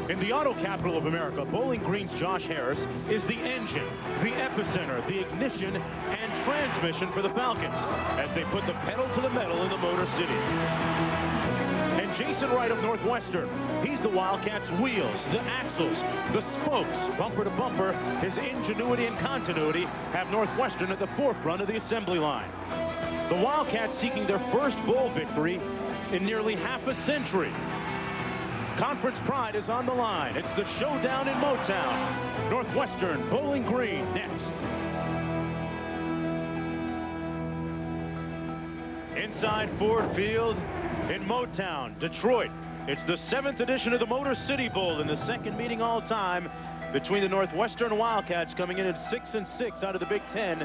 In the auto capital of America, Bowling Green's Josh Harris is the engine, the epicenter, the ignition, and transmission for the Falcons as they put the pedal to the metal in the Motor City. And Jason Wright of Northwestern, he's the Wildcats' wheels, the axles, the spokes, bumper to bumper. His ingenuity and continuity have Northwestern at the forefront of the assembly line. The Wildcats seeking their first bowl victory in nearly half a century. Conference pride is on the line. It's the showdown in Motown. Northwestern, Bowling Green next. Inside Ford Field in Motown, Detroit. It's the 7th edition of the Motor City Bowl and the second meeting all time between the Northwestern Wildcats coming in at 6-6 out of the Big Ten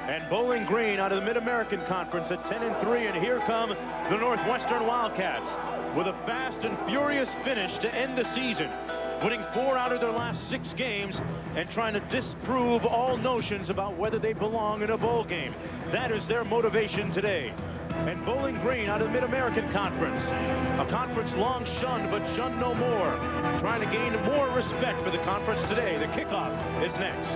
and Bowling Green out of the Mid-American Conference at 10-3. And here come the Northwestern Wildcats with a fast and furious finish to end the season, winning 4 out of their last 6 games and trying to disprove all notions about whether they belong in a bowl game. That is their motivation today. And Bowling Green out of the Mid-American Conference, a conference long shunned but shunned no more, trying to gain more respect for the conference today. The kickoff is next.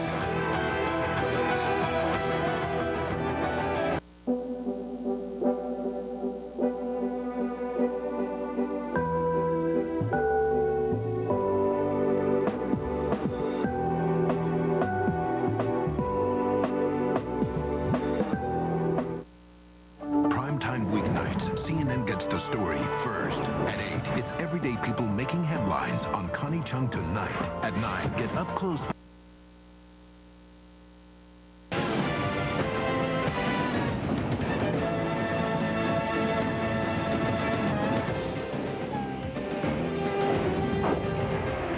The story first. At 8, it's everyday people making headlines on Connie Chung Tonight. At 9, get up close.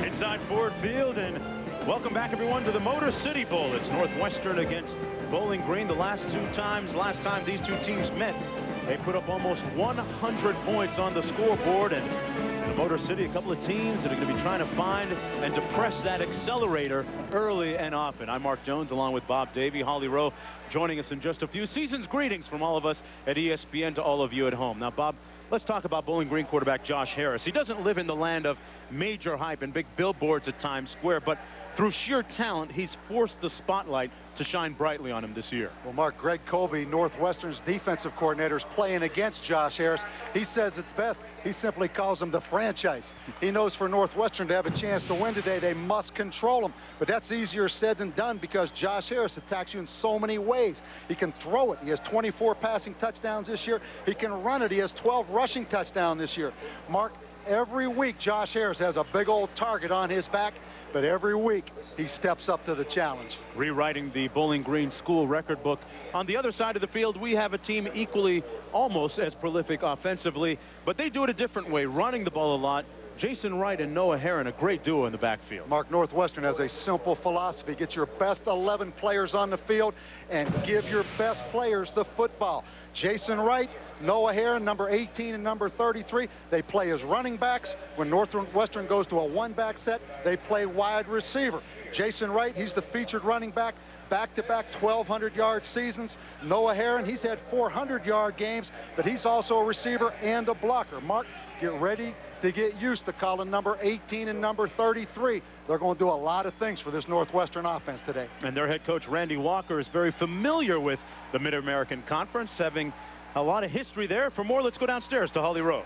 Inside Ford Field, and welcome back everyone to the Motor City Bowl. It's Northwestern against Bowling Green. The last time these two teams met, they put up almost 100 points on the scoreboard, and the Motor City, a couple of teams that are going to be trying to find and to press that accelerator early and often. I'm Mark Jones along with Bob Davey. Holly Rowe joining us in just a few. Season's greetings from all of us at ESPN to all of you at home. Now, Bob, let's talk about Bowling Green quarterback Josh Harris. He doesn't live in the land of major hype and big billboards at Times Square, but through sheer talent, he's forced the spotlight to shine brightly on him this year. Well, Mark, Greg Colby, Northwestern's defensive coordinator, is playing against Josh Harris. He says it's best. He simply calls him the franchise. He knows for Northwestern to have a chance to win today, they must control him. But that's easier said than done because Josh Harris attacks you in so many ways. He can throw it. He has 24 passing touchdowns this year. He can run it. He has 12 rushing touchdowns this year. Mark, every week Josh Harris has a big old target on his back, but every week he steps up to the challenge. Rewriting the Bowling Green school record book. On the other side of the field, we have a team equally almost as prolific offensively, but they do it a different way, running the ball a lot. Jason Wright and Noah Herron, a great duo in the backfield. Mark, Northwestern has a simple philosophy. Get your best 11 players on the field and give your best players the football. Jason Wright, Noah Herron, number 18 and number 33, they play as running backs. When Northwestern goes to a one-back set, they play wide receiver. Jason Wright, he's the featured running back, back-to-back 1,200-yard seasons. Noah Herron, he's had 400-yard games, but he's also a receiver and a blocker. Mark, get ready to get used to calling number 18 and number 33. They're going to do a lot of things for this Northwestern offense today. And their head coach, Randy Walker, is very familiar with the Mid-American Conference, having a lot of history there. For more, let's go downstairs to Holly Rowe.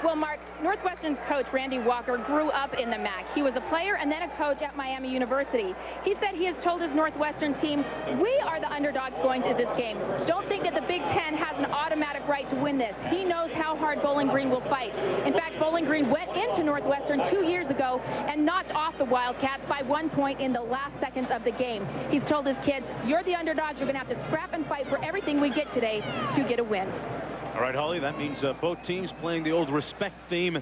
Well, Mark, Northwestern's coach, Randy Walker, grew up in the MAC. He was a player and then a coach at Miami University. He said he has told his Northwestern team, we are the underdogs going to this game. Don't think that the Big Ten has an automatic right to win this. He knows how hard Bowling Green will fight. In fact, Bowling Green went into Northwestern 2 years ago and knocked off the Wildcats by 1 point in the last seconds of the game. He's told his kids, you're the underdogs. You're going to have to scrap and fight for everything we get today to get a win. All right, Holly, that means both teams playing the old respect theme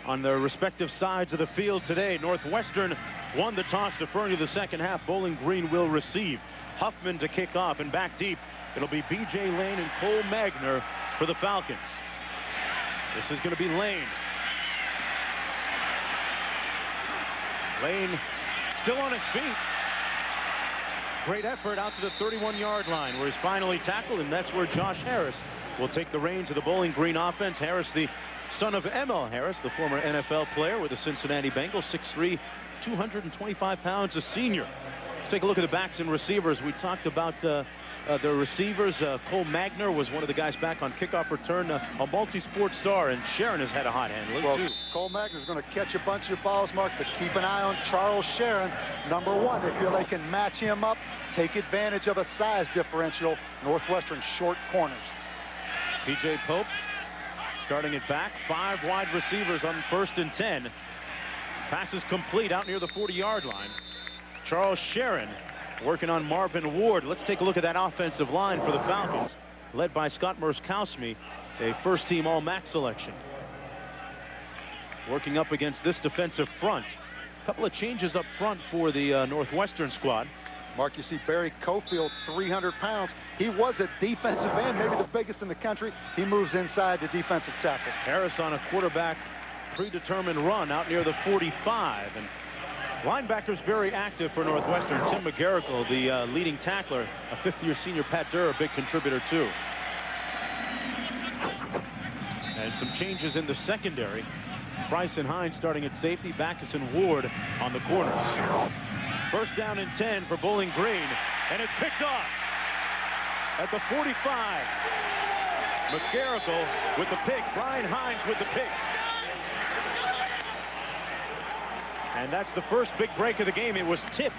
on their respective sides of the field today. Northwestern won the toss, deferring to the second half. Bowling Green will receive. Huffman to kick off, and back deep, it'll be B.J. Lane and Cole Magner for the Falcons. This is going to be Lane. Lane still on his feet. Great effort out to the 31-yard line where he's finally tackled, and that's where Josh Harris will take the reins of the Bowling Green offense. Harris, the son of M.L. Harris, the former NFL player with the Cincinnati Bengals, 6'3", 225 pounds, a senior. Let's take a look at the backs and receivers. We talked about the receivers. Cole Magner was one of the guys back on kickoff return, a multi-sport star, and Sharon has had a hot hand. Well, Cole Magner is going to catch a bunch of balls, Mark, but keep an eye on Charles Sharon, number 1. They feel they can match him up, take advantage of a size differential. Northwestern short corners. P.J. Pope starting it back. 5 wide receivers on 1st and 10. Passes complete out near the 40-yard line. Charles Sharon working on Marvin Ward. Let's take a look at that offensive line for the Falcons, led by Scott Merskowski, a first-team All-MAC selection. Working up against this defensive front. A couple of changes up front for the Northwestern squad. Mark, you see Barry Cofield, 300 pounds. He was a defensive end, maybe the biggest in the country. He moves inside the defensive tackle. Harris on a quarterback predetermined run out near the 45. And linebackers very active for Northwestern. Tim McGarrigle, the leading tackler. A 5th-year senior, Pat Durr, a big contributor, too. And some changes in the secondary. Price and Hines starting at safety. Backus and Ward on the corners. First down and 10 for Bowling Green, and it's picked off at the 45. McGarrigle with the pick. Brian Hines with the pick. And that's the first big break of the game. It was tipped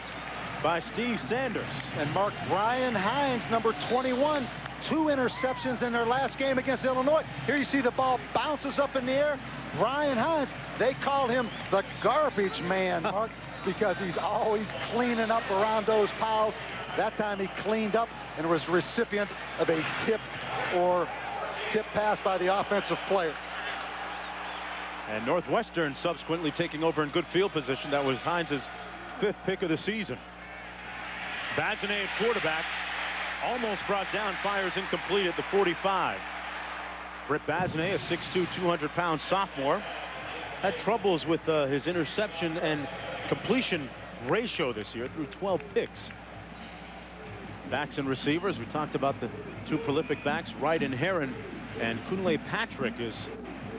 by Steve Sanders. And Mark, Brian Hines, number 21, 2 interceptions in their last game against Illinois. Here you see the ball bounces up in the air. Brian Hines, they call him the garbage man, Mark, because he's always cleaning up around those piles. That time he cleaned up and was recipient of a tip pass by the offensive player. And Northwestern subsequently taking over in good field position. That was Hines' 5th pick of the season. Bazinet, quarterback, almost brought down, fires incomplete at the 45. Britt Bazinet, a 6'2", 200-pound sophomore, had troubles with his interception and completion ratio this year, through 12 picks. Backs and receivers, we talked about the 2 prolific backs, Wright and Heron, and Kunle Patrick is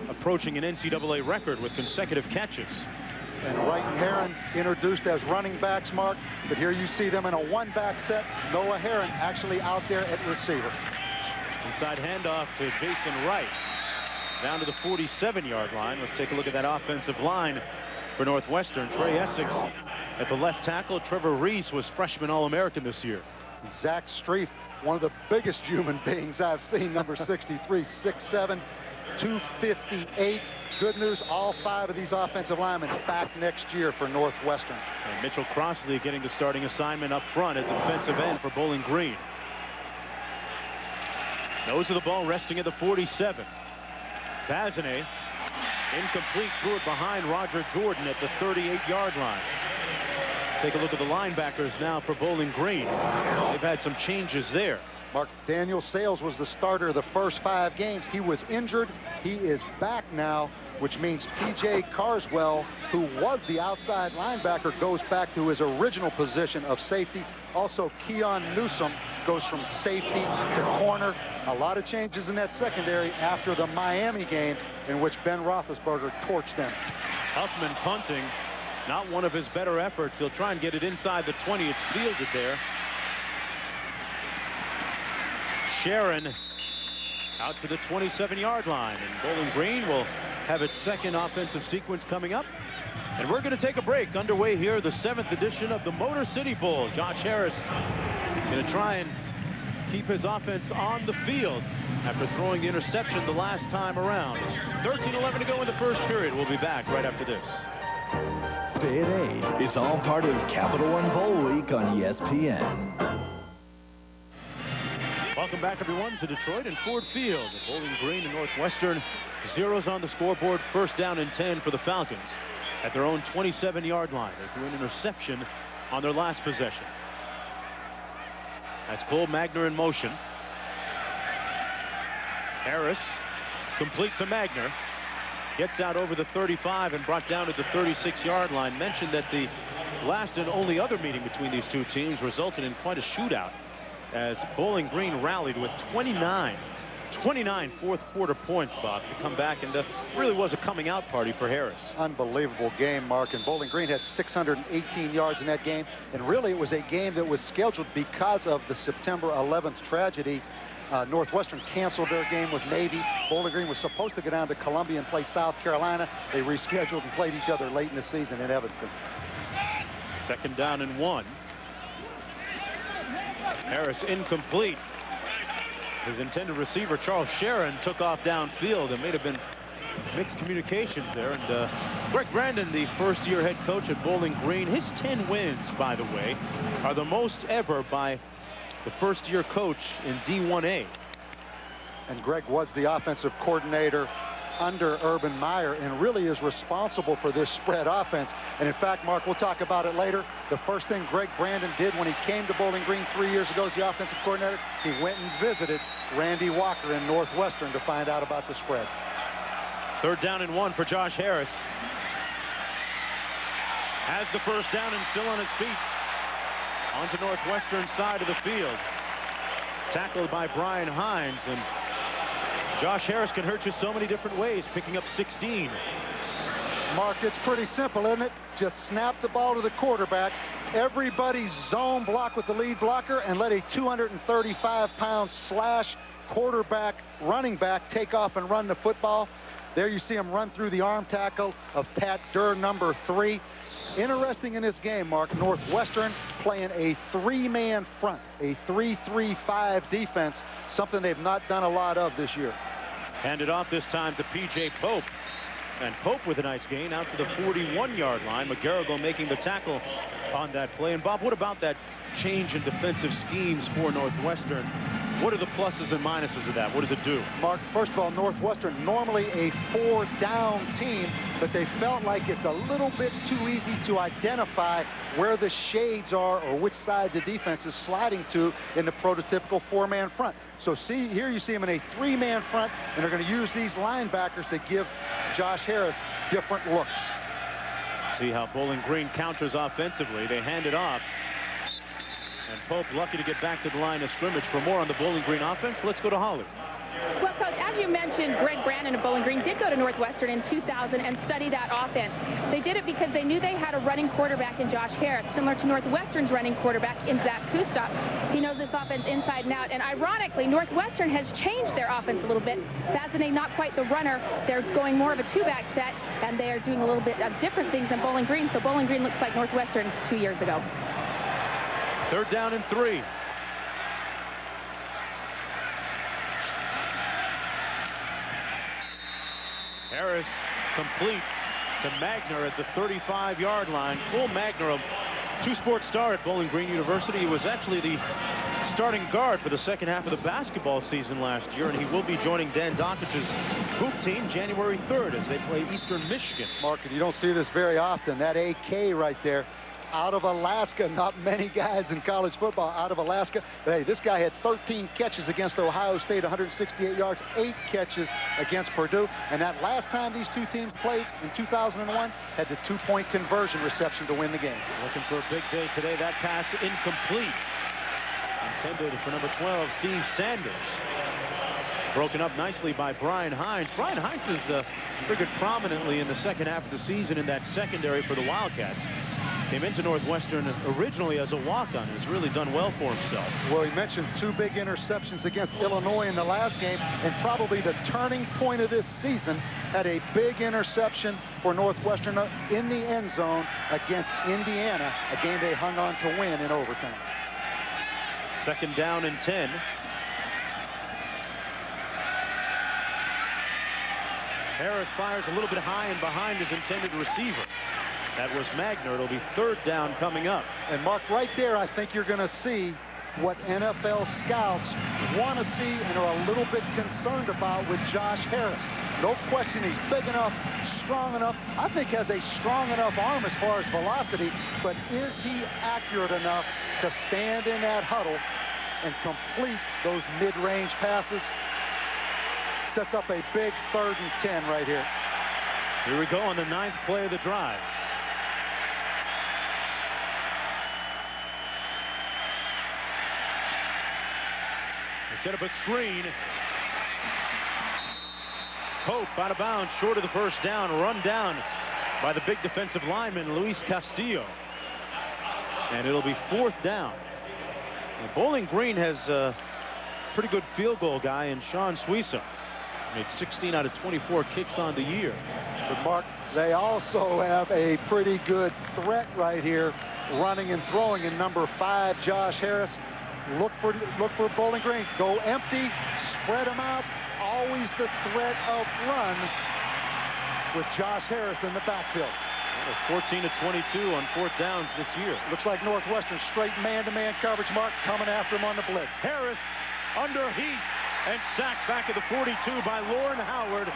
approaching an NCAA record with consecutive catches. And Wright and Heron introduced as running backs, Mark, but here you see them in a 1-back set. Noah Heron actually out there at receiver. Inside handoff to Jason Wright, down to the 47-yard line. Let's take a look at that offensive line for Northwestern. Trey Essex at the left tackle. Trevor Reese was freshman All-American this year. Zach Streif, one of the biggest human beings I've seen, number 63, 6'7", 258. Good news, all 5 of these offensive linemen back next year for Northwestern. And Mitchell Crossley getting the starting assignment up front at the defensive end for Bowling Green. Nose of the ball resting at the 47. Bazinet incomplete, threw it behind Roger Jordan at the 38-yard line. Take a look at the linebackers now for Bowling Green. They've had some changes there. Mark, Daniel Sales was the starter the first 5 games. He was injured. He is back now, which means T.J. Carswell, who was the outside linebacker, goes back to his original position of safety. Also, Keon Newsom goes from safety to corner. A lot of changes in that secondary after the Miami game, in which Ben Roethlisberger torched them. Huffman punting, not one of his better efforts. He'll try and get it inside the 20. It's fielded there. Sharon out to the 27-yard line, and Bowling Green will have its second offensive sequence coming up. And we're going to take a break. Underway here, the 7th edition of the Motor City Bowl. Josh Harris going to try and keep his offense on the field after throwing the interception the last time around. 13-11 to go in the first period. We'll be back right after this. Stay at 8. It's all part of Capital One Bowl Week on ESPN. Welcome back, everyone, to Detroit and Ford Field. Bowling Green and Northwestern, zeros on the scoreboard. First down and 10 for the Falcons at their own 27-yard line. They threw an interception on their last possession. That's Cole Magner in motion. Harris complete to Magner. Gets out over the 35 and brought down to the 36-yard line. Mentioned that the last and only other meeting between these two teams resulted in quite a shootout, as Bowling Green rallied with 29 29 fourth quarter points, Bob, to come back, and really was a coming out party for Harris. Unbelievable game, Mark. And Bowling Green had 618 yards in that game. And really, it was a game that was scheduled because of the September 11th tragedy. Northwestern canceled their game with Navy. Bowling Green was supposed to go down to Columbia and play South Carolina. They rescheduled and played each other late in the season in Evanston. 2nd down and 1. Harris incomplete. His intended receiver, Charles Sharon, took off downfield. It may have been mixed communications there. And Greg Brandon, the first-year head coach at Bowling Green, his 10 wins, by the way, are the most ever by the first-year coach in D1A. And Greg was the offensive coordinator under Urban Meyer and really is responsible for this spread offense. And in fact, Mark, we'll talk about it later. The first thing Greg Brandon did when he came to Bowling Green 3 years ago as the offensive coordinator, he went and visited Randy Walker in Northwestern to find out about the spread. 3rd down and 1 for Josh Harris. Has the first down and still on his feet. Onto Northwestern side of the field. Tackled by Brian Hines, and Josh Harris can hurt you so many different ways, picking up 16. Mark, it's pretty simple, isn't it? Just snap the ball to the quarterback. Everybody zone block with the lead blocker and let a 235-pound slash quarterback running back take off and run the football. There you see him run through the arm tackle of Pat Durr, number 3. Interesting in this game, Mark, Northwestern playing a 3-man front, a 3-3-5 defense, something they've not done a lot of this year. Handed off this time to P.J. Pope. And Pope with a nice gain out to the 41-yard line. McGarrigle making the tackle on that play. And Bob, what about that change in defensive schemes for Northwestern? What are the pluses and minuses of that? What does it do? Mark, first of all, Northwestern normally a 4-down team, but they felt like it's a little bit too easy to identify where the shades are or which side the defense is sliding to in the prototypical 4-man front. So see, here you see them in a 3-man front, and they're going to use these linebackers to give Josh Harris different looks. See how Bowling Green counters offensively. They hand it off. And Pope lucky to get back to the line of scrimmage. For more on the Bowling Green offense, let's go to Holly. Well, Coach, as you mentioned, Greg Brandon of Bowling Green did go to Northwestern in 2000 and study that offense. They did it because they knew they had a running quarterback in Josh Harris, similar to Northwestern's running quarterback in Zach Kustok. He knows this offense inside and out. And ironically, Northwestern has changed their offense a little bit. Vazine, not quite the runner. They're going more of a 2-back set, and they are doing a little bit of different things than Bowling Green. So Bowling Green looks like Northwestern 2 years ago. 3rd down and 3. Harris complete to Magner at the 35-yard line. Cole Magner, a two-sport star at Bowling Green University. He was actually the starting guard for the second half of the basketball season last year, and he will be joining Dan Dontich's hoop team January 3rd as they play Eastern Michigan. Mark, and you don't see this very often. That AK right there, out of Alaska. Not many guys in college football out of Alaska. But hey, this guy had 13 catches against Ohio State, 168 yards, 8 catches against Purdue. And that last time these two teams played in 2001, had the 2-point conversion reception to win the game. Looking for a big day today. That pass incomplete. Intended for number 12, Steve Sanders. Broken up nicely by Brian Hines. Brian Hines has figured prominently in the second half of the season in that secondary for the Wildcats. Came into Northwestern originally as a walk-on. Has really done well for himself. Well, he mentioned 2 big interceptions against Illinois in the last game, and probably the turning point of this season, had a big interception for Northwestern in the end zone against Indiana, a game they hung on to win in overtime. 2nd down and 10. Harris fires a little bit high and behind his intended receiver. That was Magner. It'll be 3rd down coming up. And Mark, right there, I think you're going to see what NFL scouts want to see and are a little bit concerned about with Josh Harris. No question he's big enough, strong enough. I think has a strong enough arm as far as velocity, but is he accurate enough to stand in that huddle and complete those mid-range passes? Sets up a big 3rd and 10 right here. Here we go on the 9th play of the drive. They set up a screen. Pope out of bounds, short of the first down, run down by the big defensive lineman, Luis Castillo. And it'll be 4th down. Now, Bowling Green has a pretty good field goal guy in Sean Suiza. Made 16 out of 24 kicks on the year. But Mark, they also have a pretty good threat right here, running and throwing in number 5, Josh Harris. Look for Bowling Green. Go empty, spread them out. Always the threat of run with Josh Harris in the backfield. 14 to 22 on 4th downs this year. Looks like Northwestern straight man-to-man coverage, Mark, coming after him on the blitz. Harris under heat and sacked back at the 42 by Lauren Howard.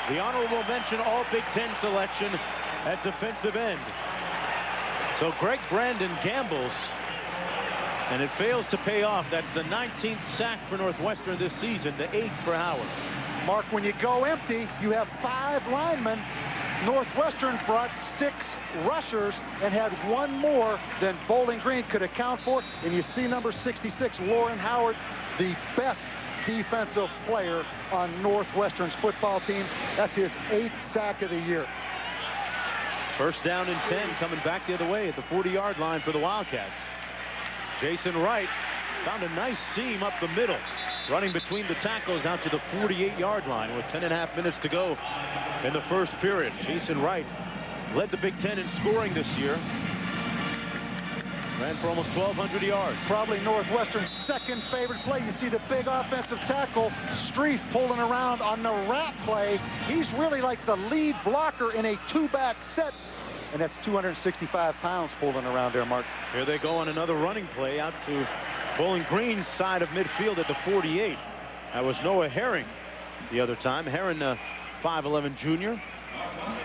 The honorable mention all Big Ten selection at defensive end. So Greg Brandon gambles, and it fails to pay off. That's the 19th sack for Northwestern this season, the 8th for Howard. Mark, when you go empty, you have 5 linemen. Northwestern brought 6 rushers and had 1 more than Bowling Green could account for. And you see number 66, Lauren Howard, the best defensive player on Northwestern's football team. That's his 8th sack of the year. First down and 10, coming back the other way at the 40-yard line for the Wildcats. Jason Wright found a nice seam up the middle, running between the tackles out to the 48-yard line with 10.5 minutes to go in the first period. Jason Wright led the Big Ten in scoring this year. Ran for almost 1,200 yards. Probably Northwestern's second favorite play. You see the big offensive tackle, Streif, pulling around on the rat play. He's really like the lead blocker in a 2-back set. And that's 265 pounds pulling around there, Mark. Here they go on another running play out to Bowling Green's side of midfield at the 48. That was Noah Herring the other time. Herring, 5'11" junior.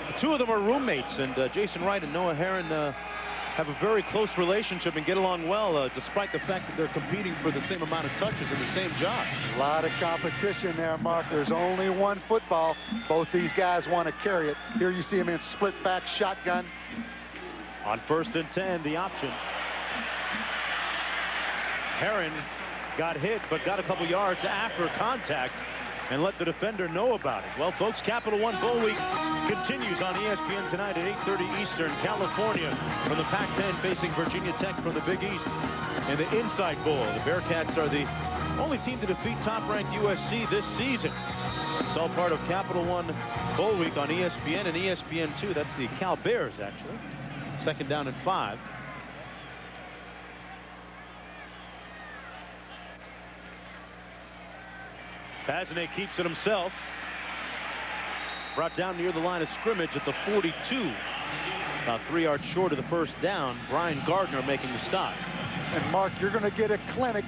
The 2 of them are roommates, and Jason Wright and Noah Herring have a very close relationship and get along well, despite the fact that they're competing for the same amount of touches in the same job. A lot of competition there, Mark. There's only one football. Both these guys want to carry it. Here you see him in split back shotgun. On 1st and 10, the option. Herring got hit, but got a couple yards after contact and let the defender know about it. Well, folks, Capital One Bowl Week continues on ESPN tonight at 8:30 Eastern. California from the Pac-10 facing Virginia Tech from the Big East in the Inside Bowl. The Bearcats are the only team to defeat top-ranked USC this season. It's all part of Capital One Bowl Week on ESPN and ESPN2. That's the Cal Bears, actually. 2nd down and 5. Bazinet keeps it himself. Brought down near the line of scrimmage at the 42. About 3 yards short of the first down. Brian Gardner making the stop. And Mark, you're going to get a clinic,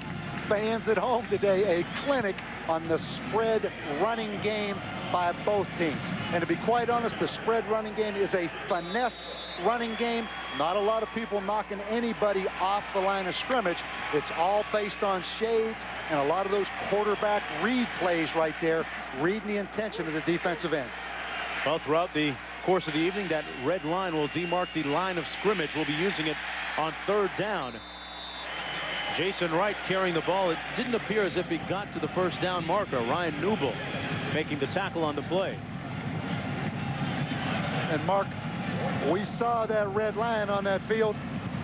fans at home today, a clinic on the spread running game by both teams. And to be quite honest, the spread running game is a finesse running game. Not a lot of people knocking anybody off the line of scrimmage. It's all based on shades and a lot of those quarterback read plays right there, reading the intention of the defensive end. Well, throughout the course of the evening, that red line will demark the line of scrimmage. We'll be using it on 3rd down. Jason Wright carrying the ball. It didn't appear as if he got to the first down marker. Ryan Newble making the tackle on the play. And Mark, we saw that red line on that field.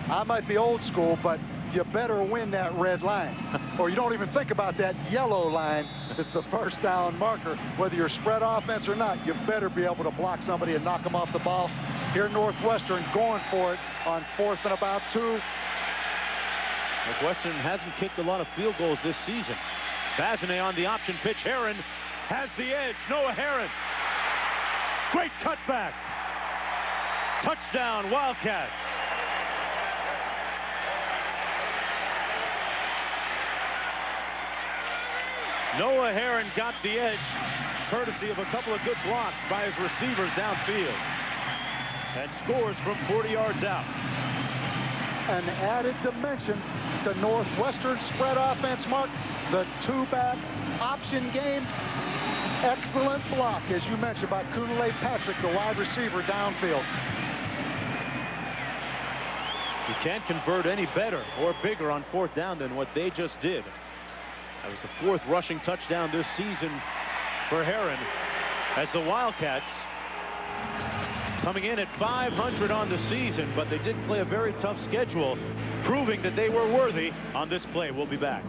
I might be old school, but you better win that red line. Or you don't even think about that yellow line. It's the first down marker. Whether you're spread offense or not, you better be able to block somebody and knock them off the ball. Here Northwestern going for it on 4th and about 2. Northwestern hasn't kicked a lot of field goals this season. Bazinet on the option pitch. Herring has the edge. Noah Herring. Great cutback. Touchdown, Wildcats. Noah Herring got the edge, courtesy of a couple of good blocks by his receivers downfield, and scores from 40 yards out. An added dimension to Northwestern spread offense, Mark. The 2-back option game. Excellent block, as you mentioned, by Kunle Patrick, the wide receiver downfield. You can't convert any better or bigger on 4th down than what they just did. That was the 4th rushing touchdown this season for Herring. as the Wildcats coming in at 500 on the season, but they did play a very tough schedule, proving that they were worthy on this play. We'll be back.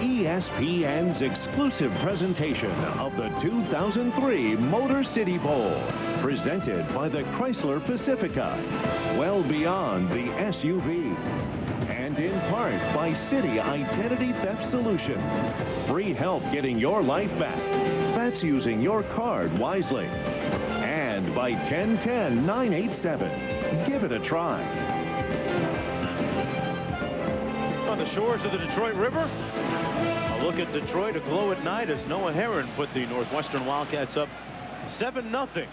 ESPN's exclusive presentation of the 2003 Motor City Bowl, presented by the Chrysler Pacifica, well beyond the SUV, and in part by City Identity Theft Solutions. Free help getting your life back. That's using your card wisely. And by 1010-987. Give it a try. On the shores of the Detroit River, a look at Detroit aglow at night as Noah Herron put the Northwestern Wildcats up 7-0.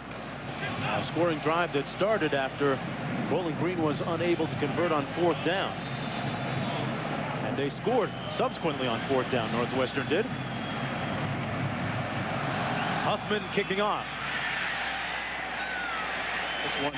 A scoring drive that started after Bowling Green was unable to convert on 4th down. And they scored subsequently on 4th down, Northwestern did. Huffman kicking off. This one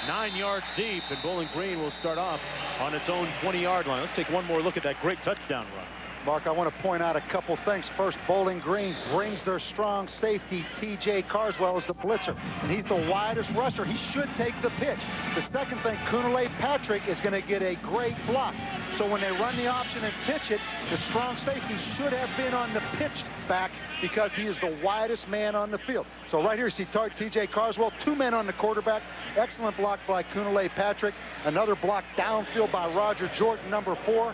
9 yards deep, and Bowling Green will start off on its own 20-yard line. Let's take one more look at that great touchdown run. Mark, I want to point out a couple things. First, Bowling Green brings their strong safety, T.J. Carswell, as the blitzer, and he's the widest rusher. He should take the pitch. The second thing, Kunale Patrick is going to get a great block. So when they run the option and pitch it, the strong safety should have been on the pitch back because he is the widest man on the field. So right here, you see T.J. Carswell, 2 men on the quarterback. Excellent block by Kunale Patrick. Another block downfield by Roger Jordan, number 4.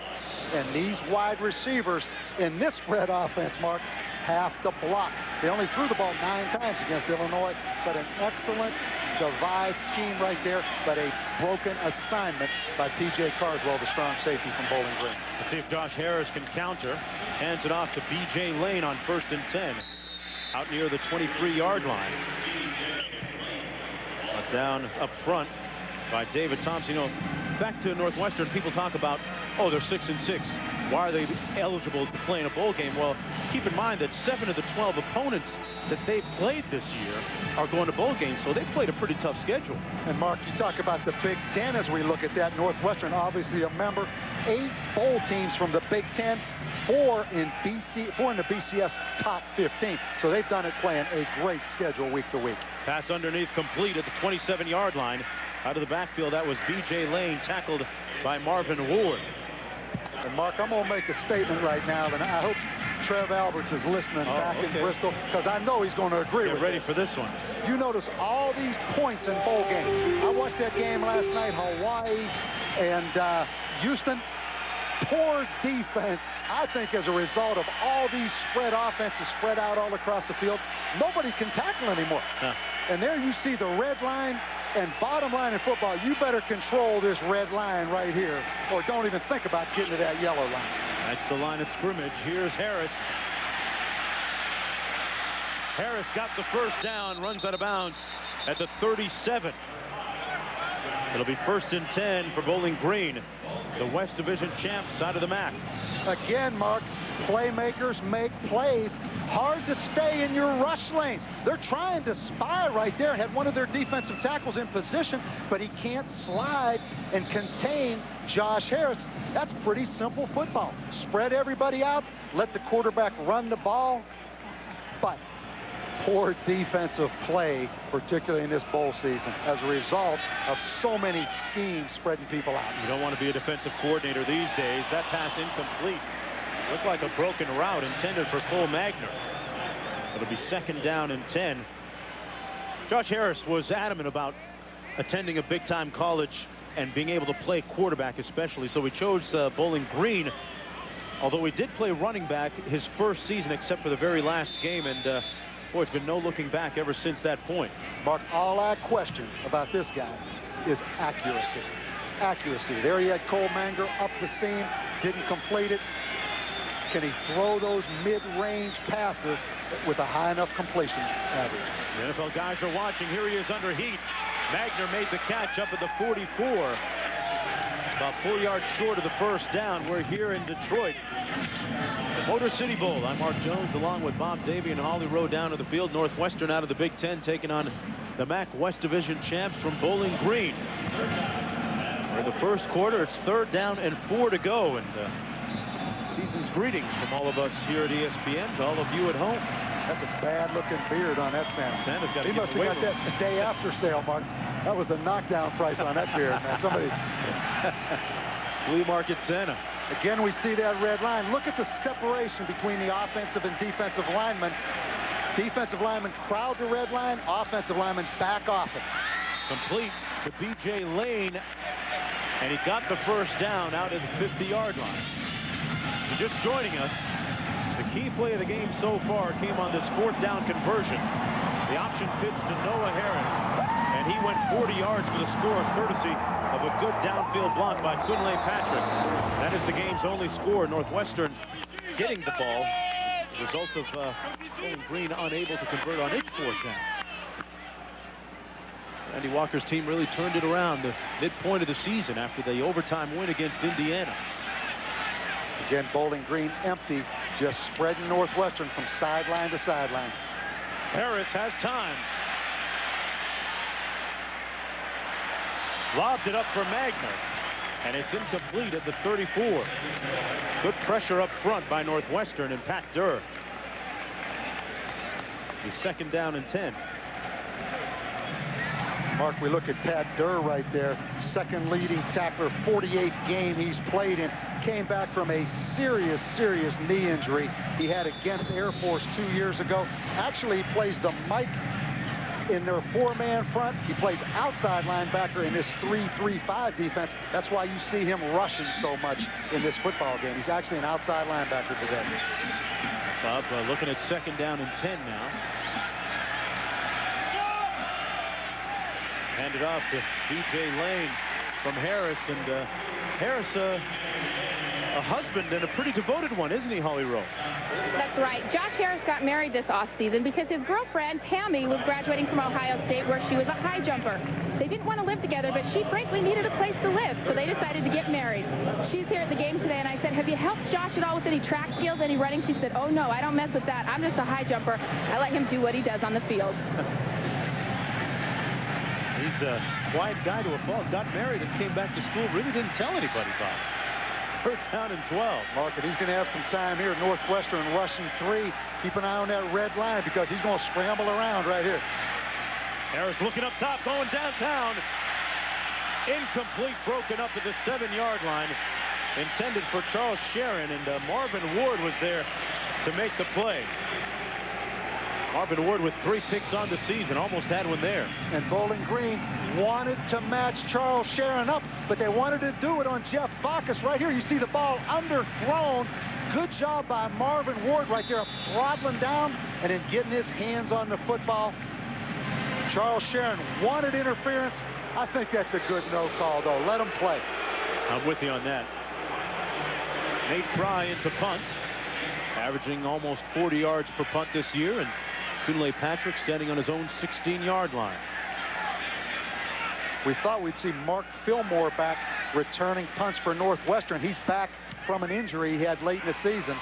And these wide receivers in this spread offense, Mark, have to block. They only threw the ball 9 times against Illinois, but an excellent devised scheme right there, but a broken assignment by T.J. Carswell, the strong safety from Bowling Green. Let's see if Josh Harris can counter. Hands it off to B.J. Lane on 1st and 10. Out near the 23-yard line. Down up front by David Thompson. You know, back to Northwestern, people talk about, oh, they're 6-6. Why are they eligible to play in a bowl game? Well, keep in mind that 7 of the 12 opponents that they've played this year are going to bowl games, so they've played a pretty tough schedule. And Mark, you talk about the Big Ten as we look at that. Northwestern, obviously a member. 8 bowl teams from the Big Ten, 4 in the BCS top 15. So they've done it playing a great schedule week to week. Pass underneath complete at the 27-yard line. Out of the backfield, that was B.J. Lane, tackled by Marvin Ward. And Mark, I'm going to make a statement right now, and I hope Trev Alberts is listening back in Bristol, because I know he's going to agree with Get ready this. for this one. You notice all these points in bowl games. I watched that game last night, Hawaii and Houston. Poor defense, I think, as a result of all these spread offenses spread out all across the field. Nobody can tackle anymore. And there you see the red line. And bottom line in football, you better control this red line right here, or don't even think about getting to that yellow line. That's the line of scrimmage. Here's Harris. Harris got the first down, runs out of bounds at the 37. It'll be 1st and 10 for Bowling Green, the West Division champs out of the MAC. Again, Mark, playmakers make plays. Hard to stay in your rush lanes. They're trying to spy right there and had one of their defensive tackles in position, but he can't slide and contain Josh Harris. That's pretty simple football. Spread everybody out, let the quarterback run the ball, but poor defensive play, particularly in this bowl season, as a result of so many schemes spreading people out. You don't want to be a defensive coordinator these days. That pass incomplete. Looked like a broken route intended for Cole Magner. It'll be 2nd down and 10. Josh Harris was adamant about attending a big-time college and being able to play quarterback especially, so he chose Bowling Green, although he did play running back his first season except for the very last game, and boy, it's been no looking back ever since that point. Mark, all I question about this guy is accuracy. Accuracy. There he had Cole Magner up the seam, didn't complete it. Can he throw those mid-range passes with a high enough completion average? The NFL guys are watching. Here he is under heat. Magner made the catch up at the 44. About 4 yards short of the first down. We're here in Detroit. The Motor City Bowl. I'm Mark Jones along with Bob Davey and Holly Rowe down to the field. Northwestern out of the Big Ten taking on the MAC West Division champs from Bowling Green. We're in the first quarter. It's 3rd down and 4 to go. And season's greetings from all of us here at ESPN to all of you at home. That's a bad-looking beard on that Santa. Santa's got to He must have got that the day after sale, Mark. That was a knockdown price on that beard, man. Somebody. Flea market Santa. Again, we see that red line. Look at the separation between the offensive and defensive linemen. Defensive linemen crowd the red line. Offensive linemen back off it. Complete to B.J. Lane. And he got the first down out at the 50-yard line. If you're just joining us, the key play of the game so far came on this 4th down conversion. The option pitch to Noah Harris. And he went 40 yards for the score, courtesy of a good downfield block by Kunle Patrick. That is the game's only score. Northwestern getting the ball. The result of Bowling Green unable to convert on its 4th down. Randy Walker's team really turned it around the midpoint of the season after the overtime win against Indiana. Again, Bowling Green empty, just spreading Northwestern from sideline to sideline. Harris has time. Lobbed it up for Magner, and it's incomplete at the 34. Good pressure up front by Northwestern and Pat Durr. He's 2nd down and 10. Mark, we look at Pat Durr right there, 2nd leading tackler, 48th game he's played in. Came back from a serious knee injury he had against Air Force 2 years ago. Actually, he plays the Mike in their 4-man front. He plays outside linebacker in this 3-3-5 defense. That's why you see him rushing so much in this football game. He's actually an outside linebacker today. Bob looking at 2nd down and 10 now. Handed off to B.J. Lane from Harris, and Harris, a husband and a pretty devoted one, isn't he, Holly Rowe? That's right. Josh Harris got married this offseason because his girlfriend, Tammy, was graduating from Ohio State where she was a high jumper. They didn't want to live together, but she frankly needed a place to live, so they decided to get married. She's here at the game today, and I said, have you helped Josh at all with any track skills, any running? She said, oh, no, I don't mess with that. I'm just a high jumper. I let him do what he does on the field. He's a quiet guy to a fault. Got married and came back to school. Really didn't tell anybody about it. 3rd down and 12. Mark, and he's going to have some time here at Northwestern rushing 3. Keep an eye on that red line because he's going to scramble around right here. Harris looking up top, going downtown. Incomplete, broken up at the 7-yard line. Intended for Charles Sharon, and Marvin Ward was there to make the play. Marvin Ward with 3 picks on the season, almost had one there. And Bowling Green wanted to match Charles Sharon up, but they wanted to do it on Jeff Bacchus right here. You see the ball underthrown. Good job by Marvin Ward right there, throttling down and then getting his hands on the football. Charles Sharon wanted interference. I think that's a good no call, though. Let him play. I'm with you on that. Nate Fry into punt, averaging almost 40 yards per punt this year, and Kunle Patrick standing on his own 16-yard line. We thought we'd see Mark Fillmore back returning punts for Northwestern. He's back from an injury he had late in the season,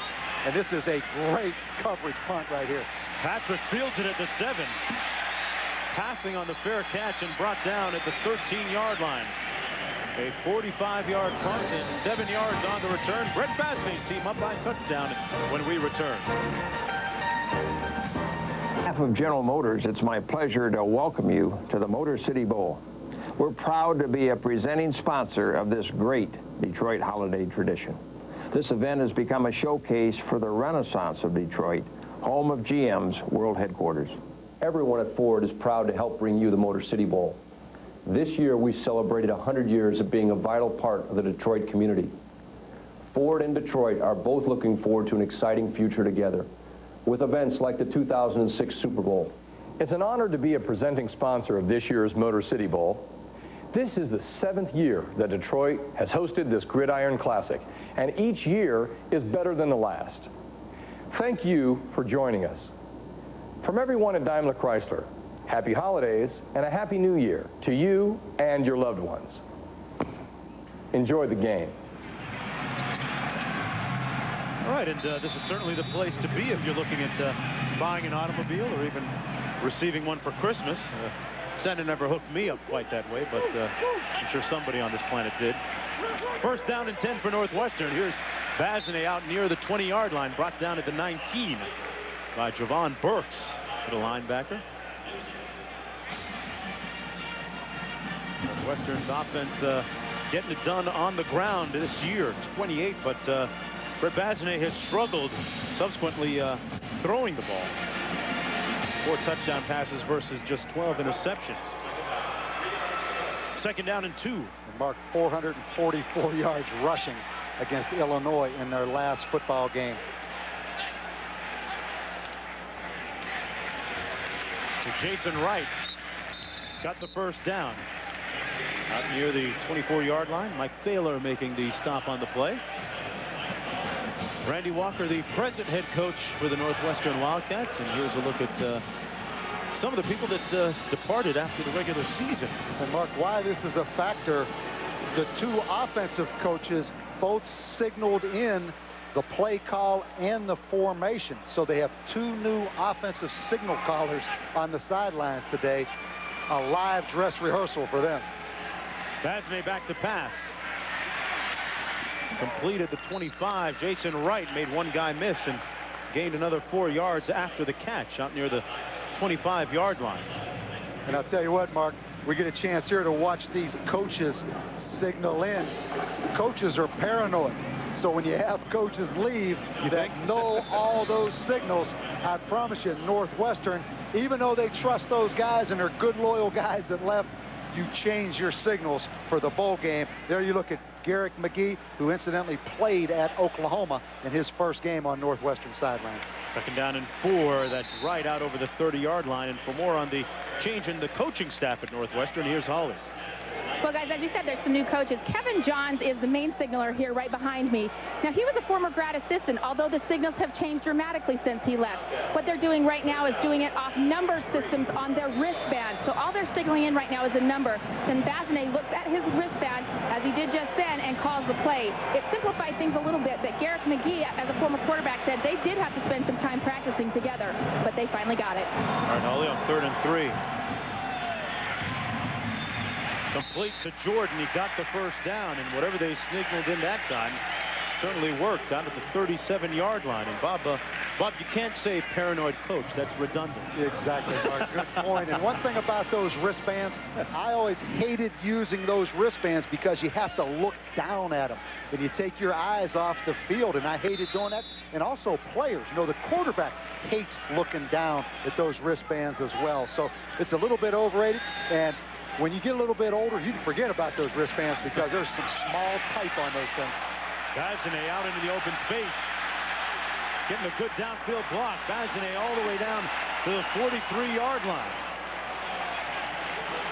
and this is a great coverage punt right here. Patrick fields it at the 7. Passing on the fair catch and brought down at the 13-yard line. A 45-yard punt and 7 yards on the return. Brett Bassney's team up by touchdown when we return. On behalf of General Motors, it's my pleasure to welcome you to the Motor City Bowl. We're proud to be a presenting sponsor of this great Detroit holiday tradition. This event has become a showcase for the renaissance of Detroit, home of GM's world headquarters. Everyone at Ford is proud to help bring you the Motor City Bowl. This year, we celebrated 100 years of being a vital part of the Detroit community. Ford and Detroit are both looking forward to an exciting future together, with events like the 2006 Super Bowl. It's an honor to be a presenting sponsor of this year's Motor City Bowl. This is the 7th year that Detroit has hosted this Gridiron Classic, and each year is better than the last. Thank you for joining us. From everyone at Daimler Chrysler, happy holidays and a happy new year to you and your loved ones. Enjoy the game. All right, and this is certainly the place to be if you're looking at buying an automobile or even receiving one for Christmas. Santa never hooked me up quite that way, but I'm sure somebody on this planet did. 1st down and 10 for Northwestern. Here's Bazinet out near the 20-yard line, brought down at the 19 by Javon Burks, the linebacker. Northwestern's offense getting it done on the ground this year, 28, but Brett Bazinet has struggled subsequently throwing the ball. 4 touchdown passes versus just 12 interceptions. Second down and 2. And Mark, 444 yards rushing against Illinois in their last football game. So Jason Wright got the first down. Out near the 24-yard line. Mike Thaler making the stop on the play. Randy Walker, the present head coach for the Northwestern Wildcats. And here's a look at some of the people that departed after the regular season. And Mark, why this is a factor, the 2 offensive coaches both signaled in the play call and the formation. So they have 2 new offensive signal callers on the sidelines today. A live dress rehearsal for them. Bazinet back to pass. Complete at the 25. Jason Wright made one guy miss and gained another 4 yards after the catch out near the 25-yard line. And I'll tell you what, Mark, we get a chance here to watch these coaches signal in. Coaches are paranoid. So when you have coaches leave that know all those signals, I promise you, Northwestern, even though they trust those guys and they're good, loyal guys that left, you change your signals for the bowl game. There you look at Garrick McGee, who incidentally played at Oklahoma in his first game on Northwestern sidelines. Second down and 4. That's right out over the 30-yard line. And for more on the change in the coaching staff at Northwestern, here's Holly. Well, guys, as you said, there's some new coaches. Kevin Johns is the main signaler here right behind me. Now, he was a former grad assistant, although the signals have changed dramatically since he left. What they're doing right now is doing it off number systems on their wristband. So all they're signaling in right now is a number. Then Bazinet looks at his wristband, as he did just then, and calls the play. It simplified things a little bit, but Garrick McGee, as a former quarterback, said they did have to spend some time practicing together, but they finally got it. All right, Holly on 3rd and 3. Complete to Jordan. He got the first down, and whatever they signaled in that time certainly worked out at the 37-yard line. And Bob, you can't say paranoid coach. That's redundant. Exactly, Mark. Good point. And one thing about those wristbands, I always hated using those wristbands because you have to look down at them, and you take your eyes off the field, and I hated doing that. And also players, you know, the quarterback hates looking down at those wristbands as well. So it's a little bit overrated, and when you get a little bit older, you can forget about those wristbands because there's some small type on those things. Bazinet out into the open space. Getting a good downfield block. Bazinet all the way down to the 43-yard line.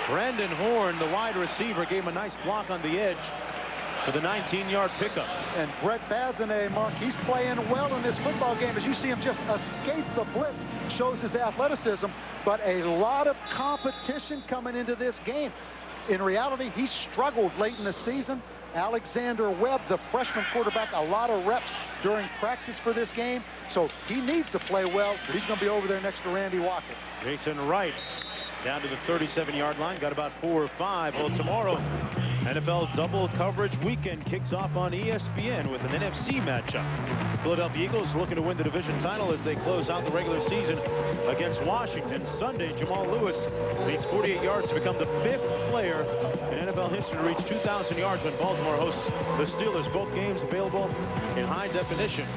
Brandon Horn, the wide receiver, gave him a nice block on the edge for the 19-yard pickup. And Brett Bazinet, Mark, he's playing well in this football game. As you see him just escape the blitz, shows his athleticism, but a lot of competition coming into this game. In reality, he struggled late in the season. Alexander Webb, the freshman quarterback, a lot of reps during practice for this game. So he needs to play well, but he's going to be over there next to Randy Walker. Jason Wright down to the 37-yard line, got about 4 or 5. Well, tomorrow, NFL double coverage weekend kicks off on ESPN with an NFC matchup. Philadelphia Eagles looking to win the division title as they close out the regular season against Washington. Sunday, Jamal Lewis needs 48 yards to become the 5th player in NFL history to reach 2,000 yards when Baltimore hosts the Steelers. Both games available in high definition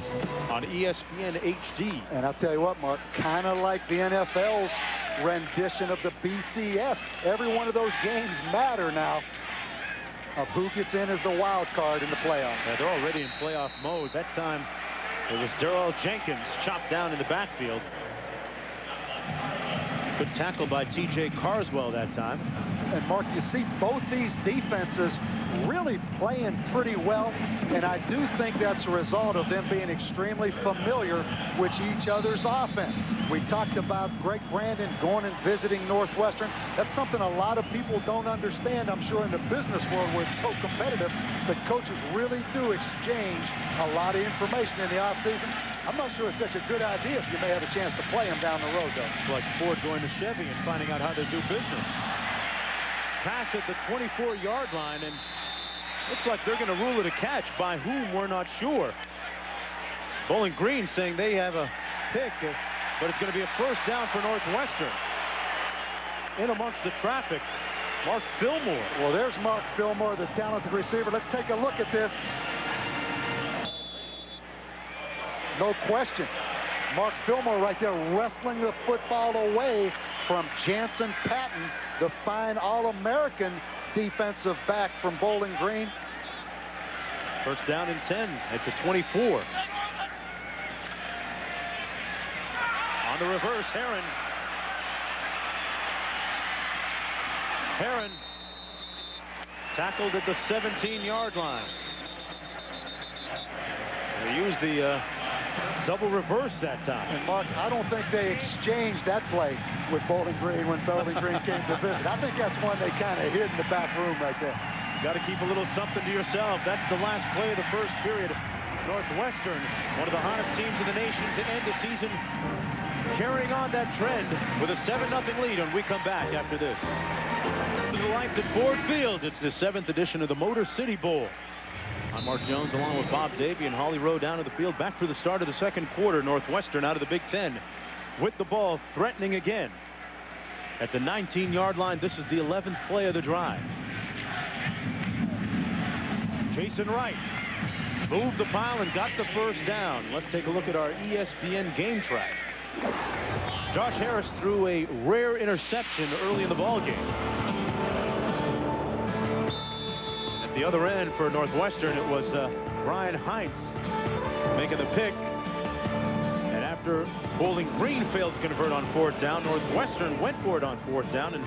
on ESPN HD. And I'll tell you what, Mark, kind of like the NFL's rendition of the BCS. Every one of those games matter now. Who gets in as the wild card in the playoffs? Yeah, they're already in playoff mode. That time it was Darrell Jenkins chopped down in the backfield. Good tackle by T.J. Carswell that time. And Mark, you see both these defenses really playing pretty well, and I do think that's a result of them being extremely familiar with each other's offense. We talked about Greg Brandon going and visiting Northwestern. That's something a lot of people don't understand, I'm sure, in the business world where it's so competitive. The coaches really do exchange a lot of information in the offseason. I'm not sure it's such a good idea if you may have a chance to play them down the road, though. It's like Ford going to Chevy and finding out how to do business. Pass at the 24-yard line, and looks like they're going to rule it a catch. By whom, we're not sure. Bowling Green saying they have a pick, but it's going to be a first down for Northwestern. In amongst the traffic, Mark Fillmore. Well, there's Mark Fillmore, the talented receiver. Let's take a look at this. No question. Mark Fillmore right there wrestling the football away from Jansen Patton, the fine All-American defensive back from Bowling Green. First down and 10 at the 24. On the reverse, Heron. Heron tackled at the 17-yard line. They used the double reverse that time. And Mark, I don't think they exchanged that play with Bowling Green when Bowling Green came to visit. I think that's one they kind of hid in the back room right there. Got to keep a little something to yourself. That's the last play of the first period. Northwestern, one of the hottest teams in the nation to end the season, carrying on that trend with a 7-0 lead when we come back after this. To the lights at Ford Field, it's the 7th edition of the Motor City Bowl. I'm Mark Jones along with Bob Davey and Holly Rowe down to the field. Back for the start of the second quarter. Northwestern out of the Big Ten with the ball, threatening again. At the 19-yard line, this is the 11th play of the drive. Jason Wright moved the pile and got the first down. Let's take a look at our ESPN game track. Josh Harris threw a rare interception early in the ball game. At the other end for Northwestern, it was Brian Heinz making the pick. And after Bowling Green failed to convert on fourth down, Northwestern went for it on fourth down, and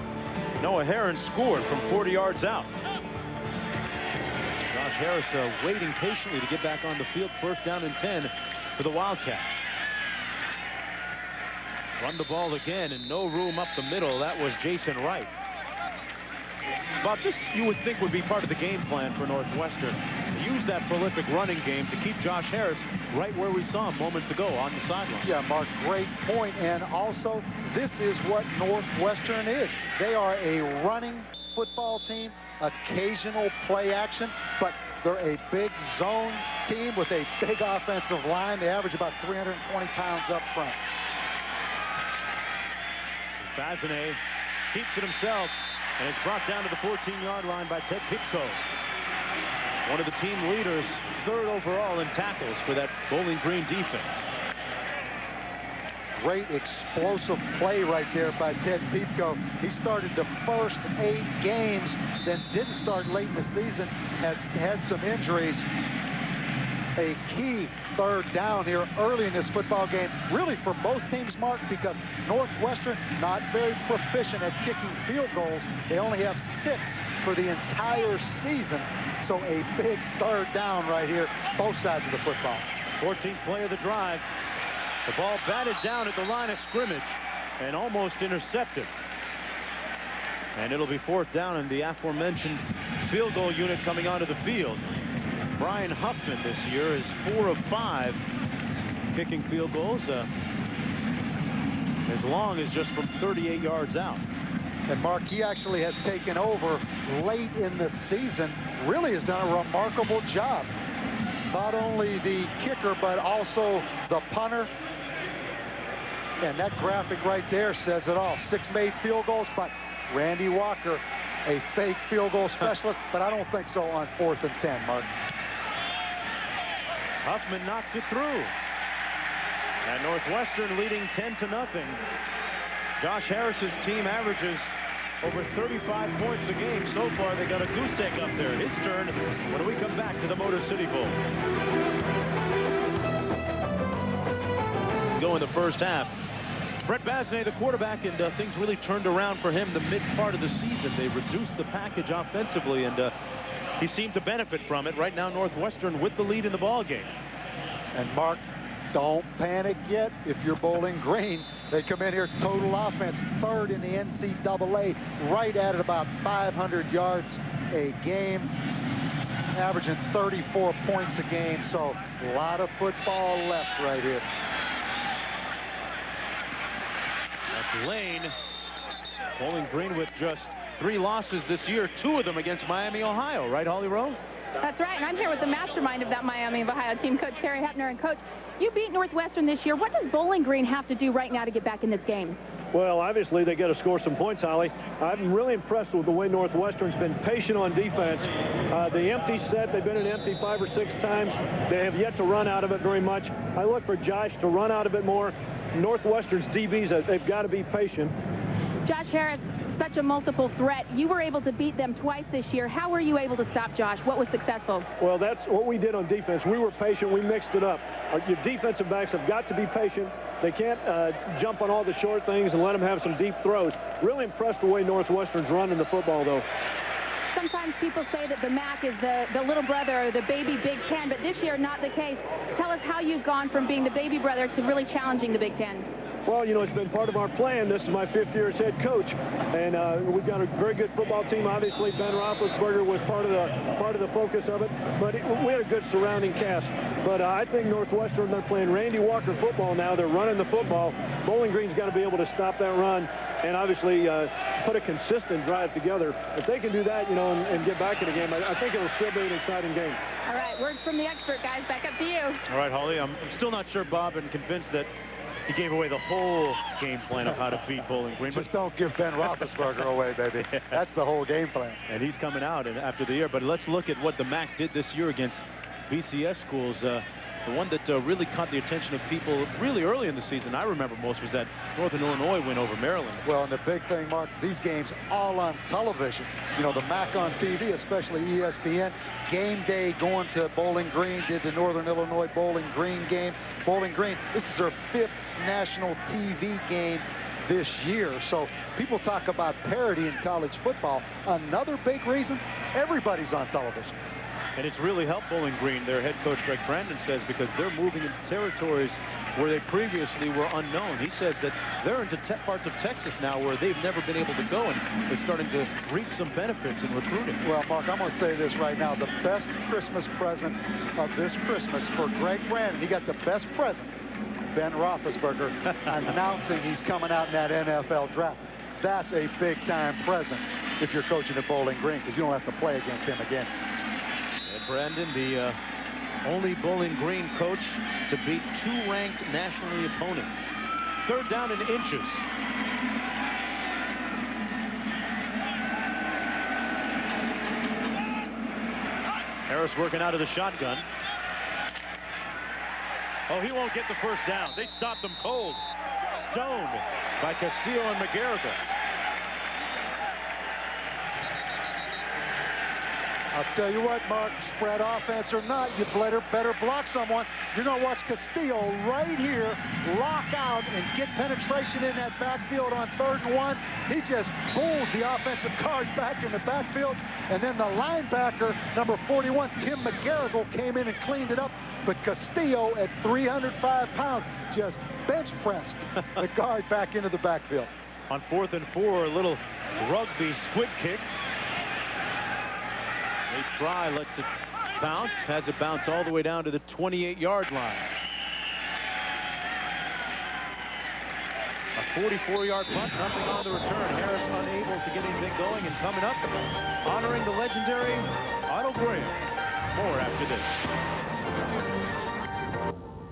Noah Heron scored from 40 yards out. Josh Harris waiting patiently to get back on the field. First down and 10 for the Wildcats. Run the ball again, and no room up the middle. That was Jason Wright. Bob, this you would think would be part of the game plan for Northwestern. Use that prolific running game to keep Josh Harris right where we saw him moments ago on the sideline. Yeah, Mark, great point. And also, this is what Northwestern is. They are a running football team, occasional play action, but they're a big zone team with a big offensive line. They average about 320 pounds up front. Bazinet keeps it himself, and it's brought down to the 14-yard line by Ted Pipko. One of the team leaders, third overall in tackles for that Bowling Green defense. Great explosive play right there by Ted Pipko. He started the first 8 games, then didn't start late in the season, has had some injuries. A key third down here early in this football game, really for both teams, Mark, because Northwestern not very proficient at kicking field goals. They only have 6 for the entire season. So a big third down right here, both sides of the football. 14th play of the drive. The ball batted down at the line of scrimmage and almost intercepted. And it'll be fourth down, and the aforementioned field goal unit coming onto the field. Brian Huffman this year is 4 of 5 kicking field goals, as long as just from 38 yards out. And Mark, he actually has taken over late in the season, really has done a remarkable job. Not only the kicker, but also the punter. And that graphic right there says it all. 6 made field goals, but Randy Walker, a fake field goal specialist, but I don't think so on 4th and 10, Mark. Huffman knocks it through. And Northwestern leading 10-0. Josh Harris's team averages over 35 points a game. So far, they got a goose egg up there. His turn when we come back to the Motor City Bowl. Go in the first half. Brett Bazinet, the quarterback, and things really turned around for him the mid part of the season. They reduced the package offensively, and he seemed to benefit from it. Right now, Northwestern with the lead in the ball game. And Mark, don't panic yet. If you're Bowling Green, they come in here total offense, 3rd in the NCAA, right at about 500 yards a game, averaging 34 points a game. So a lot of football left right here. That's Lane. Bowling Green with just 3 losses this year, 2 of them against Miami, Ohio. Right, Holly Rowe? That's right, and I'm here with the mastermind of that Miami of Ohio team, Coach Terry Hepner. And Coach, you beat Northwestern this year. What does Bowling Green have to do right now to get back in this game? Well, obviously, they got to score some points, Holly. I'm really impressed with the way Northwestern's been patient on defense. The empty set, they've been in empty 5 or 6 times. They have yet to run out of it very much. I look for Josh to run out of it more. Northwestern's DBs, they've got to be patient. Josh Harris, such a multiple threat. You were able to beat them twice this year. How were you able to stop Josh? What was successful? Well, that's what we did on defense. We were patient. We mixed it up. Your defensive backs have got to be patient. They can't jump on all the short things and let them have some deep throws. Really impressed the way Northwestern's running the football, though. Sometimes people say that the MAC is the little brother or the baby Big Ten, but this year not the case. Tell us how you've gone from being the baby brother to really challenging the Big Ten. Well, you know, it's been part of our plan. This is my 5th year as head coach, and we've got a very good football team. Obviously, Ben Roethlisberger was part of the focus of it, but we had a good surrounding cast. But I think Northwestern, they're playing Randy Walker football now. They're running the football. Bowling Green's got to be able to stop that run and obviously put a consistent drive together. If they can do that, you know, and get back in the game, I think it'll still be an exciting game. All right, words from the expert, guys. Back up to you. All right, Holly, I'm still not sure, Bob, and convinced that he gave away the whole game plan of how to beat Bowling Green. Just don't give Ben Roethlisberger away, baby. That's the whole game plan. And he's coming out after the year. But let's look at what the MAC did this year against BCS schools. The one that really caught the attention of people really early in the season, I remember most, was that Northern Illinois win over Maryland. Well, and the big thing, Mark, these games all on television. You know, the MAC on TV, especially ESPN. Game day going to Bowling Green, did the Northern Illinois Bowling Green game. Bowling Green, this is their 5th national TV game this year. So people talk about parity in college football. Another big reason, everybody's on television. And it's really helped Bowling Green, their head coach Greg Brandon says, because they're moving into territories where they previously were unknown. He says that they're into parts of Texas now where they've never been able to go, and they're starting to reap some benefits in recruiting. Well, Mark, I'm going to say this right now. The best Christmas present of this Christmas for Greg Brandon, he got the best present, Ben Roethlisberger, announcing he's coming out in that NFL draft. That's a big-time present if you're coaching at Bowling Green, because you don't have to play against him again. And Brandon, the only Bowling Green coach to beat 2 ranked nationally opponents. 3rd down in inches. Harris working out of the shotgun. Oh, he won't get the first down. They stopped him cold. Stoned by Castillo and McGarrigle. I'll tell you what, Mark, spread offense or not, you better block someone. You're going to watch Castillo right here lock out and get penetration in that backfield on 3rd and 1. He just bulls the offensive guard back in the backfield. And then the linebacker, number 41, Tim McGarrigle, came in and cleaned it up. But Castillo, at 305 pounds, just bench pressed the guard back into the backfield. On 4th and 4, a little rugby squid kick. Nate Fry lets it bounce, has it bounce all the way down to the 28-yard line. A 44-yard punt, nothing on the return. Harris unable to get anything going, and coming up, honoring the legendary Otto Graham. More after this.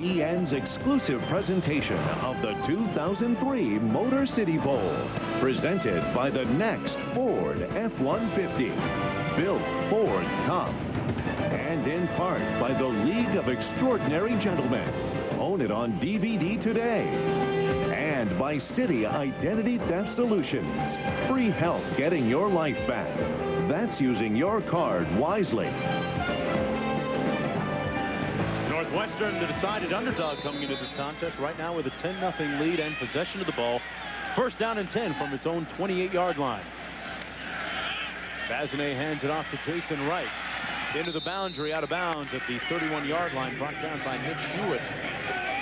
EN's exclusive presentation of the 2003 Motor City Bowl, presented by the next Ford F-150, built Ford tough, and in part by the League of Extraordinary Gentlemen. Own it on DVD today. And by City Identity Theft Solutions, free help getting your life back. That's using your card wisely. Northwestern, the decided underdog coming into this contest right now with a 10-0 lead and possession of the ball. 1st down and 10 from its own 28-yard line. Bazinet hands it off to Jason Wright. Into the boundary, out of bounds at the 31-yard line, brought down by Mitch Hewitt.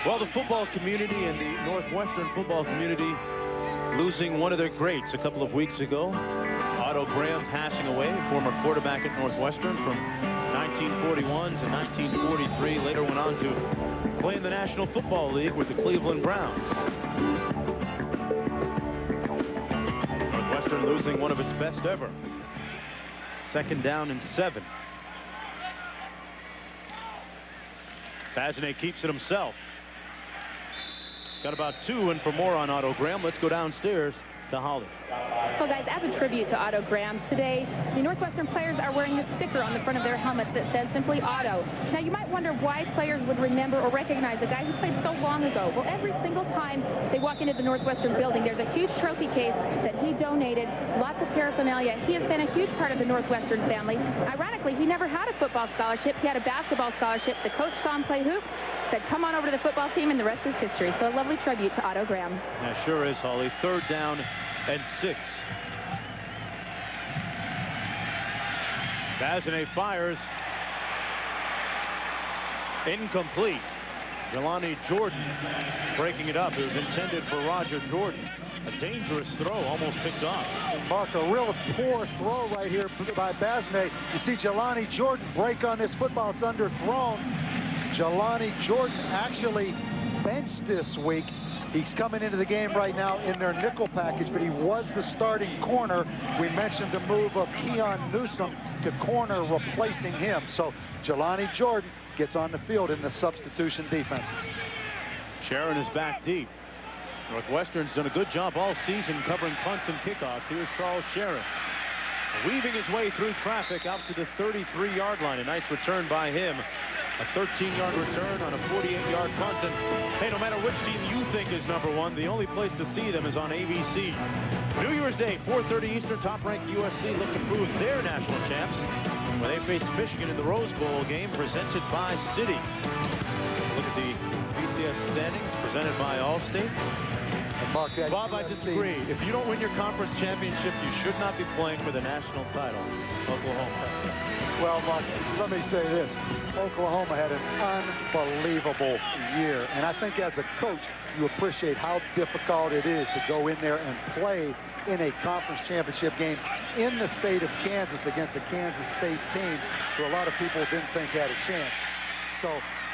Well, the football community and the Northwestern football community losing one of their greats a couple of weeks ago. Otto Graham passing away, former quarterback at Northwestern from 1941 to 1943. Later went on to play in the National Football League with the Cleveland Browns. Northwestern losing one of its best ever. 2nd down and 7. Bazinet keeps it himself. Got about 2 in for more on Otto Graham. Let's go downstairs to Holly. Well, guys, as a tribute to Otto Graham, today the Northwestern players are wearing a sticker on the front of their helmets that says simply Otto. Now, you might wonder why players would remember or recognize a guy who played so long ago. Well, every single time they walk into the Northwestern building, there's a huge trophy case that he donated, lots of paraphernalia. He has been a huge part of the Northwestern family. Ironically, he never had a football scholarship. He had a basketball scholarship. The coach saw him play hoop, said, come on over to the football team, and the rest is history. So a lovely tribute to Otto Graham. Yeah, sure is, Holly. 3rd down and 6. Bazinet fires. Incomplete. Jelani Jordan breaking it up. It was intended for Roger Jordan. A dangerous throw, almost picked off. Mark, a real poor throw right here by Bazinet. You see Jelani Jordan break on this football. It's underthrown. Jelani Jordan actually benched this week. He's coming into the game right now in their nickel package, but he was the starting corner. We mentioned the move of Keon Newsom to corner, replacing him. So Jelani Jordan gets on the field in the substitution defenses. Sharon is back deep. Northwestern's done a good job all season covering punts and kickoffs. Here's Charles Sharon, weaving his way through traffic out to the 33-yard line. A nice return by him. A 13-yard return on a 48-yard punt. And hey, no matter which team you think is #1, the only place to see them is on ABC. New Year's Day, 4:30 Eastern, top-ranked USC look to prove they're national champs when they face Michigan in the Rose Bowl game presented by Citi. Look at the BCS standings presented by Allstate. Mark, Bob, I disagree. If you don't win your conference championship, you should not be playing for the national title. Oklahoma. Well, Mark, let me say this. Oklahoma had an unbelievable year. And I think as a coach, you appreciate how difficult it is to go in there and play in a conference championship game in the state of Kansas against a Kansas State team who a lot of people didn't think had a chance. So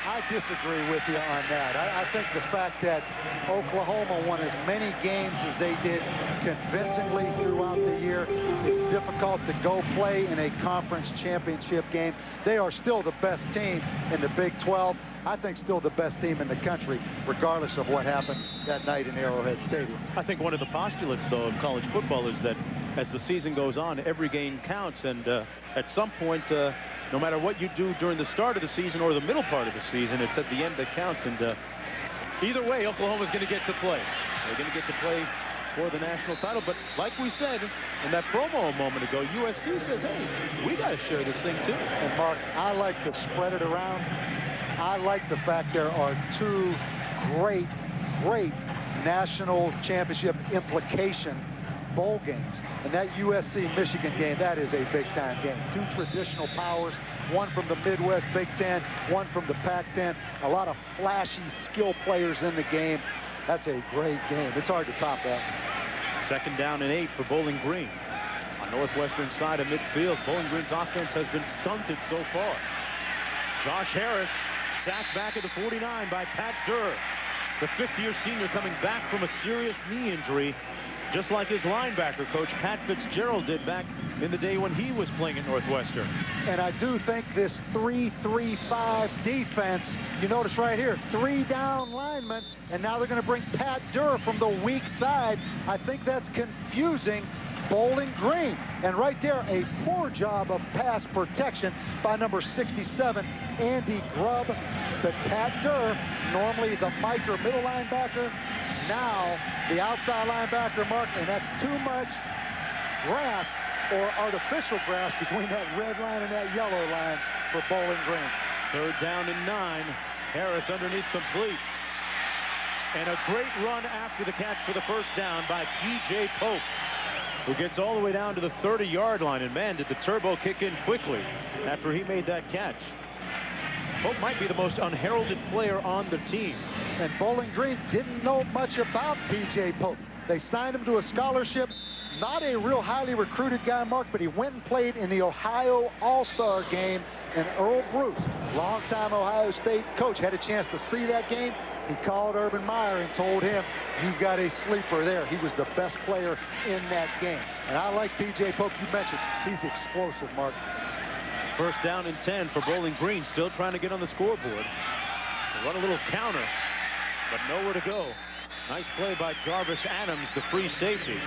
I disagree with you on that. I think the fact that Oklahoma won as many games as they did convincingly throughout the year, it's difficult to go play in a conference championship game. They are still the best team in the Big 12. I think still the best team in the country, regardless of what happened that night in Arrowhead Stadium. I think one of the postulates, though, of college football is that as the season goes on, every game counts. And at some point, no matter what you do during the start of the season or the middle part of the season, it's at the end that counts. And either way, Oklahoma's going to get to play. They're going to get to play for the national title. But like we said in that promo a moment ago, USC says, hey, we got to share this thing, too. And, Mark, I like to spread it around. I like the fact there are 2 great national championship implication bowl games. And that USC-Michigan game, that is a big-time game. 2 traditional powers, one from the Midwest Big Ten, one from the Pac-10. A lot of flashy skill players in the game. That's a great game. It's hard to top that. 2nd down and 8 for Bowling Green. On Northwestern side of midfield, Bowling Green's offense has been stunted so far. Josh Harris sacked back at the 49 by Pat Durr. The 5th-year senior coming back from a serious knee injury, just like his linebacker coach Pat Fitzgerald did back in the day when he was playing at Northwestern. And I do think this 3-3-5 defense, you notice right here, 3 down linemen, and now they're going to bring Pat Durr from the weak side. I think that's confusing Bowling Green. And right there, a poor job of pass protection by number 67, Andy Grubb. But Pat Durr, normally the micro middle linebacker, now the outside linebacker, Mark, and that's too much grass or artificial grass between that red line and that yellow line for Bowling Green. 3rd down and 9. Harris underneath complete. And a great run after the catch for the 1st down by P.J. Pope, who gets all the way down to the 30-yard line. And man, did the turbo kick in quickly after he made that catch. Pope might be the most unheralded player on the team. And Bowling Green didn't know much about P.J. Pope. They signed him to a scholarship. Not a real highly recruited guy, Mark, but he went and played in the Ohio All-Star game. And Earl Bruce, longtime Ohio State coach, had a chance to see that game. He called Urban Meyer and told him, you've got a sleeper there. He was the best player in that game. And I like P.J. Pope. You mentioned he's explosive, Mark. 1st down and 10 for Bowling Green, still trying to get on the scoreboard. run a little counter, but nowhere to go. Nice play by Jarvis Adams, the free safety.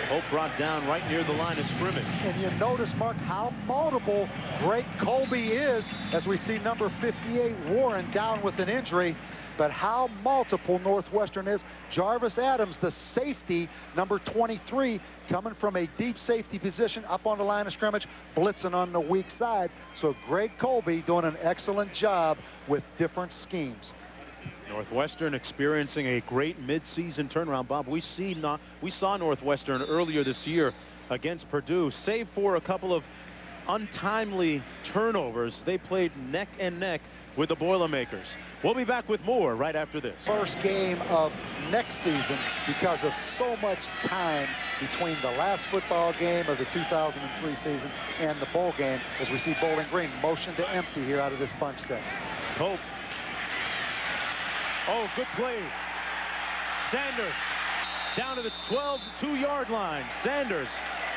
Pope brought down right near the line of scrimmage. And you notice, Mark, how multiple Greg Colby is, as we see number 58 Warren down with an injury, but how multiple Northwestern is. Jarvis Adams, the safety, number 23, coming from a deep safety position up on the line of scrimmage, blitzing on the weak side. So Greg Colby doing an excellent job with different schemes. Northwestern experiencing a great midseason turnaround. Bob, we saw Northwestern earlier this year against Purdue. Save for a couple of untimely turnovers, they played neck and neck with the Boilermakers. We'll be back with more right after this. First game of next season because of so much time between the last football game of the 2003 season and the bowl game, as we see Bowling Green motion to empty here out of this bunch set. Pope. Oh, good play. Sanders down to the 2-yard line. Sanders,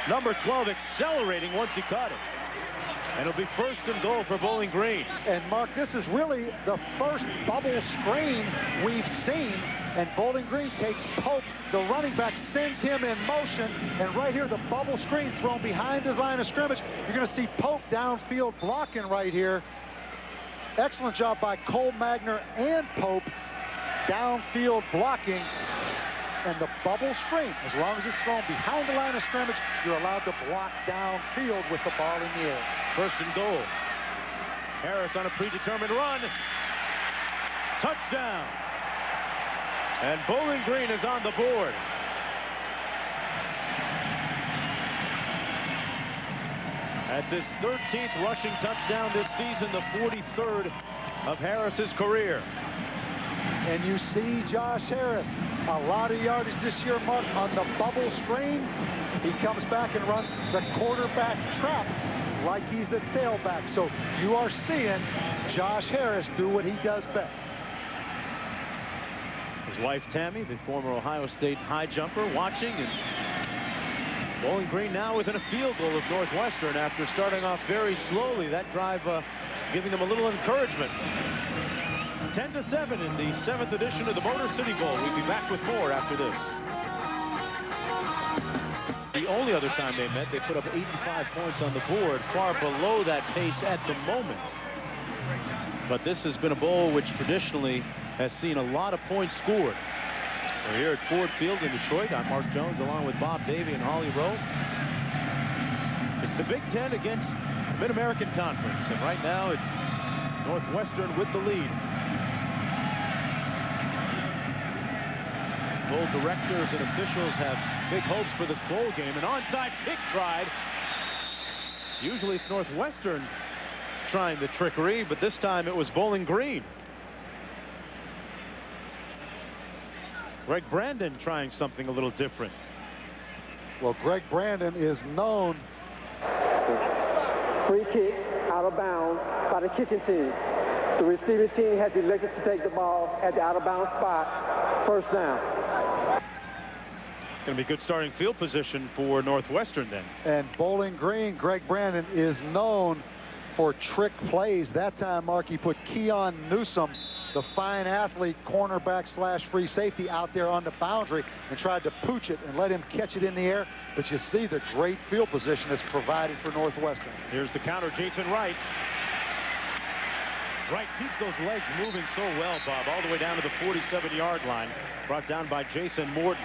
number 12, accelerating once he caught it. And it'll be 1st and goal for Bowling Green. And Mark, this is really the first bubble screen we've seen. And Bowling Green takes Pope, the running back, sends him in motion. And right here, the bubble screen thrown behind his line of scrimmage. You're going to see Pope downfield blocking right here. Excellent job by Cole Magner and Pope. Downfield blocking. And the bubble screen, as long as it's thrown behind the line of scrimmage, you're allowed to block downfield with the ball in the air. 1st and goal. Harris on a predetermined run. Touchdown. And Bowling Green is on the board. That's his 13th rushing touchdown this season, the 43rd of Harris's career. And you see Josh Harris, a lot of yardage this year, Mark, on the bubble screen. He comes back and runs the quarterback trap like he's a tailback. So you are seeing Josh Harris do what he does best. His wife, Tammy, the former Ohio State high jumper, watching. And Bowling Green now within a field goal of Northwestern after starting off very slowly. That drive giving them a little encouragement. 10-7 in the 7th edition of the Motor City Bowl. We'll be back with more after this. The only other time they met, they put up 85 points on the board, far below that pace at the moment. But this has been a bowl which traditionally has seen a lot of points scored. We're here at Ford Field in Detroit. I'm Mark Jones along with Bob Davey and Holly Rowe. It's the Big Ten against Mid-American Conference, and right now it's Northwestern with the lead. Bowl directors and officials have big hopes for this bowl game. An onside kick tried. Usually it's Northwestern trying the trickery, but this time it was Bowling Green. Greg Brandon trying something a little different. Well, Greg Brandon is known. Free kick out of bounds by the kicking team. The receiving team has elected to take the ball at the out of bounds spot. 1st down. Going to be good starting field position for Northwestern then. And Bowling Green, Greg Brandon is known for trick plays. That time, Mark, he put Keon Newsom, the fine athlete, cornerback / free safety, out there on the boundary and tried to pooch it and let him catch it in the air. But you see the great field position that's provided for Northwestern. Here's the counter, Jason Wright. Wright keeps those legs moving so well, Bob, all the way down to the 47-yard line. Brought down by Jason Morton.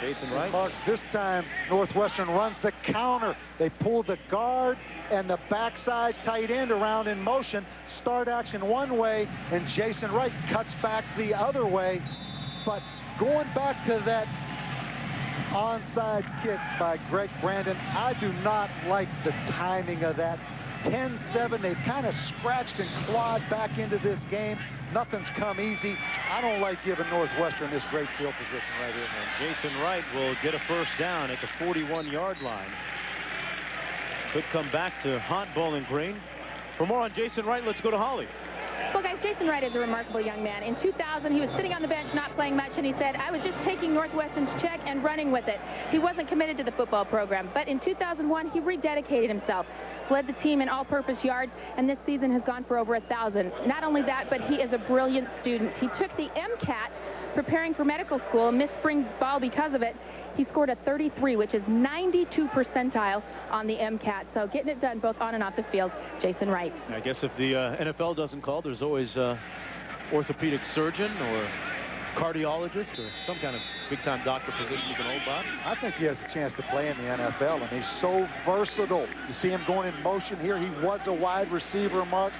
Jason Wright. Mark, this time Northwestern runs the counter. They pull the guard and the backside tight end around in motion. Start action one way, and Jason Wright cuts back the other way. But going back to that onside kick by Greg Brandon, I do not like the timing of that. 10-7, they've kind of scratched and clawed back into this game. Nothing's come easy. I don't like giving Northwestern this great field position right here. And Jason Wright will get a 1st down at the 41-yard line. Could come back to haunt Bowling Green. For more on Jason Wright, let's go to Holly. Well, guys, Jason Wright is a remarkable young man. In 2000, he was sitting on the bench not playing much, and he said, I was just taking Northwestern's check and running with it. He wasn't committed to the football program, but in 2001, he rededicated himself. led the team in all-purpose yards, and this season has gone for over 1,000. Not only that, but he is a brilliant student. He took the MCAT preparing for medical school, missed spring ball because of it. He scored a 33, which is 92 percentile on the MCAT. So getting it done both on and off the field, Jason Wright. I guess if the NFL doesn't call, there's always orthopedic surgeon or cardiologist or some kind of big-time doctor position you can hold, Bob. I think he has a chance to play in the NFL, and he's so versatile. You see him going in motion here. He was a wide receiver, Mark.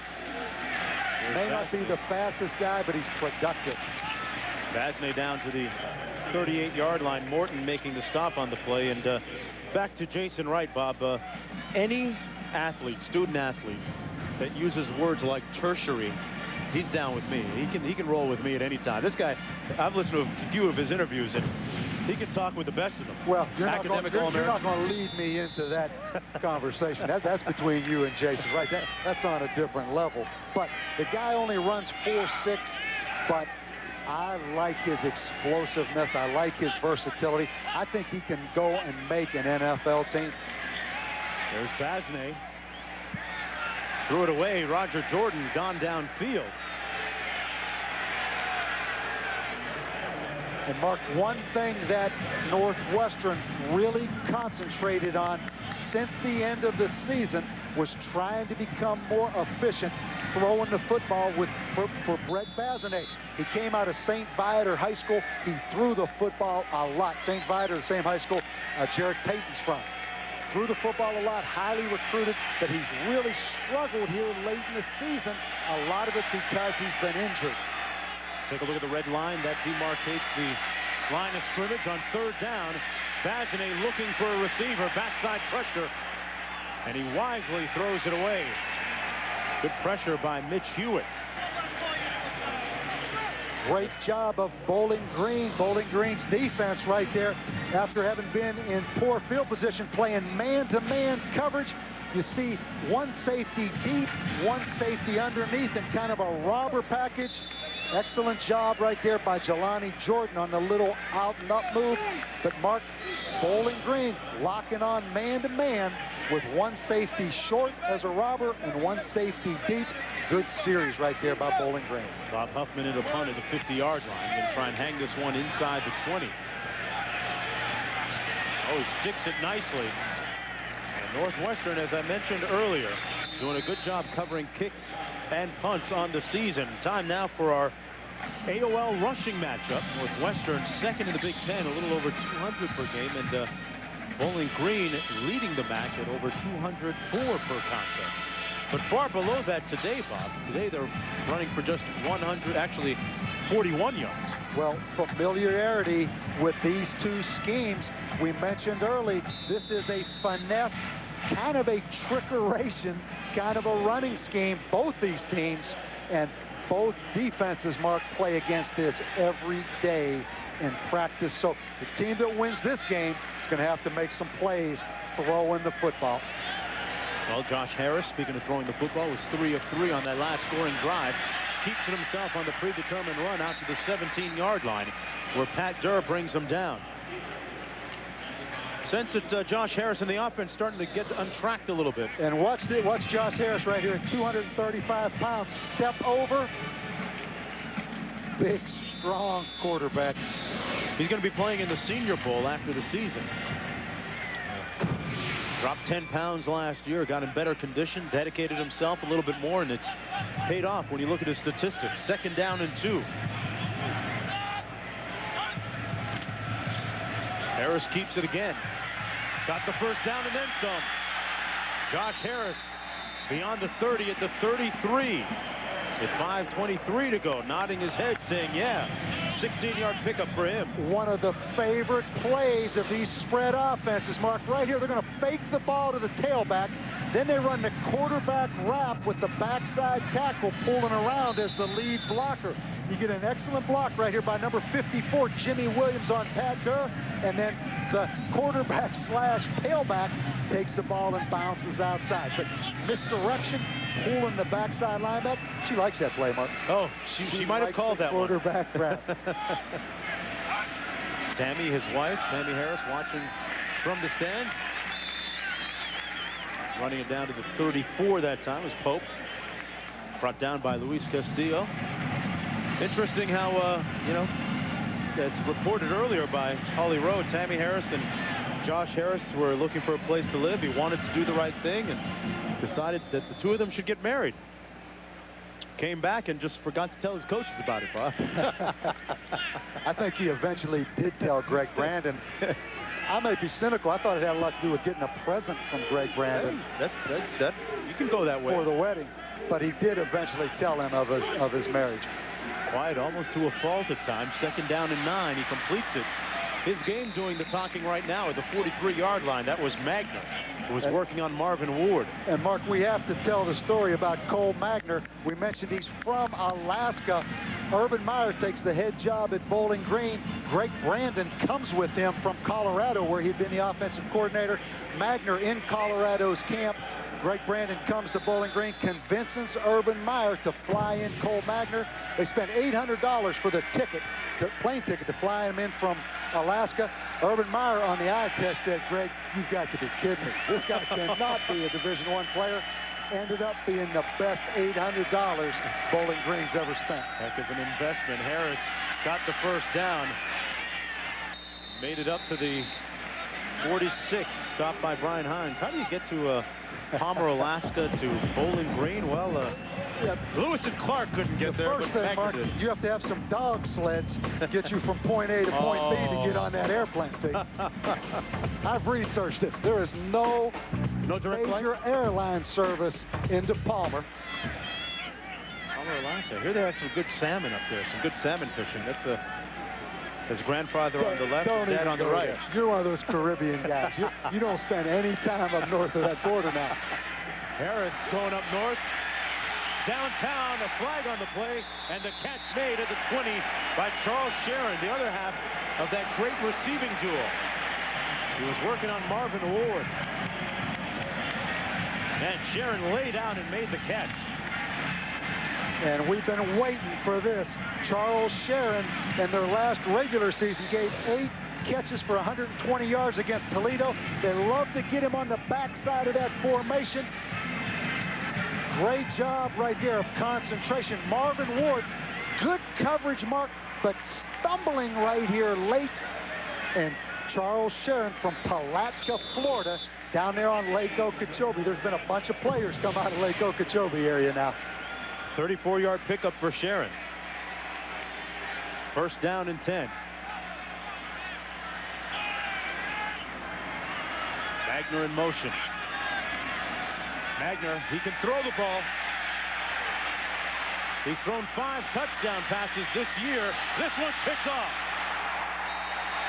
May not be the fastest guy, but he's productive. Basney down to the 38-yard line. Morton making the stop on the play. And back to Jason Wright, Bob. Any athlete, student athlete, that uses words like tertiary, he's down with me. He can roll with me at any time. This guy, I've listened to a few of his interviews, and he can talk with the best of them. Well, you're not going to lead me into that conversation. That's between you and Jason Wright. That's on a different level. But the guy only runs 4.6, but I like his explosiveness. I like his versatility. I think he can go and make an NFL team. There's Basney. Threw it away. Roger Jordan gone downfield. And Mark, one thing that Northwestern really concentrated on since the end of the season was trying to become more efficient throwing the football for Brett Basney. He came out of St. Viator High School. He threw the football a lot. St. Viator, the same high school Jared Payton's from. Threw the football a lot, highly recruited, but he's really struggled here late in the season. A lot of it because he's been injured. Take a look at the red line. That demarcates the line of scrimmage on third down. Basney looking for a receiver. Backside pressure. And he wisely throws it away. Good pressure by Mitch Hewitt. Great job of Bowling Green. Bowling Green's defense right there. After having been in poor field position, playing man-to-man coverage, you see one safety deep, one safety underneath, and kind of a robber package. Excellent job right there by Jelani Jordan on the little out-and-up move. But Mark, Bowling Green locking on man-to-man with one safety short as a robber and one safety deep. Good series right there by Bowling Green. Bob Huffman in a punt at the 50-yard line. Going to try and hang this one inside the 20. Oh, he sticks it nicely. And Northwestern, as I mentioned earlier, doing a good job covering kicks and punts on the season. Time now for our AOL rushing matchup. Northwestern second in the Big Ten, a little over 200 per game, and Bowling Green leading the MAC at over 204 per contest. But far below that today, Bob. Today they're running for just 100, actually 41 yards. Well, familiarity with these two schemes. We mentioned early, this is a finesse, kind of a trickeration, kind of a running scheme. Both these teams and both defenses, Mark, play against this every day in practice. So the team that wins this game is going to have to make some plays throwing the football. Well, Josh Harris, speaking of throwing the football, was 3 of 3 on that last scoring drive. Keeps it himself on the predetermined run out to the 17-yard line, where Pat Durr brings him down. Sense that Josh Harris in the offense starting to get untracked a little bit. And watch Josh Harris right here at 235 pounds. Step over. Big, strong quarterback. He's going to be playing in the Senior Bowl after the season. Dropped 10 pounds last year, got in better condition, dedicated himself a little bit more, and it's paid off when you look at his statistics. 2nd down and 2. Harris keeps it again. Got the first down and then some. Josh Harris beyond the 30 at the 33. With 5:23 to go, nodding his head, saying, yeah, 16-yard pickup for him. One of the favorite plays of these spread offenses, Mark, right here. They're going to fake the ball to the tailback. Then they run the quarterback wrap with the backside tackle pulling around as the lead blocker. You get an excellent block right here by number 54, Jimmy Williams, on Pat Durr. And then the quarterback slash tailback takes the ball and bounces outside. But misdirection, pulling the backside linebacker. She likes that play, Mark. Oh, she might have called that one. Quarterback wrap. Tammy, his wife, Tammy Harris, watching from the stands. Running it down to the 34 that time was Pope. Brought down by Luis Castillo. Interesting how, you know, as reported earlier by Holly Rowe, Tammy Harris and Josh Harris were looking for a place to live. He wanted to do the right thing and decided that the two of them should get married. Came back and just forgot to tell his coaches about it, Bob. I think he eventually did tell Greg Brandon. I may be cynical. I thought it had a lot to do with getting a present from Greg Brandon. That you can go that way. For the wedding. But he did eventually tell him of his marriage. Quiet almost to a fault at times. 2nd down and 9. He completes it. His game doing the talking right now at the 43-yard line. That was Magner, who was working on Marvin Ward. And Mark, we have to tell the story about Cole Magner. We mentioned he's from Alaska. Urban Meyer takes the head job at Bowling Green. Greg Brandon comes with him from Colorado, where he'd been the offensive coordinator. Magner in Colorado's camp. Greg Brandon comes to Bowling Green, convinces Urban Meyer to fly in Cole Magner. They spent $800 for the ticket, plane ticket, to fly him in from Alaska. Urban Meyer on the eye test said, Greg, you've got to be kidding me. This guy cannot be a Division I player. Ended up being the best $800 Bowling Green's ever spent. Heck of an investment. Harris got the first down. Made it up to the 46, stopped by Brian Hines. How do you get to Palmer, Alaska to Bowling Green? Well, Lewis and Clark couldn't get there. First thing, Mark, you have to have some dog sleds to get you from point A to point B to get on that airplane. See, I've researched this. There is no direct major airline service into Palmer. Palmer, Alaska. Here they have some good salmon up there. Some good salmon fishing. That's his grandfather on the left, and dad on the right. There. You're one of those Caribbean guys. You don't spend any time up north of that border now. Harris going up north. Downtown, a flag on the play, and the catch made at the 20 by Charles Sharon, the other half of that great receiving duel. He was working on Marvin Ward. And Sharon laid out and made the catch. And we've been waiting for this. Charles Sharon, in their last regular season, gave 8 catches for 120 yards against Toledo. They love to get him on the backside of that formation. Great job right there of concentration. Marvin Ward, good coverage, Mark, but stumbling right here late. And Charles Sharon from Palatka, Florida, down there on Lake Okeechobee. There's been a bunch of players come out of Lake Okeechobee area now. 34-yard pickup for Sharon. 1st down and 10. Magner in motion. Magner, he can throw the ball. He's thrown 5 touchdown passes this year. This one's picked off.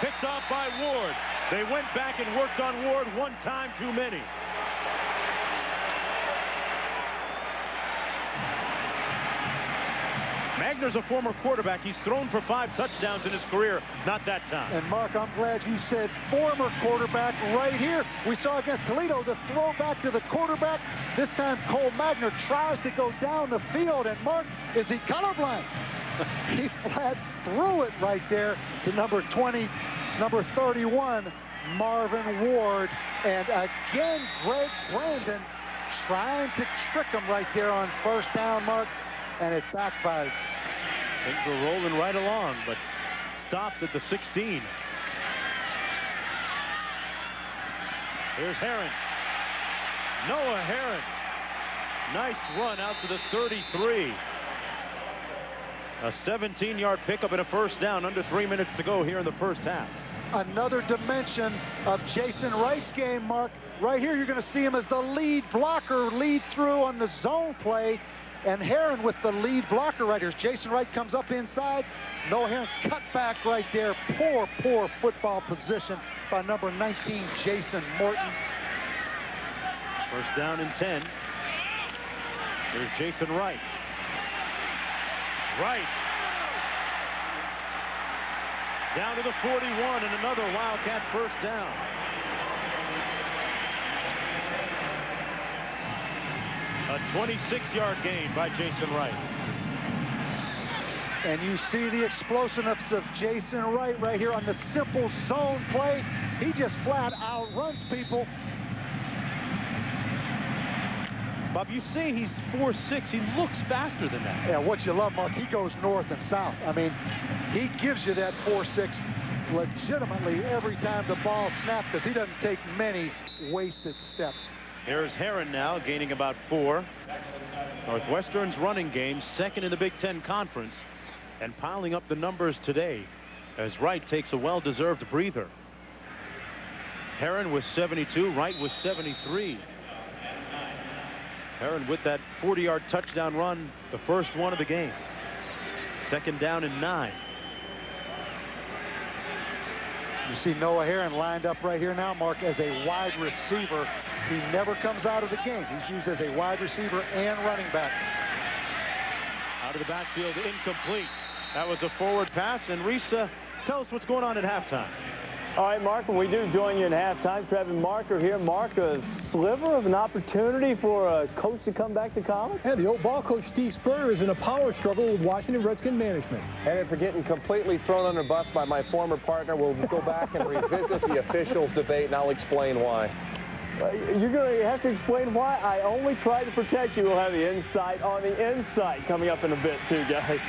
Picked off by Ward. They went back and worked on Ward one time too many. Magner's a former quarterback. He's thrown for 5 touchdowns in his career. Not that time. And Mark, I'm glad you said former quarterback right here. We saw against Toledo the throw back to the quarterback. This time Cole Magner tries to go down the field. And Mark, is he colorblind? He flat threw it right there to number 20, number 31, Marvin Ward. And again, Greg Brandon trying to trick him right there on 1st down, Mark. And it backfired. Things were rolling right along, but stopped at the 16. Here's Herron. Noah Herron. Nice run out to the 33. A 17-yard pickup and a 1st down. Under 3 minutes to go here in the 1st half. Another dimension of Jason Wright's game, Mark. Right here, you're going to see him as the lead blocker, lead through on the zone play. And Herron with the lead blocker right here. Jason Wright comes up inside. Noah Herron cut back right there. Poor football position by number 19, Jason Morton. 1st down and 10. Here's Jason Wright. Wright. Down to the 41 and another Wildcat 1st down. A 26-yard gain by Jason Wright. And you see the explosiveness of Jason Wright right here on the simple zone play. He just flat outruns people. Bob, you say he's 4'6". He looks faster than that. Yeah, what you love, Mark, he goes north and south. I mean, he gives you that 4'6" legitimately every time the ball snaps because he doesn't take many wasted steps. Here's Herron now gaining about 4. Northwestern's running game second in the Big Ten Conference and piling up the numbers today as Wright takes a well-deserved breather. Herron with 72, Wright with 73. Herron with that 40-yard touchdown run, the first one of the game. Second down and 9. You see Noah Herron lined up right here now, Mark, as a wide receiver. He never comes out of the game. He's used as a wide receiver and running back. Out of the backfield, incomplete. That was a forward pass. And Reese, tell us what's going on at halftime. All right, Mark, when we do join you in halftime, Trevin Marker here. Mark, a sliver of an opportunity for a coach to come back to college? Yeah, the old ball coach, Steve Spurrier, is in a power struggle with Washington Redskin management. And if we're getting completely thrown under the bus by my former partner, we'll go back and revisit the officials debate, and I'll explain why. You're going to have to explain why. I only try to protect you. We'll have the insight on the insight coming up in a bit, too, guys.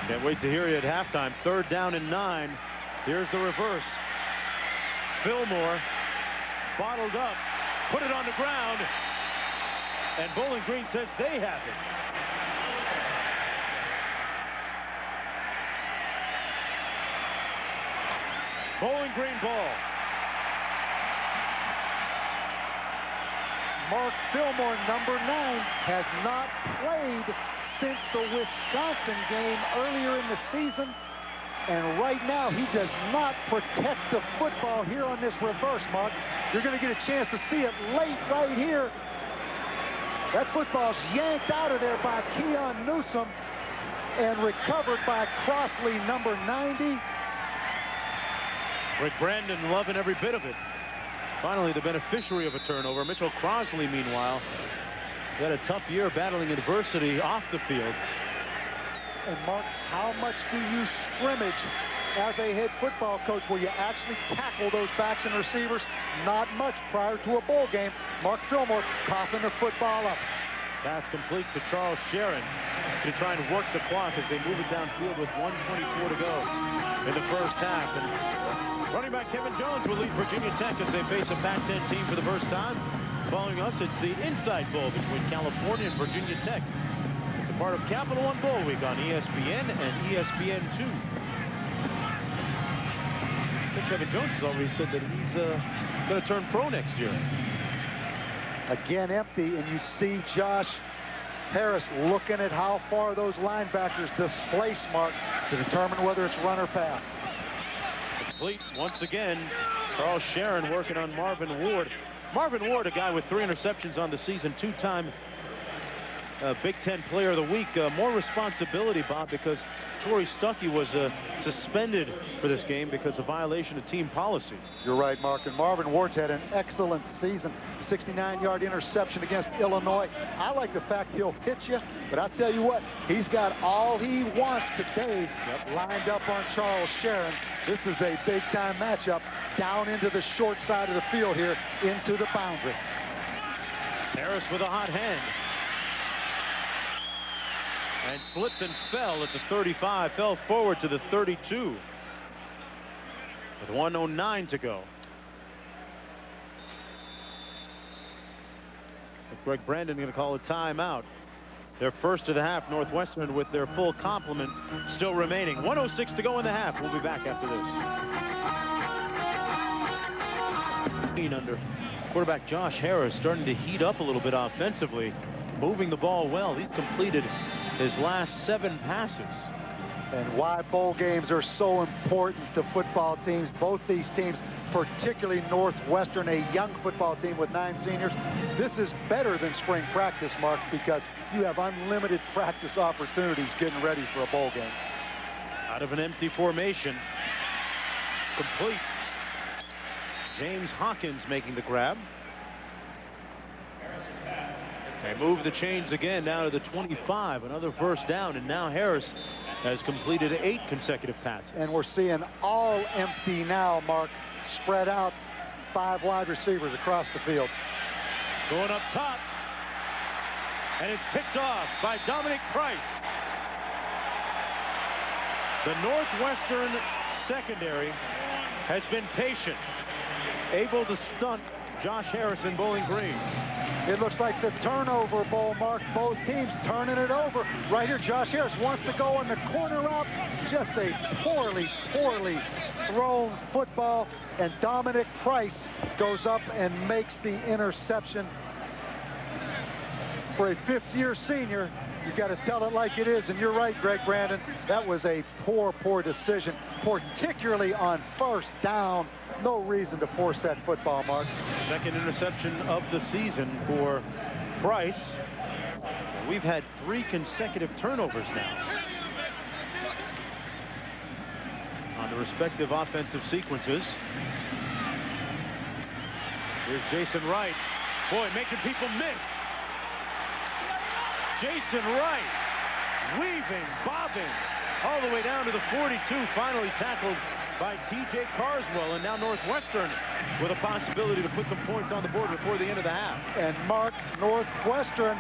Can't wait to hear you at halftime. Third down and 9. Here's the reverse. Fillmore bottled up, put it on the ground, and Bowling Green says they have it. Bowling Green ball. Mark Fillmore, number 9, has not played since the Wisconsin game earlier in the season. And right now, he does not protect the football here on this reverse, Mark. You're going to get a chance to see it late right here. That football's yanked out of there by Keon Newsom and recovered by Crossley, number 90. Rick Brandon loving every bit of it. Finally, the beneficiary of a turnover. Mitchell Crossley, meanwhile, had a tough year battling adversity off the field. And Mark, how much do you scrimmage as a head football coach where you actually tackle those backs and receivers? Not much prior to a bowl game. Mark Fillmore coughing the football up. Pass complete to Charles Sharon to try and work the clock as they move it downfield with 1:24 to go in the first half. And running back Kevin Jones will lead Virginia Tech as they face a Pac-10 team for the first time. Following us, it's the Inside Bowl between California and Virginia Tech. It's a part of Capital One Bowl Week on ESPN and ESPN2. I think Kevin Jones has already said that he's going to turn pro next year. Again empty, and you see Josh Harris looking at how far those linebackers displace Mark to determine whether it's run or pass. Complete once again. Charles Sharon working on Marvin Ward. Marvin Ward, a guy with 3 interceptions on the season, 2-time Big Ten Player of the Week. More responsibility, Bob, because Torrey Stuckey was suspended for this game because of violation of team policy. You're right, Mark. And Marvin Ward's had an excellent season. 69-yard interception against Illinois. I like the fact he'll hit you, but I tell you what, he's got all he wants today lined up on Charles Sharon. This is a big-time matchup down into the short side of the field here into the boundary. Harris with a hot hand. And slipped and fell at the 35, fell forward to the 32 with 1:09 to go. Greg Brandon going to call a timeout. Their first of the half. Northwestern with their full complement still remaining. 1:06 to go in the half. We'll be back after this. Under quarterback Josh Harris starting to heat up a little bit offensively, moving the ball well. He's completed his last 7 passes. And why bowl games are so important to football teams. Both these teams, particularly Northwestern, a young football team with 9 seniors. This is better than spring practice, Mark, because you have unlimited practice opportunities getting ready for a bowl game. Out of an empty formation. Complete. James Hawkins making the grab. They move the chains again now to the 25. Another first down, and now Harris has completed 8 consecutive passes. And we're seeing all empty now, Mark. Spread out 5 wide receivers across the field. Going up top. And it's picked off by Dominic Price. The Northwestern secondary has been patient, able to stunt Josh Harris in Bowling Green. It looks like the turnover bowl, Mark. Both teams turning it over. Right here, Josh Harris wants to go on the corner route. Just a poorly thrown football. And Dominic Price goes up and makes the interception. For a fifth-year senior, you got to tell it like it is. And you're right, Greg Brandon. That was a poor decision, particularly on first down. No reason to force that football, Mark. Second interception of the season for Price. We've had 3 consecutive turnovers now on the respective offensive sequences. Here's Jason Wright. Boy, making people miss. Jason Wright weaving, bobbing all the way down to the 42, finally tackled by T.J. Carswell, and now Northwestern with a possibility to put some points on the board before the end of the half. And Mark, Northwestern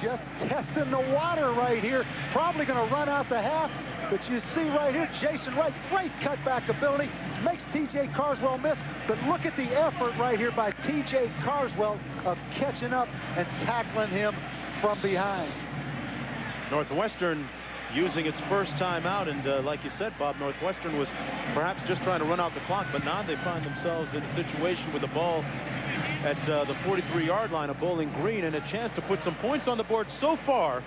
just testing the water right here. Probably going to run out the half, but you see right here, Jason Wright, great cutback ability, makes T.J. Carswell miss, but look at the effort right here by T.J. Carswell of catching up and tackling him from behind. Northwestern using its first time out, and like you said, Bob, Northwestern was perhaps just trying to run out the clock, but now they find themselves in a situation with the ball at the 43-yard line of Bowling Green and a chance to put some points on the board. So far,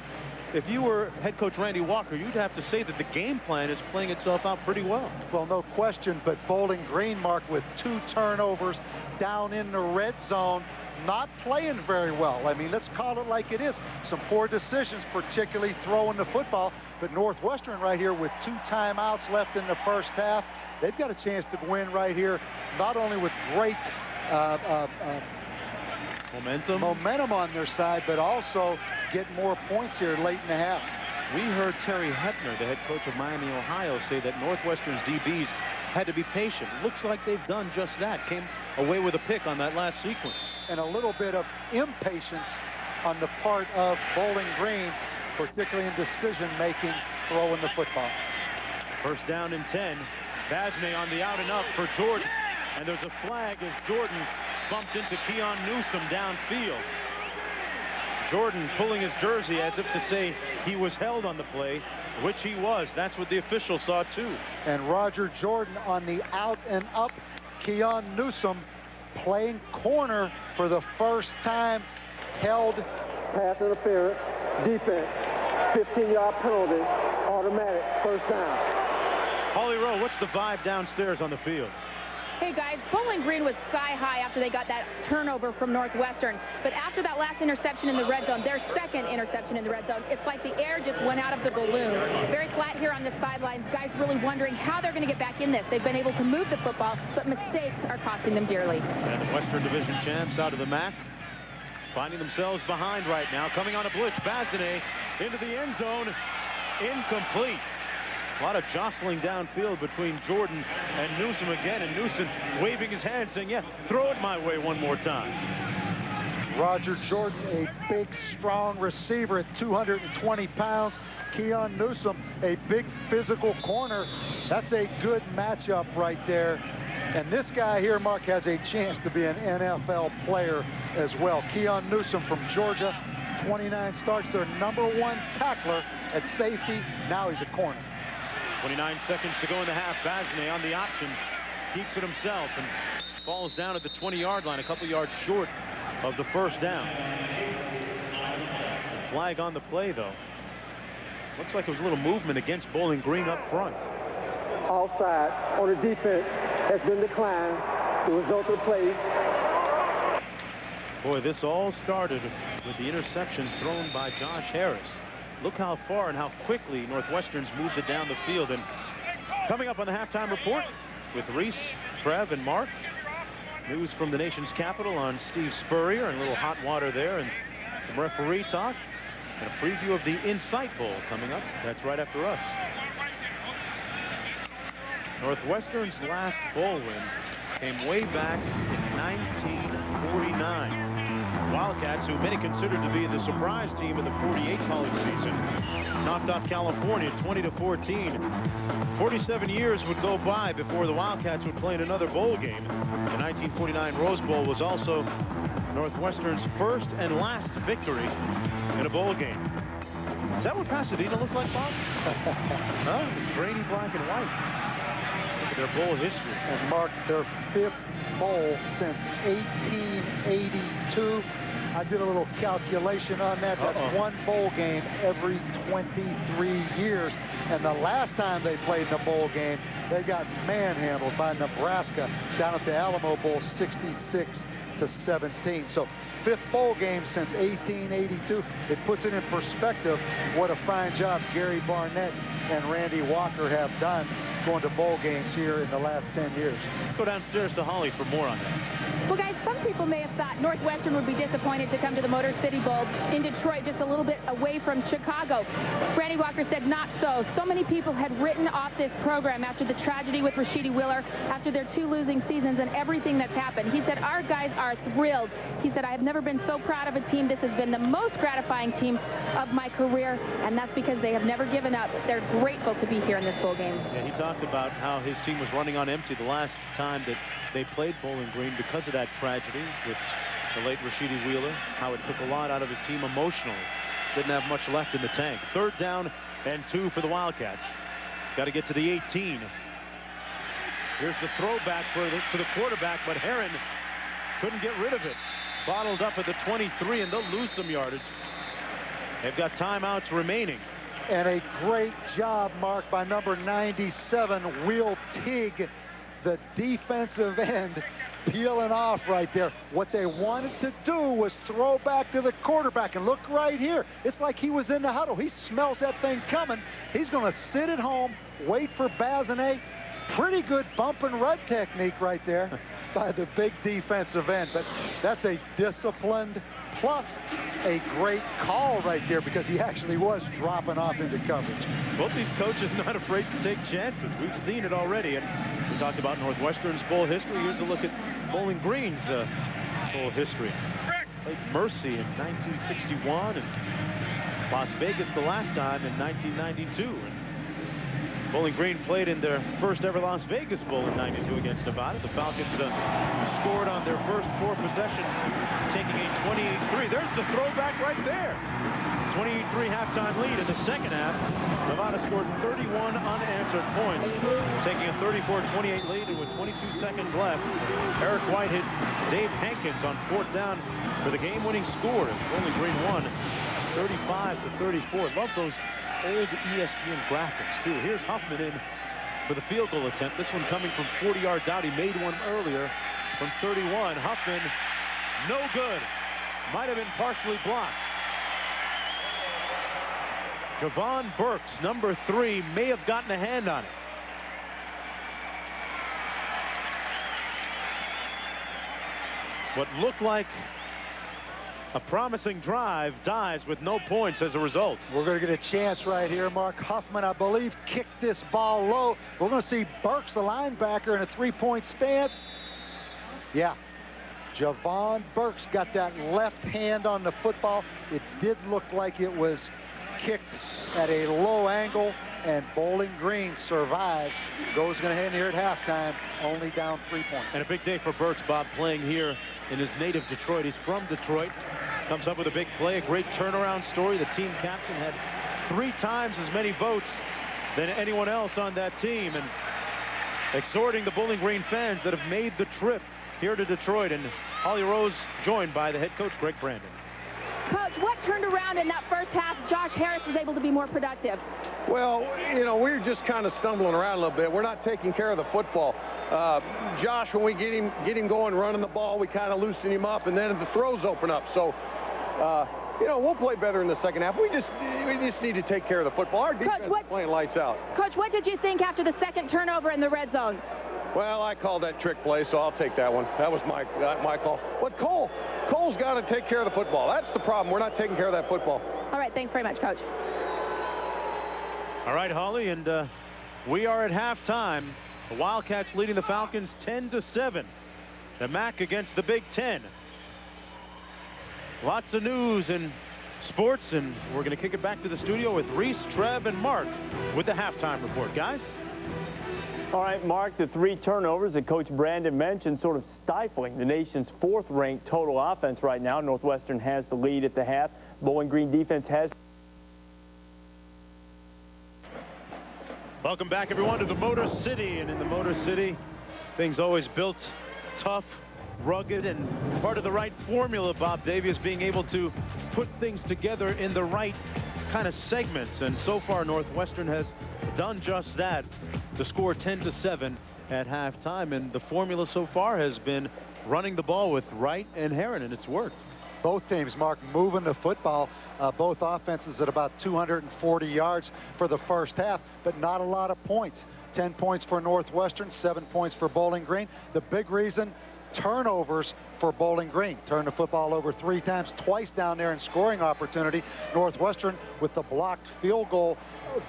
if you were head coach Randy Walker, you'd have to say that the game plan is playing itself out pretty well. Well, no question, but Bowling Green, Mark, with 2 turnovers down in the red zone, not playing very well. I mean, let's call it like it is. Some poor decisions, particularly throwing the football. But Northwestern right here with 2 timeouts left in the first half. They've got a chance to win right here, not only with great momentum on their side, but also get more points here late in the half. We heard Terry Hepner, the head coach of Miami, Ohio, say that Northwestern's DBs had to be patient. Looks like they've done just that. Came away with a pick on that last sequence. And a little bit of impatience on the part of Bowling Green, particularly in decision-making, throwing the football. First down and 10. Vasney on the out and up for Jordan. And there's a flag as Jordan bumped into Keon Newsome downfield. Jordan pulling his jersey as if to say he was held on the play, which he was. That's what the official saw too. And Roger Jordan on the out and up. Keon Newsome playing corner for the first time. Held. Pass interference, defense, 15-yard penalty, automatic, first down. Holly Rowe, what's the vibe downstairs on the field? Hey guys, Bowling Green was sky high after they got that turnover from Northwestern. But after that last interception in the red zone, their second interception in the red zone, it's like the air just went out of the balloon. Very flat here on the sidelines. Guys really wondering how they're going to get back in this. They've been able to move the football, but mistakes are costing them dearly. And the Western Division champs out of the MAC, finding themselves behind right now. Coming on a blitz, Bazinet into the end zone, incomplete. A lot of jostling downfield between Jordan and Newsome again, and Newsome waving his hand saying, yeah, throw it my way one more time. Roger Jordan, a big, strong receiver at 220 pounds. Keon Newsome, a big physical corner. That's a good matchup right there. And this guy here, Mark, has a chance to be an NFL player as well. Keon Newsome from Georgia, 29 starts, their #1 tackler at safety. Now he's a corner. 29 seconds to go in the half. Bazinet on the option, keeps it himself and falls down at the 20-yard line, a couple yards short of the first down. The flag on the play, though. Looks like there was a little movement against Bowling Green up front. Offside on the defense has been declined. The result of the play. Boy, this all started with the interception thrown by Josh Harris. Look how far and how quickly Northwestern's moved it down the field. And coming up on the halftime report with Reese, Trev, and Mark. News from the nation's capital on Steve Spurrier and a little hot water there and some referee talk. And a preview of the Insight Bowl coming up. That's right after us. Northwestern's last bowl win came way back in 1949. Wildcats, who many considered to be the surprise team of the 48 college season, knocked off California 20-14. 47 years would go by before the Wildcats would play in another bowl game. The 1949 Rose Bowl was also Northwestern's first and last victory in a bowl game. Is that what Pasadena looked like, Bob? Huh? Grainy black and white. Look at their bowl history. And Mark, their 5th bowl since 1882. I did a little calculation on that. That's one bowl game every 23 years. And the last time they played in a bowl game, they got manhandled by Nebraska down at the Alamo Bowl, 66-17. So 5th bowl game since 1882. It puts it in perspective what a fine job Gary Barnett and Randy Walker have done going to bowl games here in the last 10 years. Let's go downstairs to Holly for more on that. Well, guys, some people may have thought Northwestern would be disappointed to come to the Motor City Bowl in Detroit, just a little bit away from Chicago. Randy Walker said not so. So many people had written off this program after the tragedy with Rashidi Wheeler, after their 2 losing seasons and everything that's happened. He said, our guys are thrilled. He said, I have never been so proud of a team. This has been the most gratifying team of my career, and that's because they have never given up. They're grateful to be here in this bowl game. Yeah, he talked about how his team was running on empty the last time that they played Bowling Green because of that tragedy with the late Rashidi Wheeler, how it took a lot out of his team emotionally. Didn't have much left in the tank. 3rd down and 2 for the Wildcats. Got to get to the 18. Here's the throwback to the quarterback, but Heron couldn't get rid of it. Bottled up at the 23, and they'll lose some yardage. They've got timeouts remaining. And a great job, Mark, by number 97, Will Teague, the defensive end, peeling off right there. What they wanted to do was throw back to the quarterback. And look right here. It's like he was in the huddle. He smells that thing coming. He's going to sit at home, wait for Bazinet. Pretty good bump and run technique right there by the big defensive end. But that's a disciplined plus a great call right there, because he actually was dropping off into coverage. Both these coaches not afraid to take chances. We've seen it already. And we talked about Northwestern's bowl history. Here's a look at Bowling Green's bowl history. Played Mercy in 1961 and Las Vegas the last time in 1992. And Bowling Green played in their first ever Las Vegas Bowl in '92 against Nevada. The Falcons scored on their first 4 possessions, taking a 28-3. There's the throwback right there. 28-3 halftime lead in the second half. Nevada scored 31 unanswered points, taking a 34-28 lead, and with 22 seconds left, Eric White hit Dave Hankins on 4th down for the game-winning score as Bowling Green won 35-34. Love those old ESPN graphics too. Here's Huffman in for the field goal attempt. This one coming from 40 yards out. He made one earlier from 31. Huffman, no good. Might have been partially blocked. Javon Burks, number 3, may have gotten a hand on it. What looked like a promising drive dies with no points as a result. We're going to get a chance right here. Mark Huffman, I believe, kicked this ball low. We're going to see Burks, the linebacker, in a 3-point stance. Yeah, Javon Burks got that left hand on the football. It did look like it was kicked at a low angle, and Bowling Green survives. Goes going to end here at halftime, only down 3 points. And a big day for Burks, Bob, playing here in his native Detroit. He's from Detroit. Comes up with a big play, a great turnaround story. The team captain had 3 times as many votes than anyone else on that team, and exhorting the Bowling Green fans that have made the trip here to Detroit. And Holly Rose joined by the head coach, Greg Brandon. Coach, what turned around in that first half? Josh Harris was able to be more productive. Well, you know, we're just kind of stumbling around a little bit. We're not taking care of the football. Josh, when we get him going, running the ball, we kind of loosen him up, and then the throws open up. So, you know, we'll play better in the second half. We just need to take care of the football. Our defense is playing lights out. Coach, what did you think after the second turnover in the red zone? Well, I called that trick play, so I'll take that one. That was my call. But Cole's got to take care of the football. That's the problem. We're not taking care of that football. All right, thanks very much, Coach. All right, Holly, and we are at halftime. The Wildcats leading the Falcons 10-7. The MAC against the Big Ten. Lots of news in sports, and we're going to kick it back to the studio with Reese, Trev, and Mark with the halftime report. Guys? All right, Mark, the 3 turnovers that Coach Brandon mentioned sort of stifling the nation's 4th-ranked total offense right now. Northwestern has the lead at the half. Bowling Green defense has. Welcome back, everyone, to the Motor City. And in the Motor City, things always built tough, rugged, and part of the right formula, Bob Davies, being able to put things together in the right kind of segments. And so far, Northwestern has done just that. The score 10-7 at halftime, and the formula so far has been running the ball with Wright and Heron, and it's worked. Both teams, Mark, moving the football. Both offenses at about 240 yards for the first half, but not a lot of points. 10 points for Northwestern, 7 points for Bowling Green. The big reason, turnovers for Bowling Green. Turned the football over 3 times, twice down there in scoring opportunity. Northwestern with the blocked field goal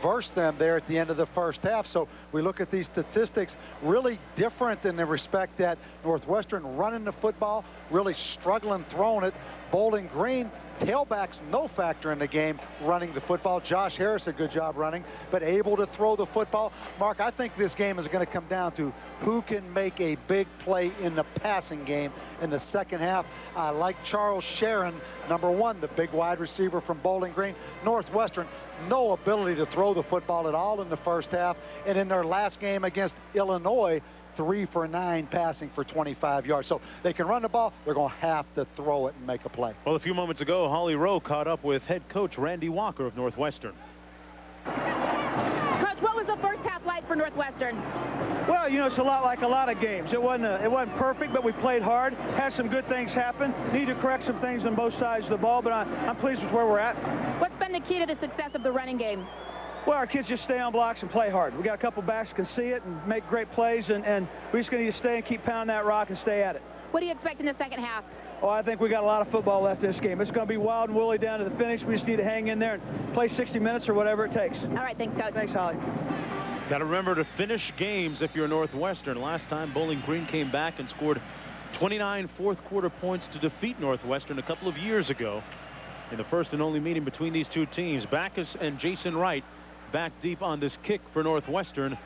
versed them there at the end of the first half. So we look at these statistics, really different in the respect that Northwestern running the football, really struggling throwing it. Bowling Green, tailbacks no factor in the game running the football. Josh Harris a good job running, but able to throw the football. Mark, I think this game is going to come down to who can make a big play in the passing game in the second half. I like Charles Sharon, number 1, the big wide receiver from Bowling Green. Northwestern, no ability to throw the football at all in the first half, and in their last game against Illinois, 3 for 9 passing for 25 yards. So they can run the ball. They're going to have to throw it and make a play. Well, a few moments ago, Holly Rowe caught up with head coach Randy Walker of Northwestern. Coach, what was the first half like for Northwestern? Well, you know, it's a lot like a lot of games. It wasn't perfect, but we played hard. Had some good things happen. Need to correct some things on both sides of the ball, but I'm pleased with where we're at. What's been the key to the success of the running game? Well, our kids just stay on blocks and play hard. We got a couple backs who can see it and make great plays, and we just need to stay and keep pounding that rock and stay at it. What do you expect in the second half? Oh, I think we got a lot of football left in this game. It's going to be wild and woolly down to the finish. We just need to hang in there and play 60 minutes or whatever it takes. All right, thanks, Coach. Thanks, Holly. Got to remember to finish games if you're Northwestern. Last time, Bowling Green came back and scored 29 fourth-quarter points to defeat Northwestern a couple of years ago in the first and only meeting between these two teams. Backus and Jason Wright back deep on this kick for Northwestern,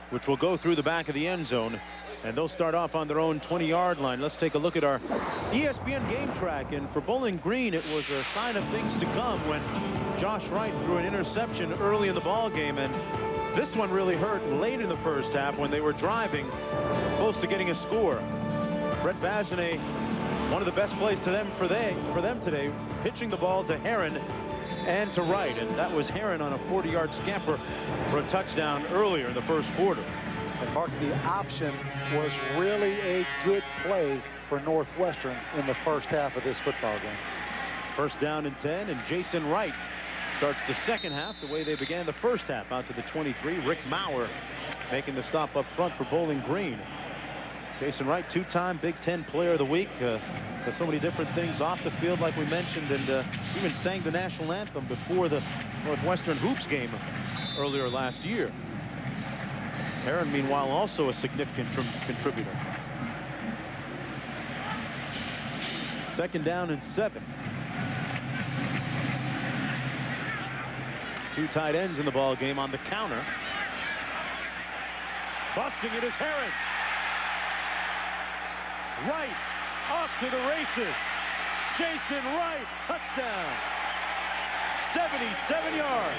which will go through the back of the end zone, and they'll start off on their own 20-yard line. Let's take a look at our ESPN game track, and for Bowling Green, it was a sign of things to come when Josh Wright threw an interception early in the ball game, and this one really hurt late in the first half when they were driving close to getting a score. Brett Bazinet, one of the best plays to them for them today, pitching the ball to Heron and to Wright, and that was Heron on a 40-yard scamper for a touchdown earlier in the first quarter. And Mark, the option was really a good play for Northwestern in the first half of this football game. First down and 10, and Jason Wright starts the second half the way they began the first half, out to the 23. Rick Maurer making the stop up front for Bowling Green. Jason Wright, 2-time Big Ten Player of the Week. Does so many different things off the field, like we mentioned, and even sang the national anthem before the Northwestern Hoops game earlier last year. Heron, meanwhile, also a significant contributor. Second down and 7. 2 tight ends in the ball game on the counter. Busting it is Heron. Wright off to the races. Jason Wright, touchdown. 77 yards.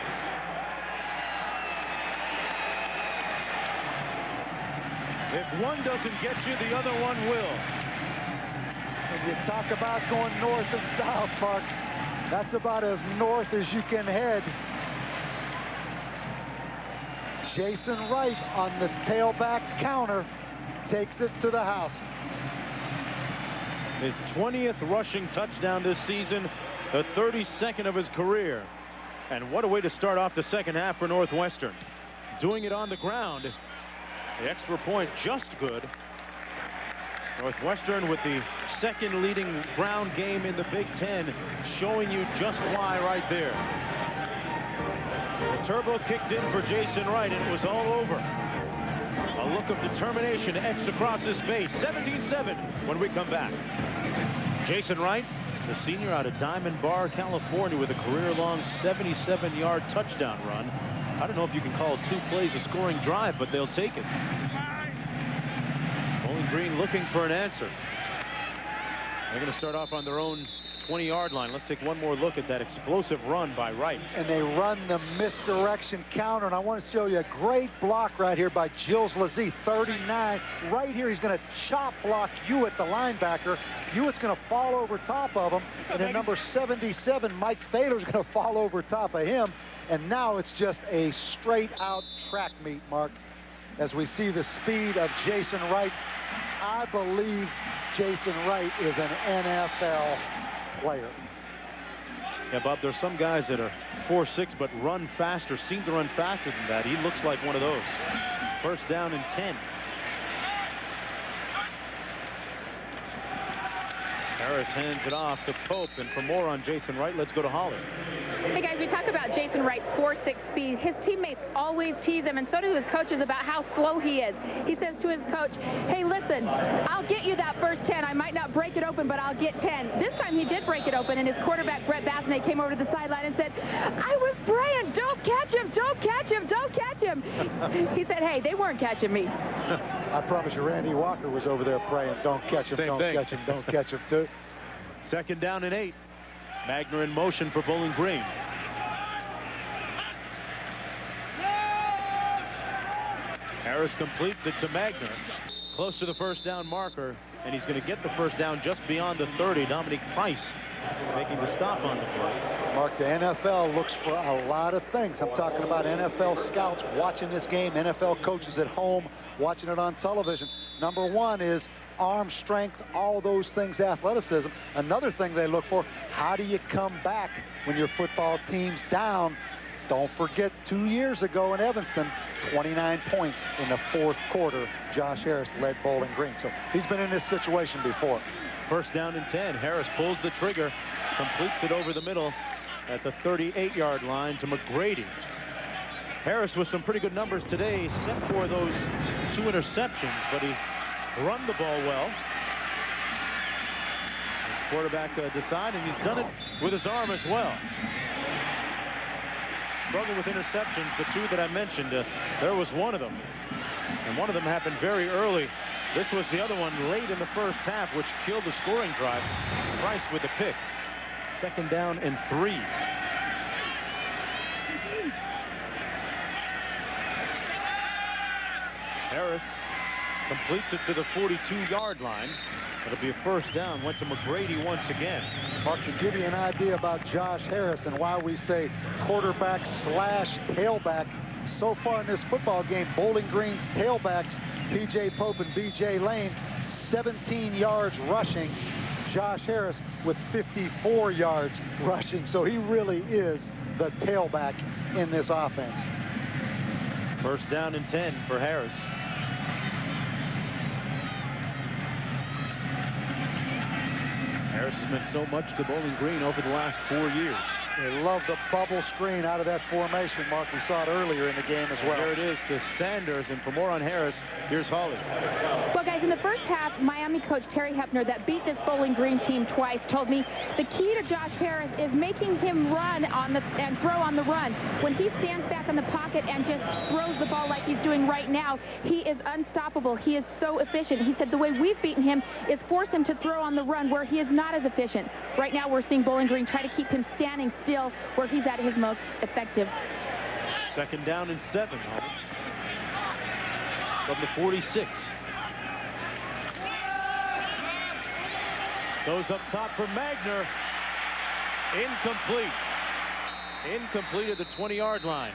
If one doesn't get you, the other one will. When you talk about going north and south, Mark, that's about as north as you can head. Jason Wright on the tailback counter takes it to the house. His 20th rushing touchdown this season, the 32nd of his career. And what a way to start off the second half for Northwestern. Doing it on the ground. The extra point just good. Northwestern with the second leading ground game in the Big Ten, showing you just why right there. The turbo kicked in for Jason Wright, and it was all over. A look of determination etched across his face. 17-7 when we come back. Jason Wright the senior out of Diamond Bar, California, with a career-long 77-yard touchdown run. I don't know if you can call 2 plays a scoring drive, but they'll take it. Bowling Green looking for an answer. They're going to start off on their own 20-yard line. Let's take one more look at that explosive run by Wright. And they run the misdirection counter, and I want to show you a great block right here by Gilles Lazzie, 39. Right here, he's going to chop block Hewitt, the linebacker. Hewitt's going to fall over top of him, and then number 77, Mike Thaler's going to fall over top of him. And now it's just a straight-out track meet, Mark, as we see the speed of Jason Wright. I believe Jason Wright is an NFL player. Yeah, Bob, there's some guys that are 4'6", but run faster, seem to run faster than that. He looks like one of those. First down and 10. Harris hands it off to Pope, and for more on Jason Wright, let's go to Holly. Hey guys, we talk about Jason Wright's 4'6" speed. His teammates always tease him, and so do his coaches, about how slow he is. He says to his coach, hey, listen, I'll get you that first 10. I might not break it open, but I'll get 10. This time he did break it open, and his quarterback, Brett Basnet, came over to the sideline and said, I was praying, don't catch him, don't catch him, don't catch him. He said, hey, they weren't catching me. I promise you, Randy Walker was over there praying, don't catch him, don't catch him, don't catch him, too. Second down and 8. Magner in motion for Bowling Green. Harris completes it to Magner, close to the first down marker, and he's going to get the first down just beyond the 30. Dominic Price making the stop on the play. Mark, the NFL looks for a lot of things. I'm talking about NFL scouts watching this game, NFL coaches at home watching it on television. Number one is arm strength, all those things, athleticism. Another thing they look for, how do you come back when your football team's down? Don't forget 2 years ago in Evanston, 29 points in the fourth quarter. Josh Harris led Bowling Green. So he's been in this situation before. First down and 10. Harris pulls the trigger, completes it over the middle at the 38-yard line to McGrady. Harris with some pretty good numbers today, except for those 2 interceptions, but he's run the ball well. The quarterback decided he's done it with his arm as well. Struggled with interceptions, the 2 that I mentioned. There was one of them, and one of them happened very early. This was the other one late in the first half, which killed the scoring drive. Price with the pick. Second down and 3. Harris completes it to the 42-yard line. It'll be a first down. Went to McGrady once again. Mark, to give you an idea about Josh Harris and why we say quarterback slash tailback, so far in this football game, Bowling Green's tailbacks, P.J. Pope and B.J. Lane, 17 yards rushing. Josh Harris with 54 yards rushing. So he really is the tailback in this offense. First down and 10 for Harris. Harris has meant so much to Bowling Green over the last 4 years. They love the bubble screen out of that formation, Mark. We saw it earlier in the game as well. There it is to Sanders, and for more on Harris, here's Holly. Well, guys, in the first half, Miami coach Terry Hefner, that beat this Bowling Green team twice, told me the key to Josh Harris is making him run and throw on the run. When he stands back in the pocket and just throws the ball like he's doing right now, he is unstoppable. He is so efficient. He said the way we've beaten him is force him to throw on the run where he is not as efficient. Right now, we're seeing Bowling Green try to keep him standing still where he's at his most effective. Second down and 7, Holly. From the 46. Goes up top for Magner. Incomplete. Incomplete at the 20-yard line.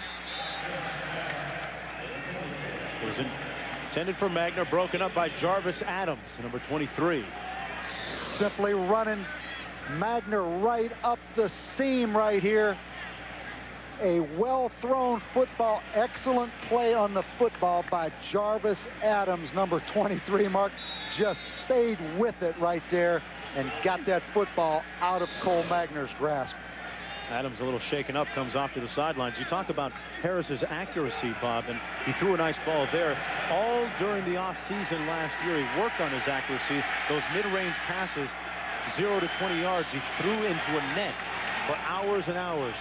It was intended for Magner, broken up by Jarvis Adams, number 23. Simply running Magner right up the seam right here. A well-thrown football. Excellent play on the football by Jarvis Adams, number 23, Mark. Just stayed with it right there and got that football out of Cole Magner's grasp. Adams a little shaken up, comes off to the sidelines. You talk about Harris's accuracy, Bob, and he threw a nice ball there. All during the offseason last year, he worked on his accuracy. Those mid-range passes 0 to 20 yards. He threw into a net for hours and hours.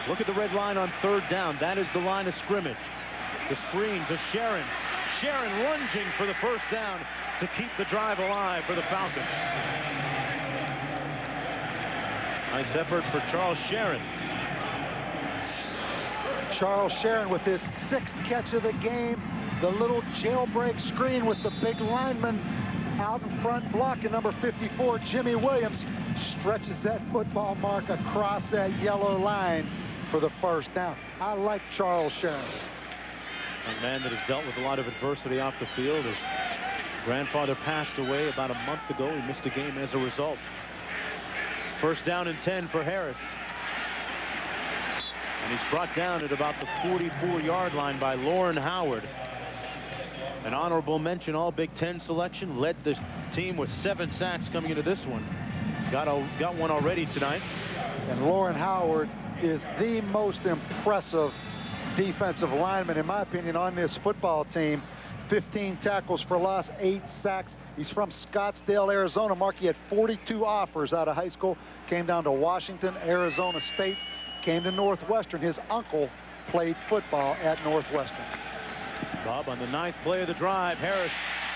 Look at the red line on 3rd down. That is the line of scrimmage. The screen to Sharon. Sharon lunging for the 1st down to keep the drive alive for the Falcons. Nice effort for Charles Sharon. Charles Sharon with his 6th catch of the game. The little jailbreak screen with the big lineman out in front blocking. Number 54, Jimmy Williams, stretches that football mark across that yellow line for the 1st down. I like Charles Sharon. A man that has dealt with a lot of adversity off the field. His grandfather passed away about a month ago. He missed a game as a result. 1st down and 10 for Harris. And he's brought down at about the 44-yard line by Lauren Howard. An honorable mention All Big Ten selection. Led the team with 7 sacks coming into this one. Got one already tonight. And Lauren Howard is the most impressive defensive lineman, in my opinion, on this football team. 15 tackles for loss, 8 sacks. He's from Scottsdale, Arizona. Mark, he had 42 offers out of high school. Came down to Washington, Arizona State. Came to Northwestern. His uncle played football at Northwestern. Bob, on the 9th play of the drive, Harris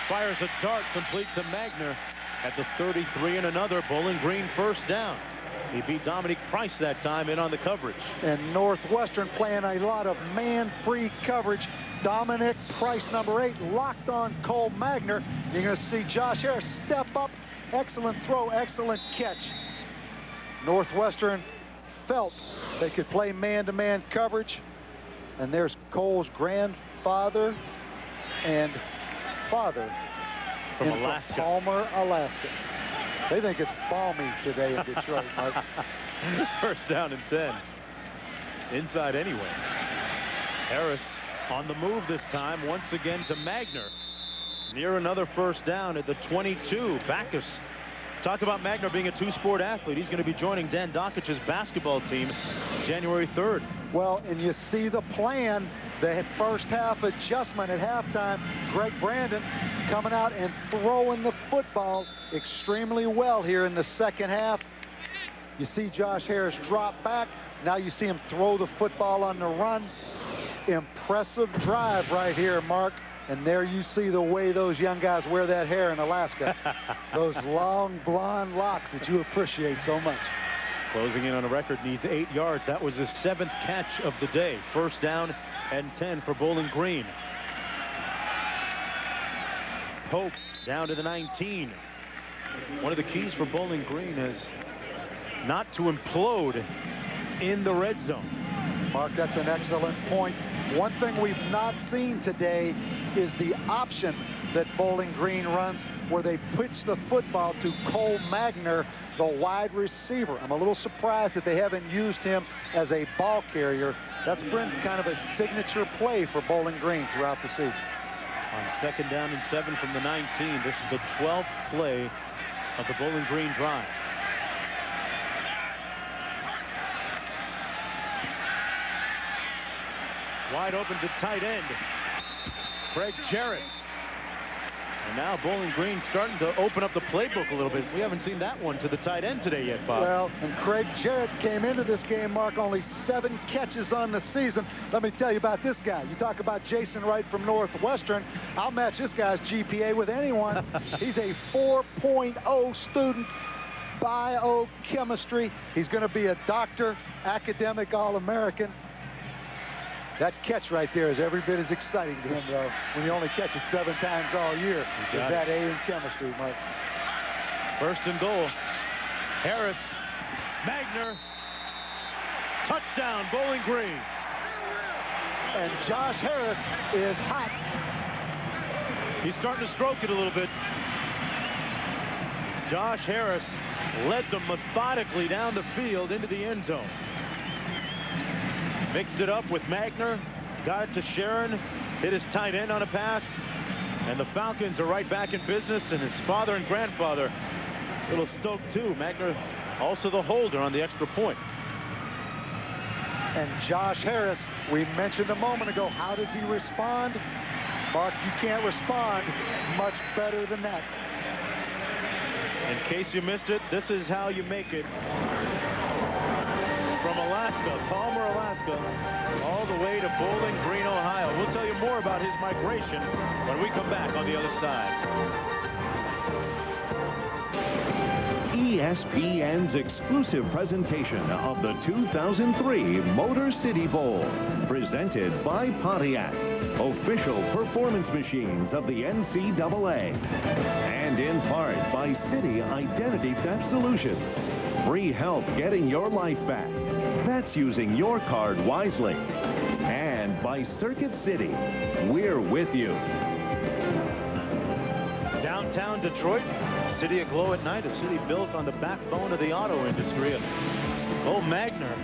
fires a dart complete to Magner at the 33, and another Bowling Green 1st down. He beat Dominic Price that time in on the coverage. And Northwestern playing a lot of man-free coverage. Dominic Price, number 8, locked on Cole Magner. You're going to see Josh Harris step up. Excellent throw, excellent catch. Northwestern felt they could play man-to-man coverage. And there's Cole's grandfather and father from Alaska. Palmer, Alaska. They think it's balmy today in Detroit, Mark. 1st down and 10. Inside anyway. Harris on the move this time, once again to Magner. Near another 1st down at the 22. Backus. Talk about Magner being a 2-sport athlete. He's going to be joining Dan Dokic's basketball team January 3rd. Well, and you see the plan. The 1st half adjustment at halftime. Greg Brandon coming out and throwing the football extremely well here in the 2nd half. You see Josh Harris drop back. Now you see him throw the football on the run. Impressive drive right here, Mark. And there you see the way those young guys wear that hair in Alaska. Those long blonde locks that you appreciate so much. Closing in on a record, needs 8 yards. That was his 7th catch of the day. 1st down and 10 for Bowling Green. Pope down to the 19. One of the keys for Bowling Green is not to implode in the red zone. Mark, that's an excellent point. One thing we've not seen today is the option that Bowling Green runs, where they pitch the football to Cole Magner, the wide receiver. I'm a little surprised that they haven't used him as a ball carrier. That's been kind of a signature play for Bowling Green throughout the season. On 2nd down and 7 from the 19, this is the 12th play of the Bowling Green drive. Wide open to tight end, Craig Jarrett. And now Bowling Green starting to open up the playbook a little bit. We haven't seen that one to the tight end today yet, Bob. Well, and Craig Jarrett came into this game, Mark, only 7 catches on the season. Let me tell you about this guy. You talk about Jason Wright from Northwestern. I'll match this guy's GPA with anyone. He's a 4.0 student, biochemistry. He's going to be a doctor, academic All-American. That catch right there is every bit as exciting to him, though, when you only catch it 7 times all year. Is that A in chemistry, Mike? 1st and goal. Harris, Magner, touchdown, Bowling Green. And Josh Harris is hot. He's starting to stroke it a little bit. Josh Harris led them methodically down the field into the end zone. Mixed it up with Magner, got it to Sharon, hit his tight end on a pass, and the Falcons are right back in business, and his father and grandfather a little stoked too. Magner also the holder on the extra point. And Josh Harris, we mentioned a moment ago, how does he respond? Mark, you can't respond much better than that. In case you missed it, this is how you make it. From Alaska, Palmer, Alaska, all the way to Bowling Green, Ohio. We'll tell you more about his migration when we come back on the other side. ESPN's exclusive presentation of the 2003 Motor City Bowl, presented by Pontiac, official performance machines of the NCAA, and in part by City Identity Theft Solutions. Free help getting your life back. That's using your card wisely. And by Circuit City, we're with you. Downtown Detroit, city aglow at night, a city built on the backbone of the auto industry. Cole Magner.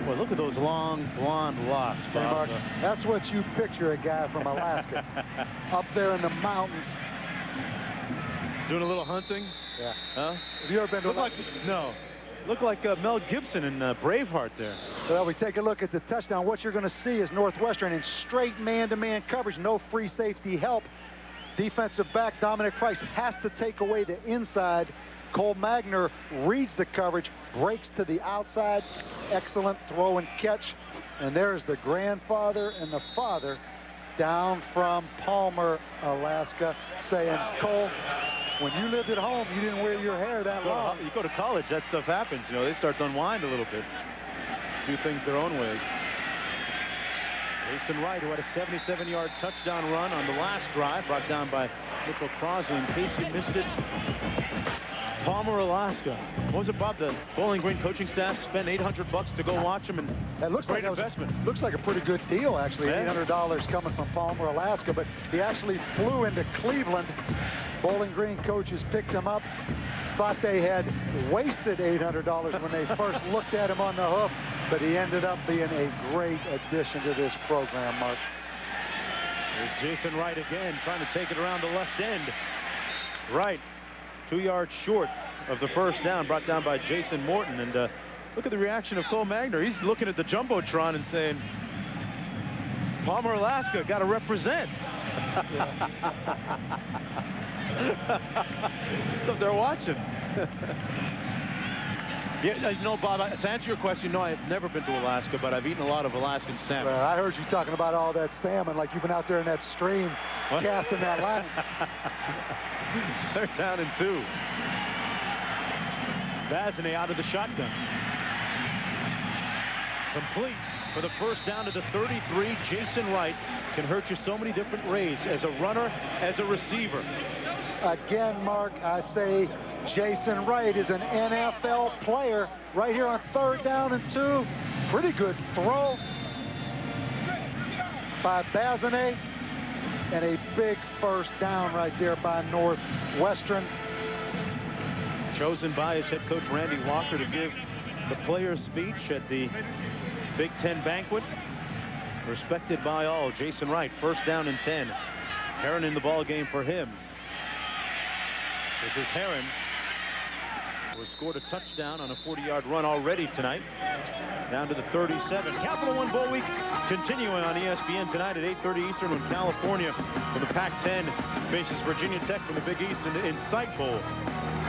Boy, look at those long blonde locks, Bob. Hey, Mark, that's what you picture a guy from Alaska up there in the mountains. Doing a little hunting? Yeah. Huh? Have you ever been to Alaska? No. Look like Mel Gibson in Braveheart there. Well, we take a look at the touchdown. What you're going to see is Northwestern in straight man-to-man coverage, no free safety help. Defensive back Dominic Price has to take away the inside. Cole Magner reads the coverage, breaks to the outside. Excellent throw and catch. And there's the grandfather and the father down from Palmer, Alaska, saying, Cole, when you lived at home, you didn't wear your hair that long. You go to college, that stuff happens. You know, they start to unwind a little bit, do things their own way. Jason Wright, who had a 77-yard touchdown run on the last drive, brought down by Mitchell Crosley. In case you missed it, Palmer, Alaska. What was it, Bob? The Bowling Green coaching staff spent $800 to go watch him, and that looks great like investment. Looks like a pretty good deal, actually. Yeah. $800 coming from Palmer, Alaska, but he actually flew into Cleveland. Bowling Green coaches picked him up. Thought they had wasted $800 when they first looked at him on the hoof, but he ended up being a great addition to this program, Mark. There's Jason Wright again, trying to take it around the left end. Wright, 2 yards short of the first down, brought down by Jason Morton. And look at the reaction of Cole Magner. He's looking at the Jumbotron and saying, Palmer, Alaska, got to represent. So they're watching. Yeah, you know, Bob, to answer your question, no, I've never been to Alaska, but I've eaten a lot of Alaskan salmon. Well, I heard you talking about all that salmon like you've been out there in that stream casting that line. They're down in 2. Bazinay out of the shotgun. Complete for the first down to the 33. Jason Wright can hurt you so many different ways, as a runner, as a receiver. Again, Mark, I say Jason Wright is an NFL player right here on 3rd down and 2. Pretty good throw by Bazinay, and a big first down right there by Northwestern. Chosen by his head coach Randy Walker to give the players' speech at the Big Ten banquet. Respected by all. Jason Wright, 1st down and 10. Heron in the ball game for him. This is Heron, who has scored a touchdown on a 40-yard run already tonight. Down to the 37. Capital One Bowl Week continuing on ESPN tonight at 8:30 Eastern, when California from the Pac-10 faces Virginia Tech from the Big East in the Insight Bowl.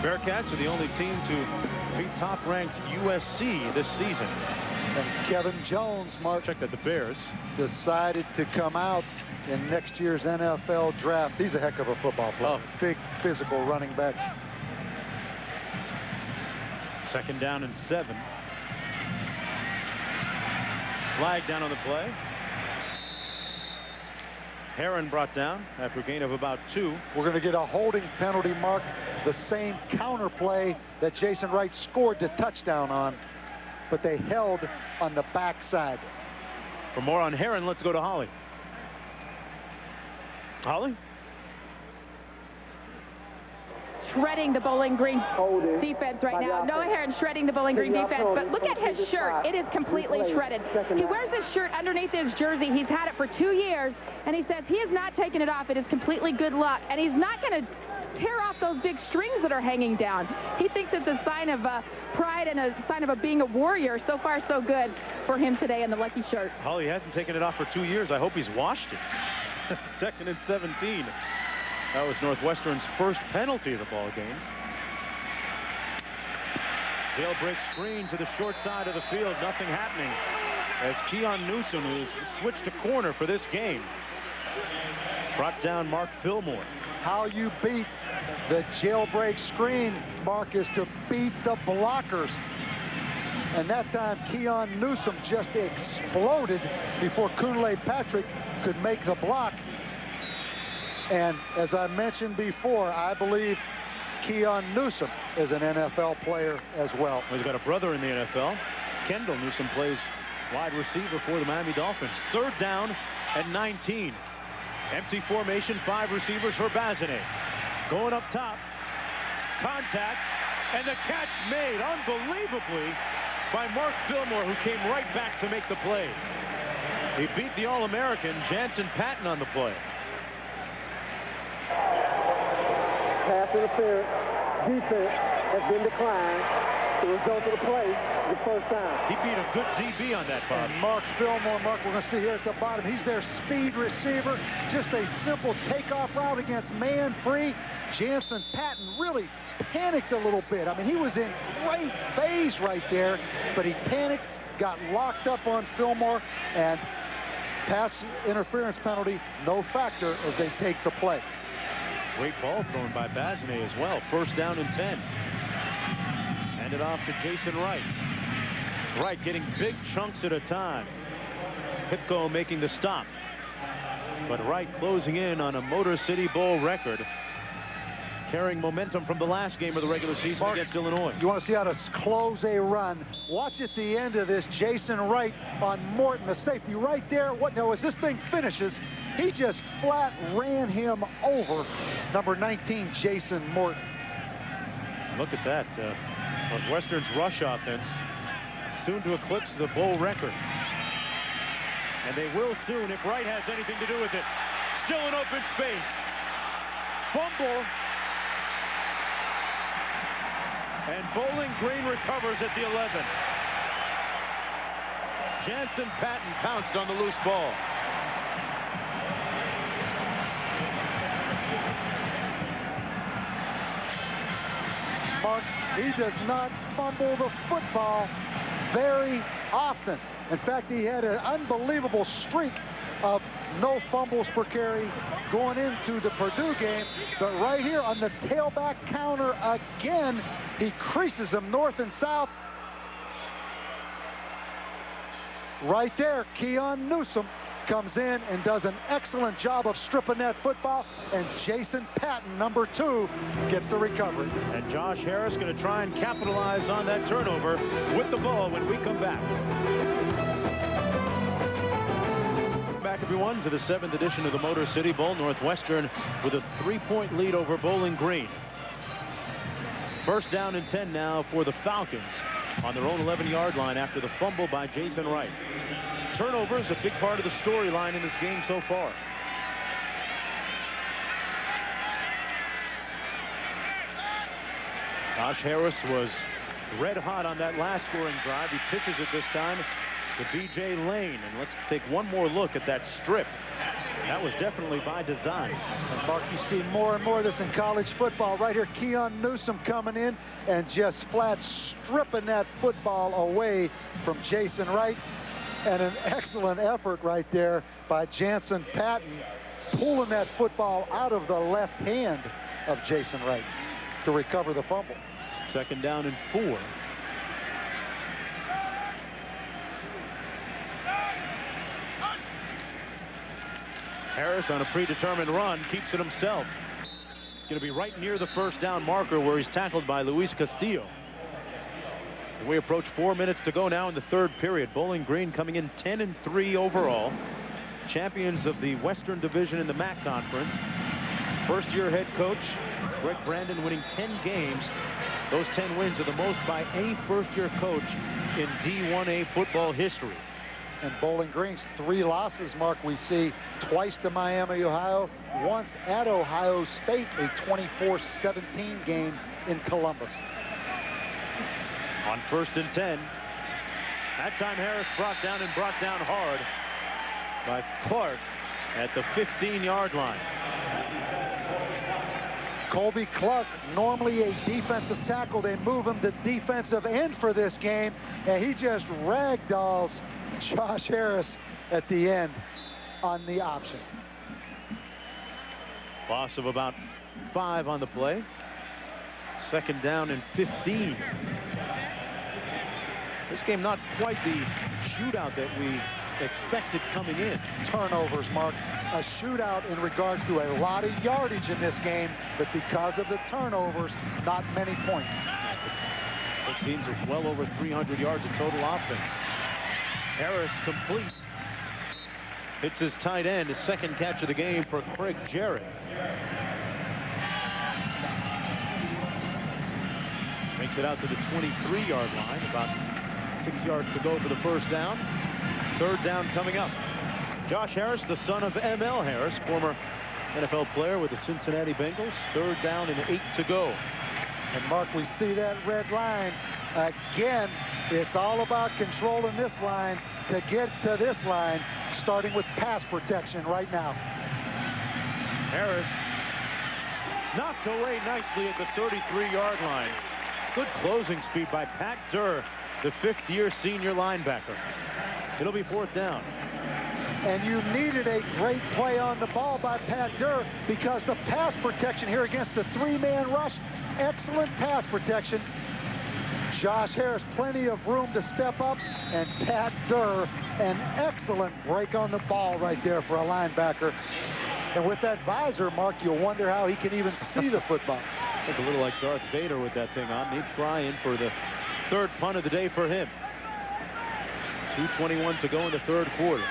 Bearcats are the only team to beat top-ranked USC this season. And Kevin Jones, Mark, check that the Bears decided to come out in next year's NFL draft. He's a heck of a football player. Big physical running back. 2nd down and 7. Flag down on the play. Heron brought down after a gain of about 2. We're going to get a holding penalty, Mark. The same counter play that Jason Wright scored the touchdown on, but they held on the backside. For more on Heron, let's go to Holly. Holly? Shredding the Bowling Green defense right now. Noah Heron shredding the Bowling Green defense, but look at his shirt. It is completely shredded. He wears this shirt underneath his jersey. He's had it for 2 years, and he says he is not taking it off. It is completely good luck, and he's not going to tear off those big strings that are hanging down. He thinks it's a sign of pride and a sign of being a warrior. So far, so good for him today in the lucky shirt. Holly hasn't taken it off for 2 years. I hope he's washed it. 2nd and 17. That was Northwestern's first penalty of the ball game. Jailbreak screen to the short side of the field. Nothing happening as Keon Newsom, who's switched to corner for this game, brought down Mark Fillmore. How you beat the jailbreak screen, Mark, is to beat the blockers. And that time, Keon Newsom just exploded before Kunle Patrick could make the block. And as I mentioned before, I believe Keon Newsom is an NFL player as well. He's got a brother in the NFL. Kendall Newsom plays wide receiver for the Miami Dolphins. Third down at 19. Empty formation, 5 receivers for Bazinet. Going up top. Contact. And the catch made unbelievably by Mark Fillmore, who came right back to make the play. He beat the All-American Jansen Patton on the play. Pass interference, defense has been declined. The result of the play is first down. He beat a good DB on that, Bob. And Mark Fillmore, Mark, we're going to see here at the bottom, he's their speed receiver. Just a simple takeoff route against man free. Jansen Patton really panicked a little bit. I mean, he was in great phase right there, but he panicked, got locked up on Fillmore, and pass interference penalty, no factor as they take the play. Great ball thrown by Bazinet as well. First down and 10. Handed off to Jason Wright. Wright getting big chunks at a time. Hipko making the stop. But Wright closing in on a Motor City Bowl record, carrying momentum from the last game of the regular season, Mark, against Illinois. You want to see how to close a run? Watch at the end of this, Jason Wright on Morton, the safety right there. What now, as this thing finishes, he just flat ran him over. Number 19, Jason Morton. Look at that. Northwestern's rush offense soon to eclipse the bowl record. And they will soon if Wright has anything to do with it. Still in open space. Fumble. And Bowling Green recovers at the 11. Jansen Patton pounced on the loose ball. Mark, he does not fumble the football very often. In fact, he had an unbelievable streak of no fumbles per carry going into the Purdue game. But right here on the tailback counter again, he creases them north and south. Right there, Keon Newsom comes in and does an excellent job of stripping that football, and Jason Patton, number 2, gets the recovery. And Josh Harris going to try and capitalize on that turnover with the ball when we come back. Welcome back, everyone, to the 7th edition of the Motor City Bowl. Northwestern with a 3-point lead over Bowling Green. First down and 10 now for the Falcons on their own 11-yard line after the fumble by Jason Wright. Turnover is a big part of the storyline in this game so far. Josh Harris was red hot on that last scoring drive. He pitches it this time to B.J. Lane. And let's take one more look at that strip. That was definitely by design. And Mark, you see more and more of this in college football. Right here, Keon Newsom coming in and just flat stripping that football away from Jason Wright. And an excellent effort right there by Jansen Patton, pulling that football out of the left hand of Jason Wright to recover the fumble. Second down and 4. Harris on a predetermined run keeps it himself. He's going to be right near the first down marker where he's tackled by Luis Castillo. We approach 4 minutes to go now in the third period. Bowling Green coming in 10-3 overall. Champions of the Western Division in the MAC Conference. First-year head coach Greg Brandon winning 10 games. Those 10 wins are the most by any first-year coach in D1A football history. And Bowling Green's 3 losses, Mark, we see twice to Miami, Ohio, once at Ohio State, a 24-17 game in Columbus. On 1st and 10. That time Harris brought down hard by Clark at the 15-yard line. Colby Clark, normally a defensive tackle. They move him to defensive end for this game, and he just ragdolls Josh Harris at the end on the option. Loss of about 5 on the play. Second down and 15. This game not quite the shootout that we expected coming in. Turnovers, Mark. A shootout in regards to a lot of yardage in this game, but because of the turnovers, not many points. Both teams are well over 300 yards of total offense. Harris complete. Hits his tight end, his second catch of the game for Craig Jarrett. Makes it out to the 23-yard line. About 6 yards to go for the first down. Third down coming up. Josh Harris, the son of M.L. Harris, former NFL player with the Cincinnati Bengals. Third down and 8 to go. And Mark, we see that red line. Again, it's all about controlling this line to get to this line, starting with pass protection right now. Harris knocked away nicely at the 33-yard line. Good closing speed by Pat Durr, the fifth-year senior linebacker. It'll be fourth down. And you needed a great play on the ball by Pat Durr because the pass protection here against the three-man rush, excellent pass protection. Josh Harris, plenty of room to step up, and Pat Durr, an excellent break on the ball right there for a linebacker. And with that visor, Mark, you'll wonder how he can even see the football. Look a little like Darth Vader with that thing on. He's trying for the third punt of the day for him. 2:21 to go in the third quarter.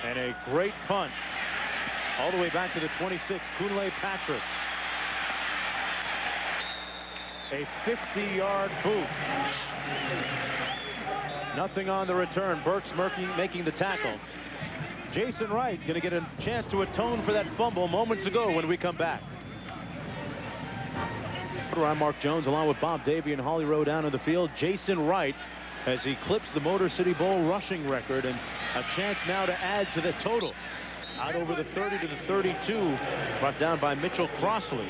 And a great punt all the way back to the 26. Kunle Patrick. A 50-yard boot. Nothing on the return. Burks making the tackle. Jason Wright going to get a chance to atone for that fumble moments ago when we come back. I'm Mark Jones along with Bob Davey and Holly Rowe down in the field. Jason Wright as he clips the Motor City Bowl rushing record, and a chance now to add to the total. Out over the 30 to the 32, brought down by Mitchell Crossley.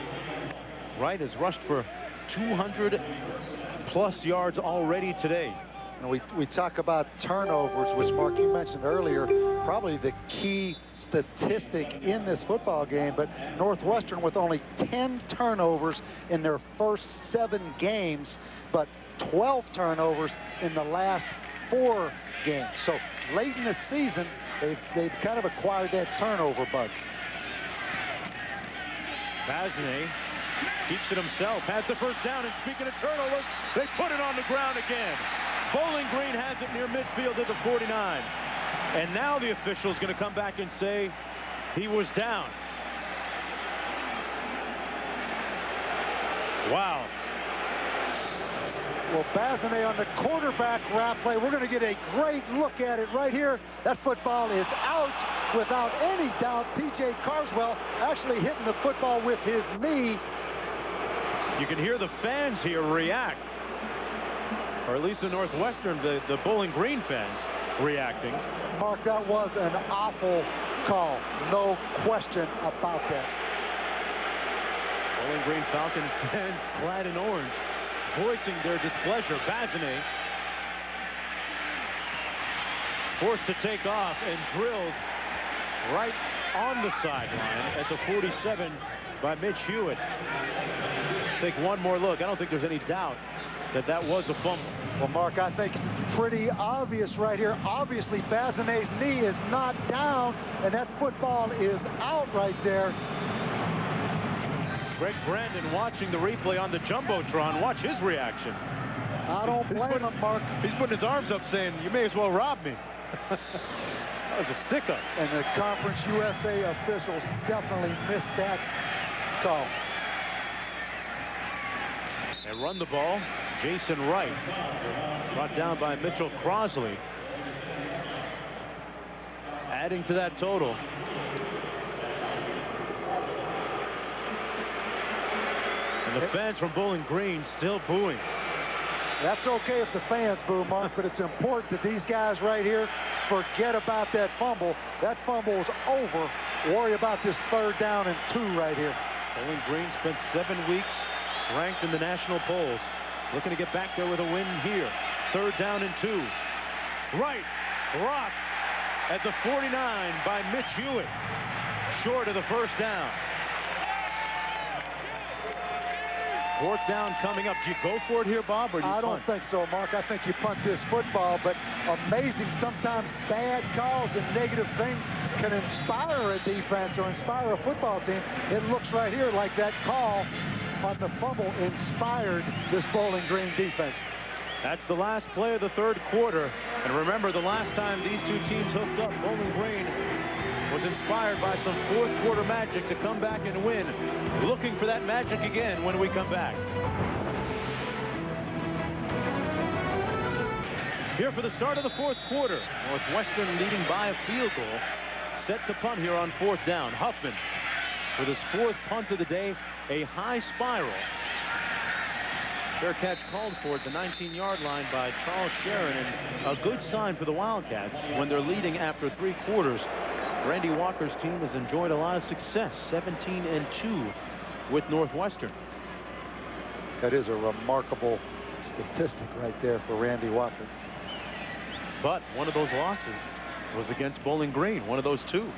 Wright has rushed for 200+ yards already today. And we talk about turnovers, which, Mark, you mentioned earlier, probably the key statistic in this football game, but Northwestern with only 10 turnovers in their first 7 games, but 12 turnovers in the last 4 games. So late in the season, they've kind of acquired that turnover bug. Basney keeps it himself, has the first down, and speaking of turnovers, they put it on the ground again. Bowling Green has it near midfield at the 49. And now the official is going to come back and say he was down. Wow. Well, Basney on the quarterback wrap play. We're going to get a great look at it right here. That football is out without any doubt. P.J. Carswell actually hitting the football with his knee. You can hear the fans here react, or at least the Northwestern, the Bowling Green fans reacting. Mark, that was an awful call. No question about that. Bowling Green Falcon fans clad in orange, voicing their displeasure. Basney forced to take off and drilled right on the sideline at the 47 by Mitch Hewitt. Take one more look. I don't think there's any doubt that that was a fumble. Well, Mark, I think it's pretty obvious right here. Obviously, Basney's knee is not down, and that football is out right there. Greg Brandon watching the replay on the Jumbotron. Watch his reaction. I don't blame him, Mark. He's putting his arms up saying, you may as well rob me. That was a stick-up. And the Conference USA officials definitely missed that call. They run the ball. Jason Wright brought down by Mitchell Crossley. Adding to that total. And the fans from Bowling Green still booing. That's okay if the fans boo, Mark, but it's important that these guys right here forget about that fumble. That fumble is over. Worry about this 3rd down and 2 right here. Bowling Green spent 7 weeks ranked in the national polls. Looking to get back there with a win here. 3rd down and 2. Right, rocked at the 49 by Mitch Hewitt. Short of the 1st down. 4th down coming up. Do you go for it here, Bob, or do you I don't punt? think so, Mark. I think you punt this football, but amazing sometimes bad calls and negative things can inspire a defense or inspire a football team. It looks right here like that call on the fumble inspired this Bowling Green defense. That's the last play of the 3rd quarter. And remember, the last time these two teams hooked up, Bowling Green was inspired by some 4th quarter magic to come back and win. Looking for that magic again when we come back. Here for the start of the 4th quarter. Northwestern leading by a field goal. Set to punt here on 4th down. Huffman with his 4th punt of the day. A high spiral. Fair catch called for at the 19-yard line by Charles Sharon, and a good sign for the Wildcats when they're leading after 3 quarters. Randy Walker's team has enjoyed a lot of success, 17-2 with Northwestern. That is a remarkable statistic right there for Randy Walker. But one of those losses was against Bowling Green, one of those 2.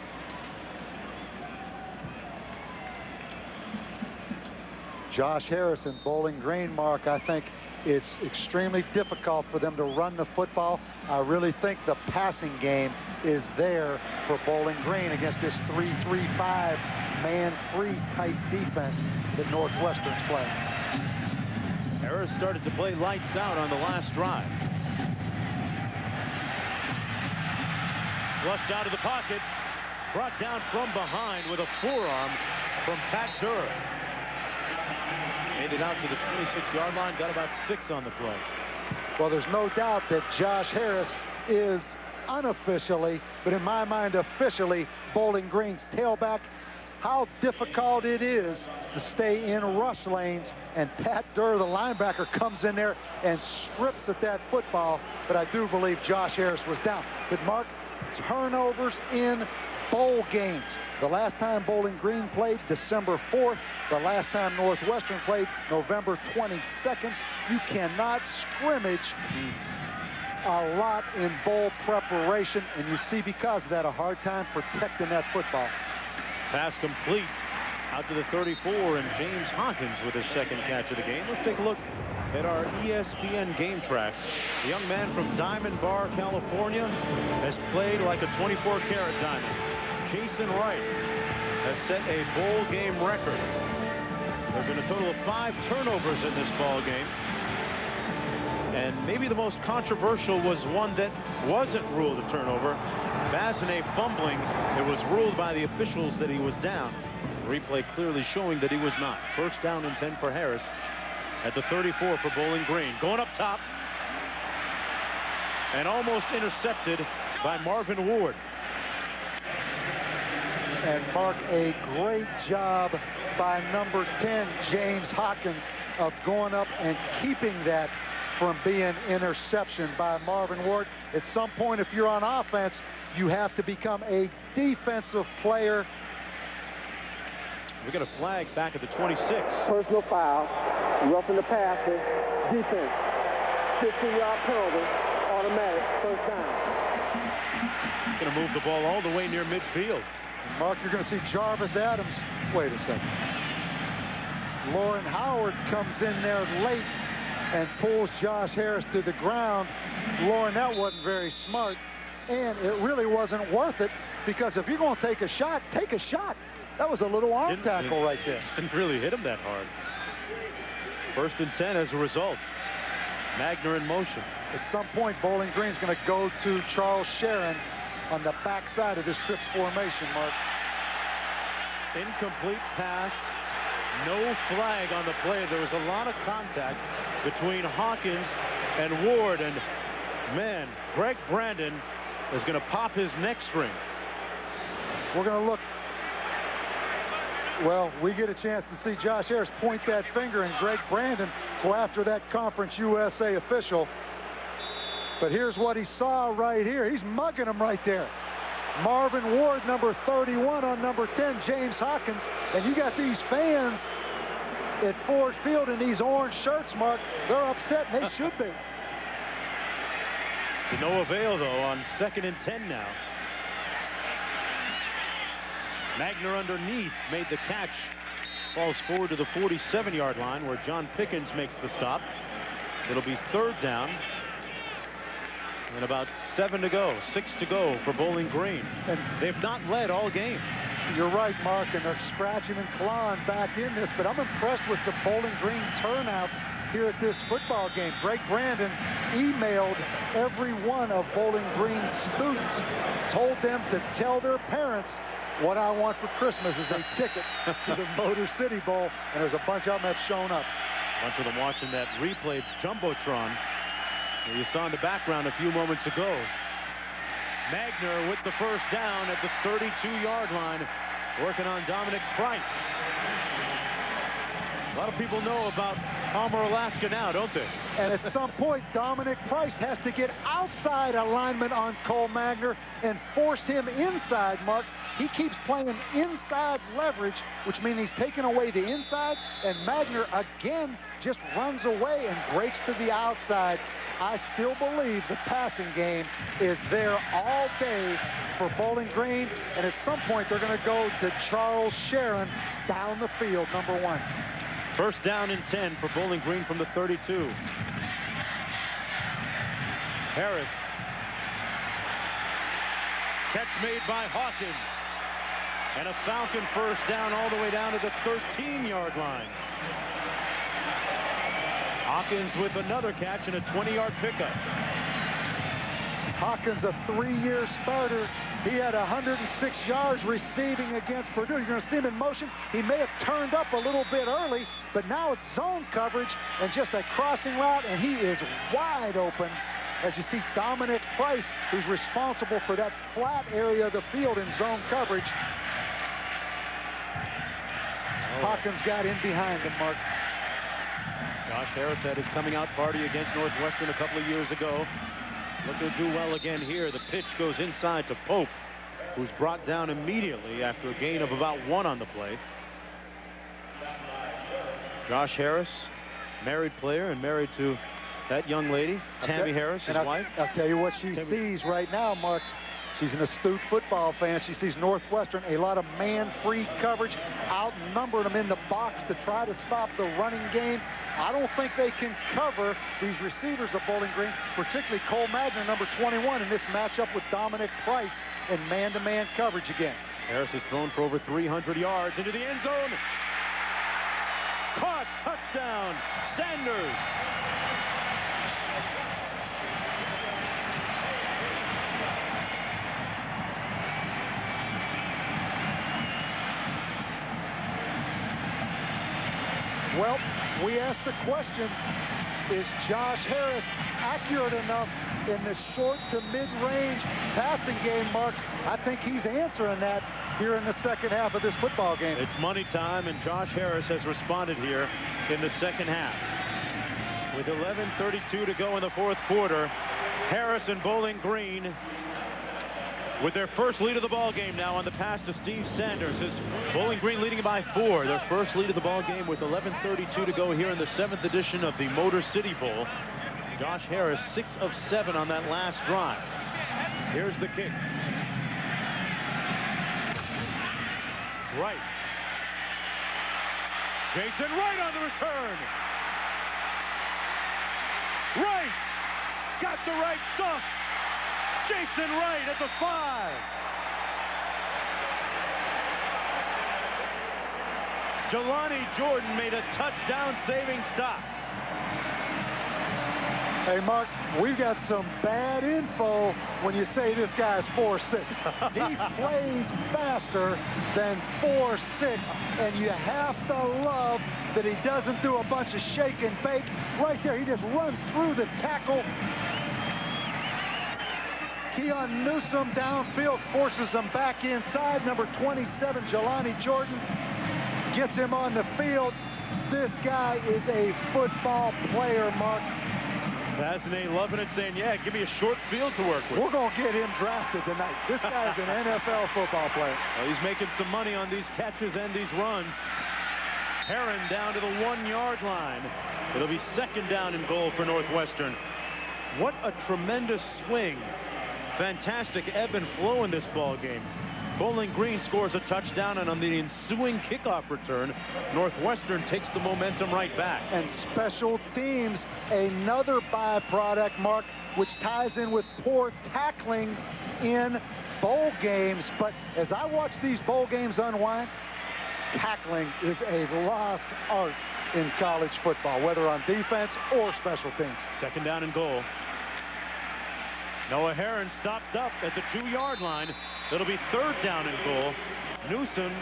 Josh Harris and Bowling Green, Mark, I think it's extremely difficult for them to run the football. I really think the passing game is there for Bowling Green against this 3-3-5 man-free type defense that Northwestern's playing. Harris started to play lights out on the last drive. Flushed out of the pocket, brought down from behind with a forearm from Pat Durr. Made it out to the 26-yard line, got about 6 on the play. Well, there's no doubt that Josh Harris is unofficially, but in my mind officially, Bowling Green's tailback. How difficult it is to stay in rush lanes, and Pat Durr, the linebacker, comes in there and strips at that football, but I do believe Josh Harris was down. But Mark, turnovers in bowl games. The last time Bowling Green played, December 4th. The last time Northwestern played, November 22nd. You cannot scrimmage a lot in bowl preparation, and you see because of that a hard time protecting that football. Pass complete out to the 34, and James Hawkins with his 2nd catch of the game. Let's take a look at our ESPN game track. The young man from Diamond Bar, California, has played like a 24-karat diamond. Jason Wright has set a bowl game record. There have been a total of 5 turnovers in this ball game. And maybe the most controversial was one that wasn't ruled a turnover. Bassinet fumbling. It was ruled by the officials that he was down. The replay clearly showing that he was not. 1st down and 10 for Harris at the 34 for Bowling Green. Going up top. And almost intercepted by Marvin Ward. And Mark, a great job by number 10, James Hawkins, of going up and keeping that from being interception by Marvin Ward. At some point, if you're on offense, you have to become a defensive player. We got a flag back at the 26. Personal foul, roughing the passer, defense. 15-yard penalty, automatic, 1st down. Going to move the ball all the way near midfield. Mark, you're going to see Jarvis Adams. Wait a second. Lauren Howard comes in there late and pulls Josh Harris to the ground. Lauren, that wasn't very smart. And it really wasn't worth it, because if you're going to take a shot, take a shot. That was a little arm tackle right there. Didn't really hit him that hard. 1st and 10 as a result. Magner in motion. At some point, Bowling Green's going to go to Charles Sharon on the backside of this trips formation, Mark. Incomplete pass. No flag on the play. There was a lot of contact between Hawkins and Ward, and man, Greg Brandon is going to pop his neck string. We're going to look. Well, we get a chance to see Josh Harris point that finger, and Greg Brandon go after that Conference USA official. But here's what he saw right here. He's mugging him right there. Marvin Ward, number 31, on number 10, James Hawkins. And you got these fans at Ford Field in these orange shirts, Mark. They're upset, and they should be. To no avail, though, on 2nd and 10 now. Magner underneath made the catch. Falls forward to the 47-yard line where John Pickens makes the stop. It'll be 3rd down. And about 7 to go, 6 to go for Bowling Green. And they've not led all game. You're right, Mark, and they're scratching and clawing back in this, but I'm impressed with the Bowling Green turnout here at this football game. Greg Brandon emailed every one of Bowling Green's students, told them to tell their parents what I want for Christmas is a ticket to the Motor City Bowl, and there's a bunch of them that have shown up. A bunch of them watching that replay Jumbotron that you saw in the background a few moments ago. Magner with the 1st down at the 32-yard line, working on Dominic Price. A lot of people know about Palmer, Alaska now, don't they? And at some point, Dominic Price has to get outside alignment on Cole Magner and force him inside, Mark. He keeps playing inside leverage, which means he's taking away the inside, and Magner again just runs away and breaks to the outside. I still believe the passing game is there all day for Bowling Green, and at some point they're going to go to Charles Sharon down the field, number 1. 1st down and 10 for Bowling Green from the 32. Harris. Catch made by Hawkins. And a Falcon 1st down all the way down to the 13-yard line. Hawkins with another catch and a 20-yard pickup. Hawkins, a 3-year starter. He had 106 yards receiving against Purdue. You're going to see him in motion. He may have turned up a little bit early, but now it's zone coverage and just a crossing route, and he is wide open. As you see Dominic Price, who's responsible for that flat area of the field in zone coverage. Hawkins got in behind him, Mark. Josh Harris had his coming out party against Northwestern a couple of years ago. Looking to do well again here. The pitch goes inside to Pope, who's brought down immediately after a gain of about 1 on the play. Josh Harris, married player and married to that young lady, Tammy Harris, his wife. I'll tell you what she sees right now, Mark. She's an astute football fan. She sees Northwestern, a lot of man-free coverage, outnumbered them in the box to try to stop the running game. I don't think they can cover these receivers of Bowling Green, particularly Cole Magner, number 21, in this matchup with Dominic Price in man-to-man coverage again. Harris has thrown for over 300 yards into the end zone. Caught, touchdown, Sanders. Well, we asked the question, is Josh Harris accurate enough in the short to mid-range passing game, Mark? I think he's answering that here in the 2nd half of this football game. It's money time, and Josh Harris has responded here in the 2nd half. With 11:32 to go in the 4th quarter, Harris and Bowling Green with their first lead of the ball game now on the pass to Steve Sanders. His Bowling Green leading by 4. Their first lead of the ball game with 11:32 to go here in the 7th edition of the Motor City Bowl. Josh Harris 6 of 7 on that last drive. Here's the kick. Right. Jason Wright on the return. Wright got the right stuff. Jason Wright at the 5. Jelani Jordan made a touchdown-saving stop. Hey, Mark, we've got some bad info when you say this guy's 4'6". He plays faster than 4'6", and you have to love that he doesn't do a bunch of shake and bake. Right there, he just runs through the tackle. Keon Newsom downfield forces him back inside. Number 27, Jelani Jordan, gets him on the field. This guy is a football player, Mark. Fascinating, loving it, saying, yeah, give me a short field to work with. We're going to get him drafted tonight. This guy is an NFL football player. Well, he's making some money on these catches and these runs. Herron down to the 1-yard line. It'll be 2nd down and goal for Northwestern. What a tremendous swing. Fantastic ebb and flow in this ball game. Bowling Green scores a touchdown, and on the ensuing kickoff return, Northwestern takes the momentum right back. And special teams, another byproduct, Mark, which ties in with poor tackling in bowl games. But as I watch these bowl games unwind, tackling is a lost art in college football, whether on defense or special teams. 2nd down and goal. Noah Herron stopped up at the 2-yard line. It'll be 3rd down and goal. Newsom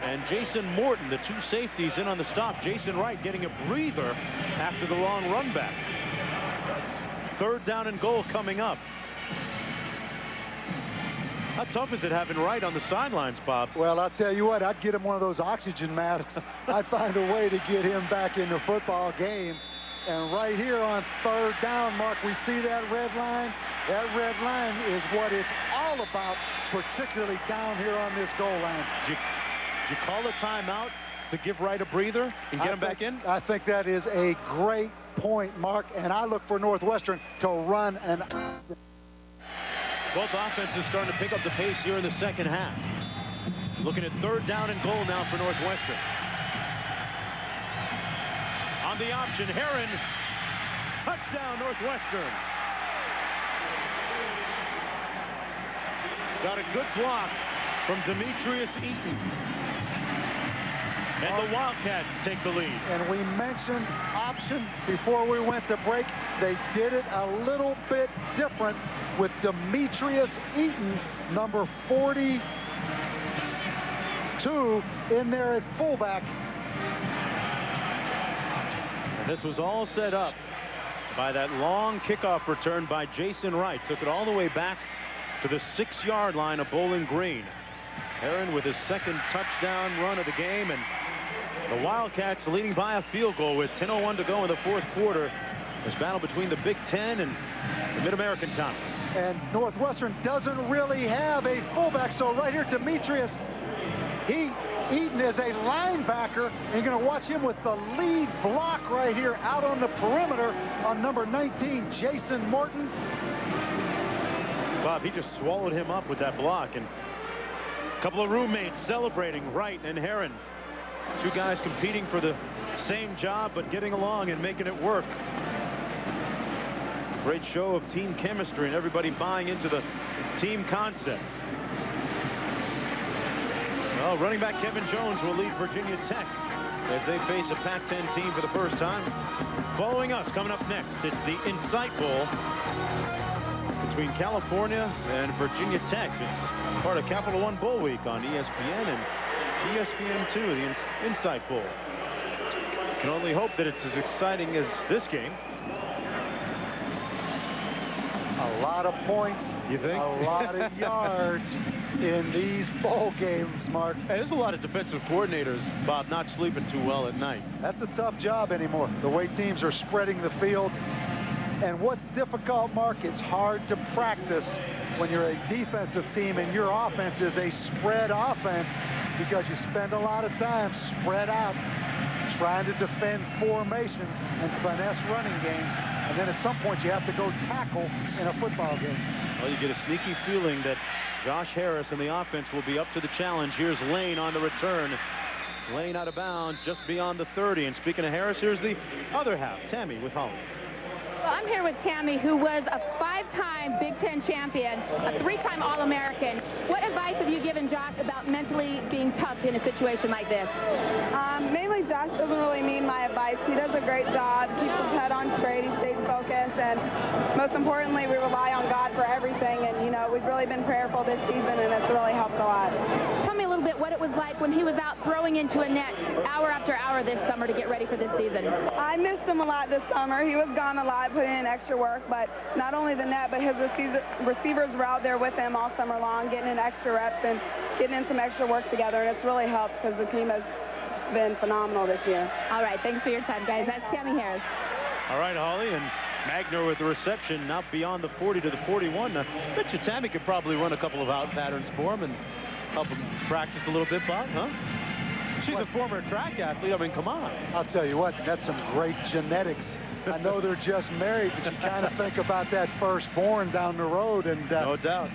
and Jason Morton, the 2 safeties, in on the stop. Jason Wright getting a breather after the long run back. 3rd down and goal coming up. How tough is it having Wright on the sidelines, Bob? Well, I'll tell you what, I'd get him one of those oxygen masks. I'd find a way to get him back in the football game. And right here on 3rd down, Mark, we see that red line. That red line is what it's all about, particularly down here on this goal line. Did you call a timeout to give Wright a breather and get him back in? I think that is a great point, Mark, and I look for Northwestern to run an... Both offenses starting to pick up the pace here in the 2nd half. Looking at 3rd down and goal now for Northwestern. On the option, Herron. Touchdown, Northwestern. Got a good block from Demetrius Eaton. And the Wildcats take the lead. And we mentioned option before we went to break. They did it a little bit different with Demetrius Eaton, number 42, in there at fullback. And this was all set up by that long kickoff return by Jason Wright. Took it all the way back to the 6-yard line of Bowling Green. Herron with his 2nd touchdown run of the game, and the Wildcats leading by a field goal with 10:01 to go in the 4th quarter. This battle between the Big Ten and the Mid-American Conference. And Northwestern doesn't really have a fullback, so right here, Demetrius, Eaton is a linebacker, and you're going to watch him with the lead block right here out on the perimeter on number 19, Jason Morton. Bob, he just swallowed him up with that block, and a couple of roommates celebrating, Wright and Herron. 2 guys competing for the same job, but getting along and making it work. Great show of team chemistry and everybody buying into the team concept. Well, running back Kevin Jones will lead Virginia Tech as they face a Pac-10 team for the first time. Following us, coming up next, it's the Insight Bowl between California and Virginia Tech. It's part of Capital One Bowl Week on ESPN and ESPN2, the Insight Bowl. Can only hope that it's as exciting as this game. A lot of points, you think? A lot of yards in these bowl games, Mark. Hey, there's a lot of defensive coordinators, Bob, not sleeping too well at night. That's a tough job anymore, the way teams are spreading the field. And what's difficult, Mark, it's hard to practice when you're a defensive team and your offense is a spread offense, because you spend a lot of time spread out trying to defend formations and finesse running games, and then at some point you have to go tackle in a football game. Well, you get a sneaky feeling that Josh Harris and the offense will be up to the challenge. Here's Lane on the return. Lane out of bounds just beyond the 30. And speaking of Harris, here's the other half. Tammy with Holland. Well, I'm here with Tammy, who was a 5-time Big Ten champion, a 3-time All-American. What advice have you given Josh about mentally being tough in a situation like this? Mainly, Josh doesn't really need my advice. He does a great job, keeps his head on straight, he stays focused, and most importantly, we rely on God for everything. And, you know, we've really been prayerful this season, and it's really helped a lot. Tell me a little bit what it was like when he was out throwing into a net hour after hour this summer to get ready for this season. I missed him a lot this summer. He was gone a lot, putting in extra work, but not only the net, but his receivers were out there with him all summer long, getting in extra reps and getting in some extra work together, and it's really helped because the team has been phenomenal this year. All right, thanks for your time, guys. That's Tammy Harris. All right, Holly, and Magner with the reception now beyond the 40 to the 41. I bet you Tammy could probably run a couple of out patterns for him and help him practice a little bit, Bob, huh? She's a former track athlete. I mean, come on. I'll tell you what, that's some great genetics. I know they're just married, but you kind of think about that firstborn down the road. And no doubt.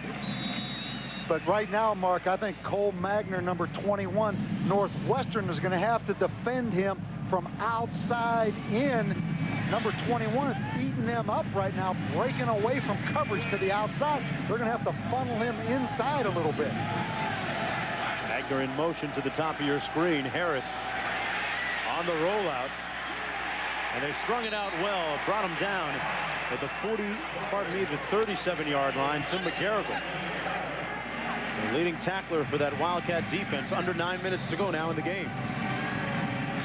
But right now, Mark, I think Cole Magner, number 21, Northwestern is going to have to defend him from outside in. Number 21 is eating them up right now, breaking away from coverage to the outside. They're going to have to funnel him inside a little bit. Magner in motion to the top of your screen. Harris on the rollout. And they strung it out well, brought him down at the 37-yard line to McGarrigle. The leading tackler for that Wildcat defense. Under 9 minutes to go now in the game.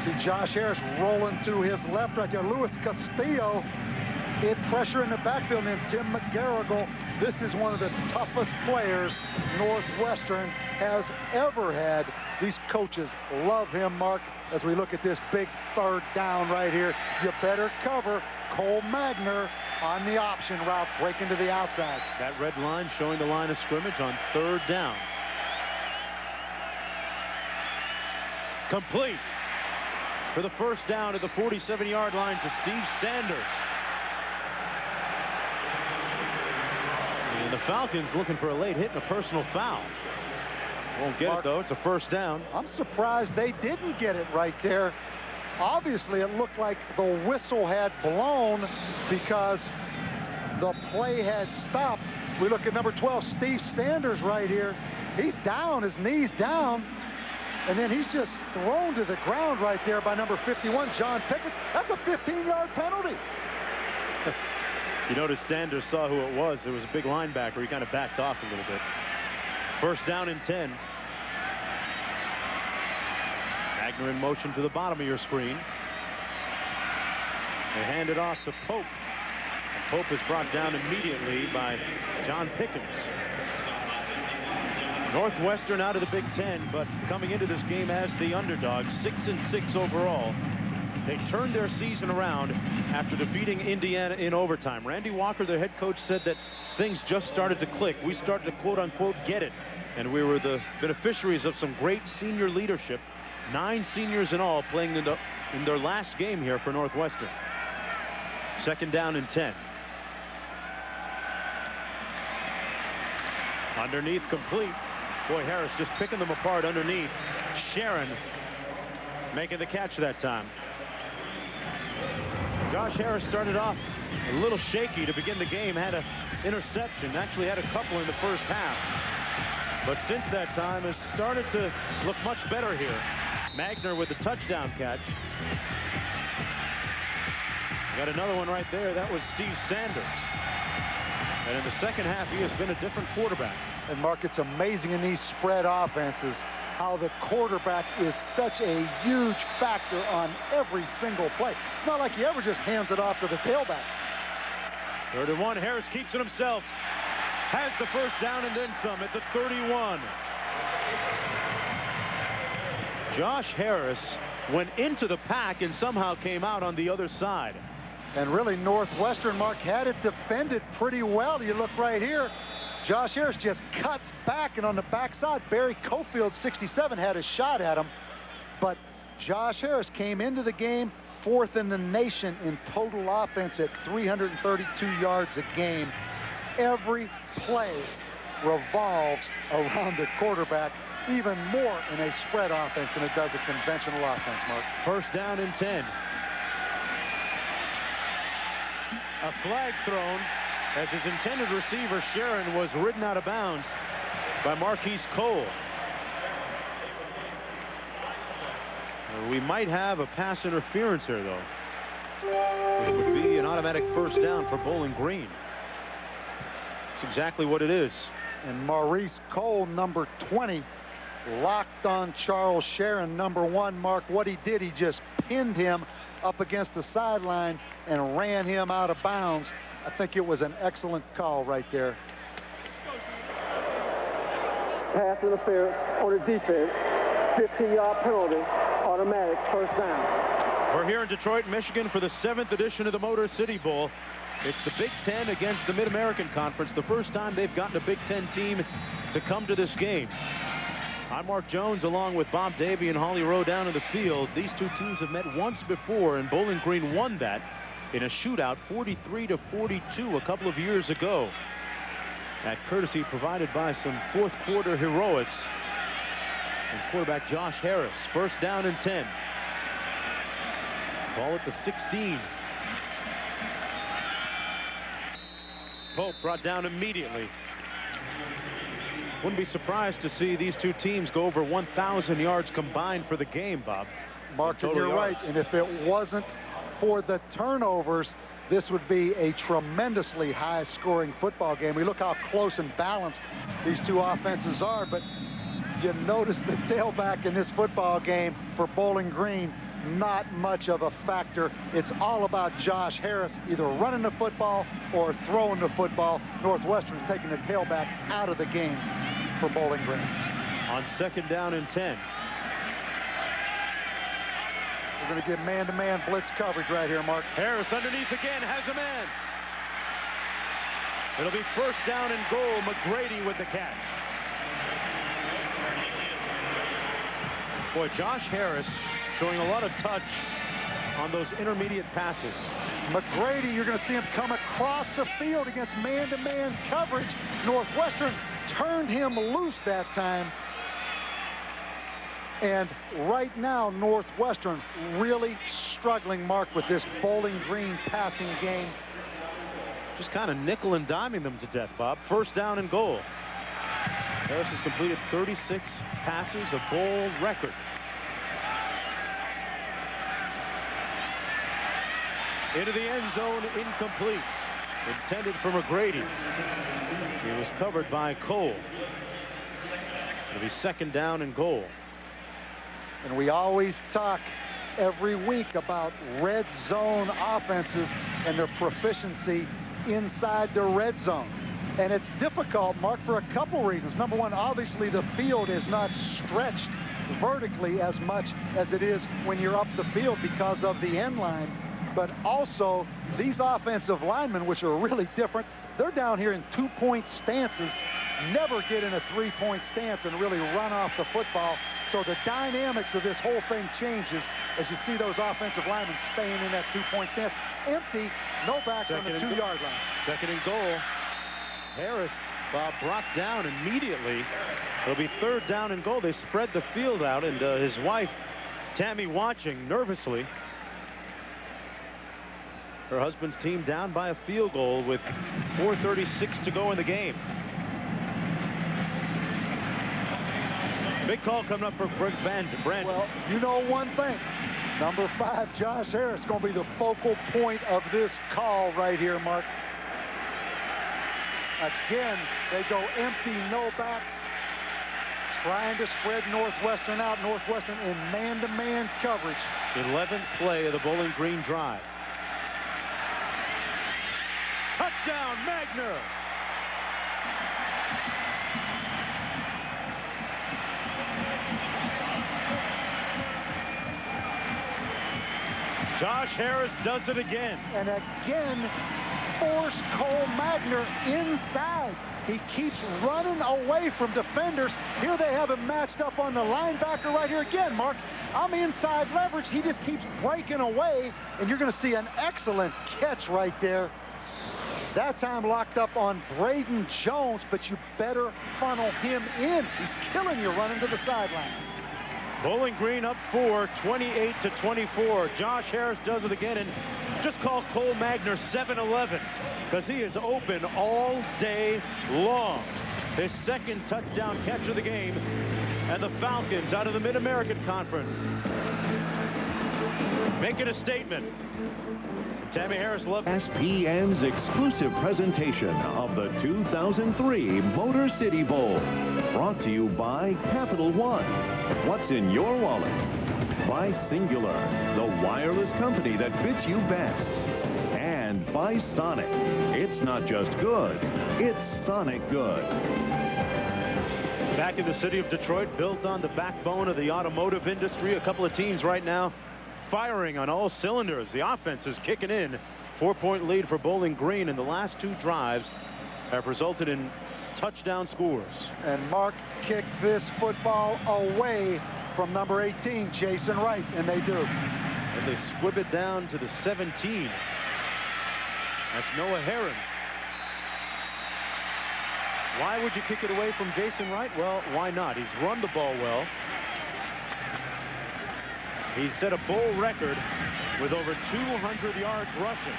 See Josh Harris rolling to his left right there. Luis Castillo hit pressure in the backfield, and Tim McGarrigle. This is one of the toughest players Northwestern has ever had. These coaches love him, Mark, as we look at this big third down right here. You better cover Cole Magner on the option route, breaking to the outside. That red line showing the line of scrimmage on third down. Complete for the first down at the 47-yard line to Steve Sanders. And the Falcons looking for a late hit and a personal foul. Won't get it, though. It's a first down. I'm surprised they didn't get it right there. Obviously, it looked like the whistle had blown because the play had stopped. We look at number 12, Steve Sanders right here. He's down, his knee's down. And then he's just thrown to the ground right there by number 51, John Pickens. That's a 15-yard penalty. You notice Sanders saw who it was. It was a big linebacker. He kind of backed off a little bit. First down and 10. Magner in motion to the bottom of your screen. They hand it off to Pope. And Pope is brought down immediately by John Pickens. Northwestern out of the Big Ten, but coming into this game as the underdog, 6-6 overall. They turned their season around after defeating Indiana in overtime. Randy Walker, their head coach, said that things just started to click. We started to quote-unquote get it, and we were the beneficiaries of some great senior leadership. 9 seniors in all playing in their last game here for Northwestern. Second down and 10. Underneath, complete. Boy, Harris just picking them apart underneath. Sharon making the catch that time. Josh Harris started off a little shaky to begin the game. Had an interception. Actually had a couple in the first half. But since that time has started to look much better here. Magner with the touchdown catch. Got another one right there. That was Steve Sanders. And in the second half, he has been a different quarterback. And Mark, it's amazing in these spread offenses how the quarterback is such a huge factor on every single play. It's not like he ever just hands it off to the tailback. 3rd and 1. Harris keeps it himself. Has the first down and then some at the 31. Josh Harris went into the pack and somehow came out on the other side. And really, Northwestern, Mark, had it defended pretty well. You look right here. Josh Harris just cuts back, and on the backside, Barry Cofield, 67, had a shot at him. But Josh Harris came into the game 4th in the nation in total offense at 332 yards a game. Every play revolves around the quarterback, even more in a spread offense than it does a conventional offense, Mark. First down and 10. A flag thrown as his intended receiver, Sharon, was ridden out of bounds by Marquise Cole. We might have a pass interference here, though, which would be an automatic first down for Bowling Green. That's exactly what it is. And Maurice Cole, number 20, locked on Charles Sharon, number 1. Mark, what he did, he just pinned him up against the sideline and ran him out of bounds. I think it was an excellent call right there. Pass interference on the defense, 15-yard penalty Automatic first down. We're here in Detroit, Michigan for the 7th edition of the Motor City Bowl. It's the Big Ten against the Mid-American Conference. The first time they've gotten a Big Ten team to come to this game. I'm Mark Jones along with Bob Davey and Holly Rowe down in the field. These two teams have met once before, and Bowling Green won that in a shootout 43-42 a couple of years ago. That courtesy provided by some fourth quarter heroics. And quarterback Josh Harris, first down and 10. Ball at the 16. Pope brought down immediately. Wouldn't be surprised to see these two teams go over 1,000 yards combined for the game, Bob. Mark, you're right. And if it wasn't for the turnovers, this would be a tremendously high-scoring football game. We look how close and balanced these two offenses are, but you notice the tailback in this football game for Bowling Green, not much of a factor. It's all about Josh Harris either running the football or throwing the football. Northwestern's taking the tailback out of the game for Bowling Green. On second down and 10. We're going to get man-to-man blitz coverage right here, Mark. Harris underneath again, has a man. It'll be first down and goal. McGrady with the catch. Boy, Josh Harris showing a lot of touch on those intermediate passes. McGrady, you're going to see him come across the field against man-to-man coverage. Northwestern turned him loose that time. And right now, Northwestern really struggling, Mark, with this Bowling Green passing game. Just kind of nickel and diming them to death, Bob. First down and goal. Harris has completed 36 passes, a bowl record. Into the end zone, incomplete. Intended for McGrady. He was covered by Cole. It'll be second down and goal. And we always talk every week about red zone offenses and their proficiency inside the red zone. And it's difficult, Mark, for a couple reasons. Number one, obviously the field is not stretched vertically as much as it is when you're up the field because of the end line. But also, these offensive linemen, which are really different, they're down here in two-point stances, never get in a three-point stance and really run off the football. So the dynamics of this whole thing changes as you see those offensive linemen staying in that two-point stance. Empty, no backs on the 2-yard line. Second and goal. Harris, Bob, brought down immediately. It'll be third down and goal. They spread the field out, and his wife, Tammy, watching nervously. Her husband's team down by a field goal with 4:36 to go in the game. Big call coming up for Greg Brandon. Well, you know one thing. Number 5, Josh Harris, going to be the focal point of this call right here, Mark. Again, they go empty, no backs, trying to spread Northwestern out. Northwestern in man-to-man coverage. 11th play of the Bowling Green drive. Touchdown, Magner. Josh Harris does it again. And again, force Cole Magner inside. He keeps running away from defenders. Here they have him matched up on the linebacker right here again, Mark. I'm inside leverage. He just keeps breaking away, and you're going to see an excellent catch right there. That time locked up on Braden Jones, but you better funnel him in. He's killing you running to the sideline. Bowling Green up 4, 28-24. Josh Harris does it again, and just call Cole Magner 7-11 because he is open all day long. His second touchdown catch of the game, and the Falcons out of the Mid-American Conference making a statement. Tammy Harris loves SPN's exclusive presentation of the 2003 Motor City Bowl. Brought to you by Capital One. What's in your wallet? By Singular, the wireless company that fits you best. And by Sonic. It's not just good, it's Sonic good. Back in the city of Detroit, built on the backbone of the automotive industry, a couple of teams right now firing on all cylinders. The offense is kicking in. 4-point lead for Bowling Green, and the last 2 drives have resulted in touchdown scores. And Mark kicked this football away from number 18, Jason Wright, and they do. And they squib it down to the 17. That's Noah Herron. Why would you kick it away from Jason Wright? Well, why not? He's run the ball well. He set a bowl record with over 200 yards rushing,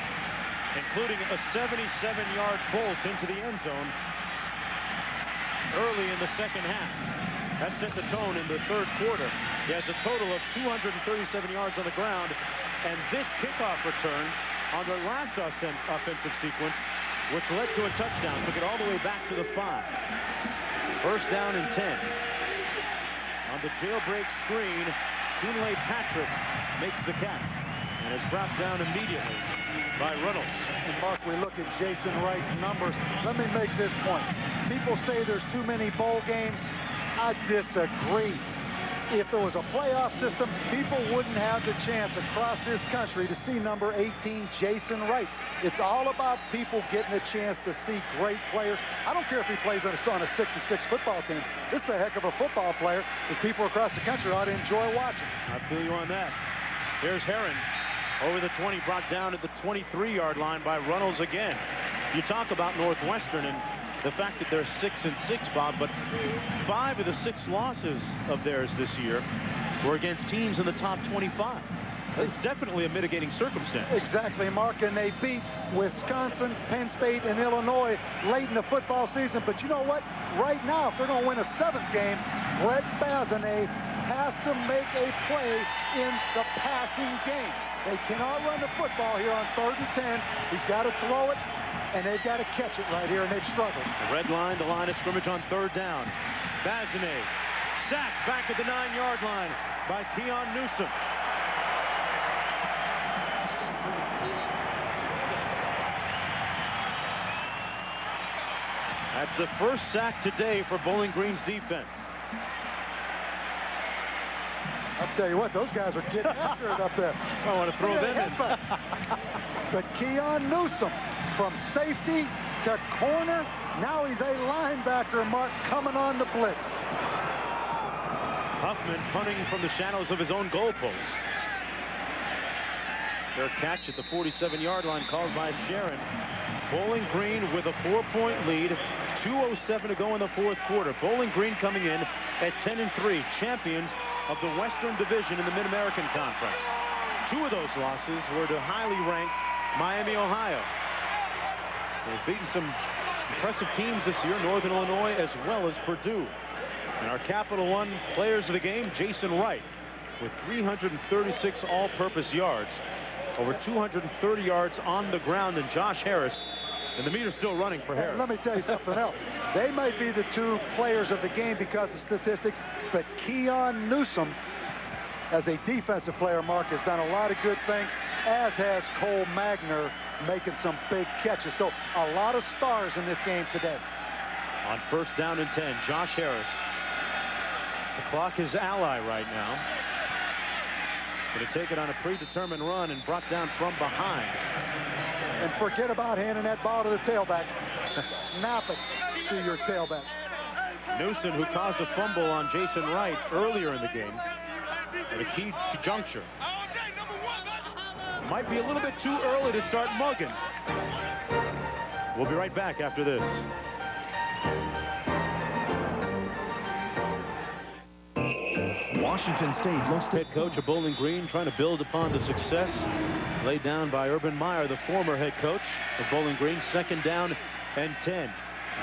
including a 77-yard bolt into the end zone early in the second half. That set the tone in the third quarter. He has a total of 237 yards on the ground, and this kickoff return on the last offensive sequence, which led to a touchdown, took it all the way back to the 5. First down and 10. On the jailbreak screen, Kunle Patrick makes the catch and is brought down immediately by Reynolds. And Mark, we look at Jason Wright's numbers. Let me make this point. People say there's too many bowl games. I disagree. If there was a playoff system, people wouldn't have the chance across this country to see number 18, Jason Wright. It's all about people getting a chance to see great players. I don't care if he plays on a 6-6 football team. This is a heck of a football player that people across the country ought to enjoy watching. I feel you on that. Here's Herron over the 20, brought down at the 23-yard line by Reynolds again. You talk about Northwestern and the fact that they're 6-6, Bob, but 5 of the 6 losses of theirs this year were against teams in the top 25. It's definitely a mitigating circumstance. Exactly, Mark, and they beat Wisconsin, Penn State, and Illinois late in the football season. But you know what? Right now, if they're going to win a 7th game, Brett Bazinet has to make a play in the passing game. They cannot run the football here on 3rd and 10. He's got to throw it, and they've got to catch it right here, and they've struggled. The red line, the line of scrimmage on 3rd down. Bazinet sacked back at the 9-yard line by Keon Newsom. That's the first sack today for Bowling Green's defense. I'll tell you what, those guys are getting after it up there. I want to throw them in. But Keon Newsom from safety to corner. Now he's a linebacker, Mark, coming on the blitz. Huffman punting from the shadows of his own goalpost. Their catch at the 47-yard line called by Sharon. Bowling Green with a 4-point lead. 2:07 to go in the 4th quarter. Bowling Green coming in at 10-3, champions of the Western Division in the Mid-American Conference. 2 of those losses were to highly ranked Miami, Ohio. They've beaten some impressive teams this year, Northern Illinois as well as Purdue. And our Capital One players of the game, Jason Wright, with 336 all-purpose yards, over 230 yards on the ground, and Josh Harris. And the meter's still running for Harris. Let me tell you something else. They might be the 2 players of the game because of statistics, but Keon Newsom, as a defensive player, Mark, has done a lot of good things, as has Cole Magner, making some big catches. So a lot of stars in this game today. On 1st down and 10, Josh Harris. The clock is ally right now. Going to take it on a predetermined run and brought down from behind. And forget about handing that ball to the tailback. Snap it to your tailback. Newsom, who caused a fumble on Jason Wright earlier in the game at a key juncture. Might be a little bit too early to start mugging. We'll be right back after this. Washington State looks to head coach of Bowling Green, trying to build upon the success laid down by Urban Meyer, the former head coach of Bowling Green. 2nd down and 10.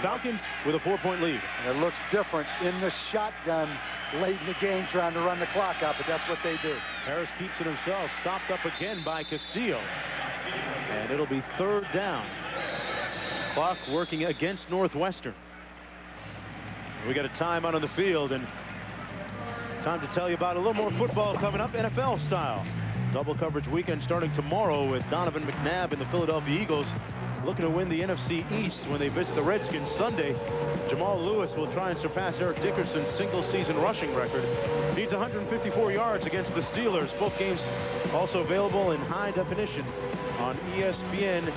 Falcons with a 4-point lead. And it looks different in the shotgun late in the game, trying to run the clock out, but that's what they do. Harris keeps it himself, stopped up again by Castillo. And it'll be 3rd down. Clock working against Northwestern. We got a timeout on the field, and time to tell you about a little more football coming up, NFL style. Double coverage weekend starting tomorrow with Donovan McNabb and the Philadelphia Eagles looking to win the NFC East when they visit the Redskins Sunday. Jamal Lewis will try and surpass Eric Dickerson's single-season rushing record. Needs 154 yards against the Steelers. Both games also available in high definition on ESPN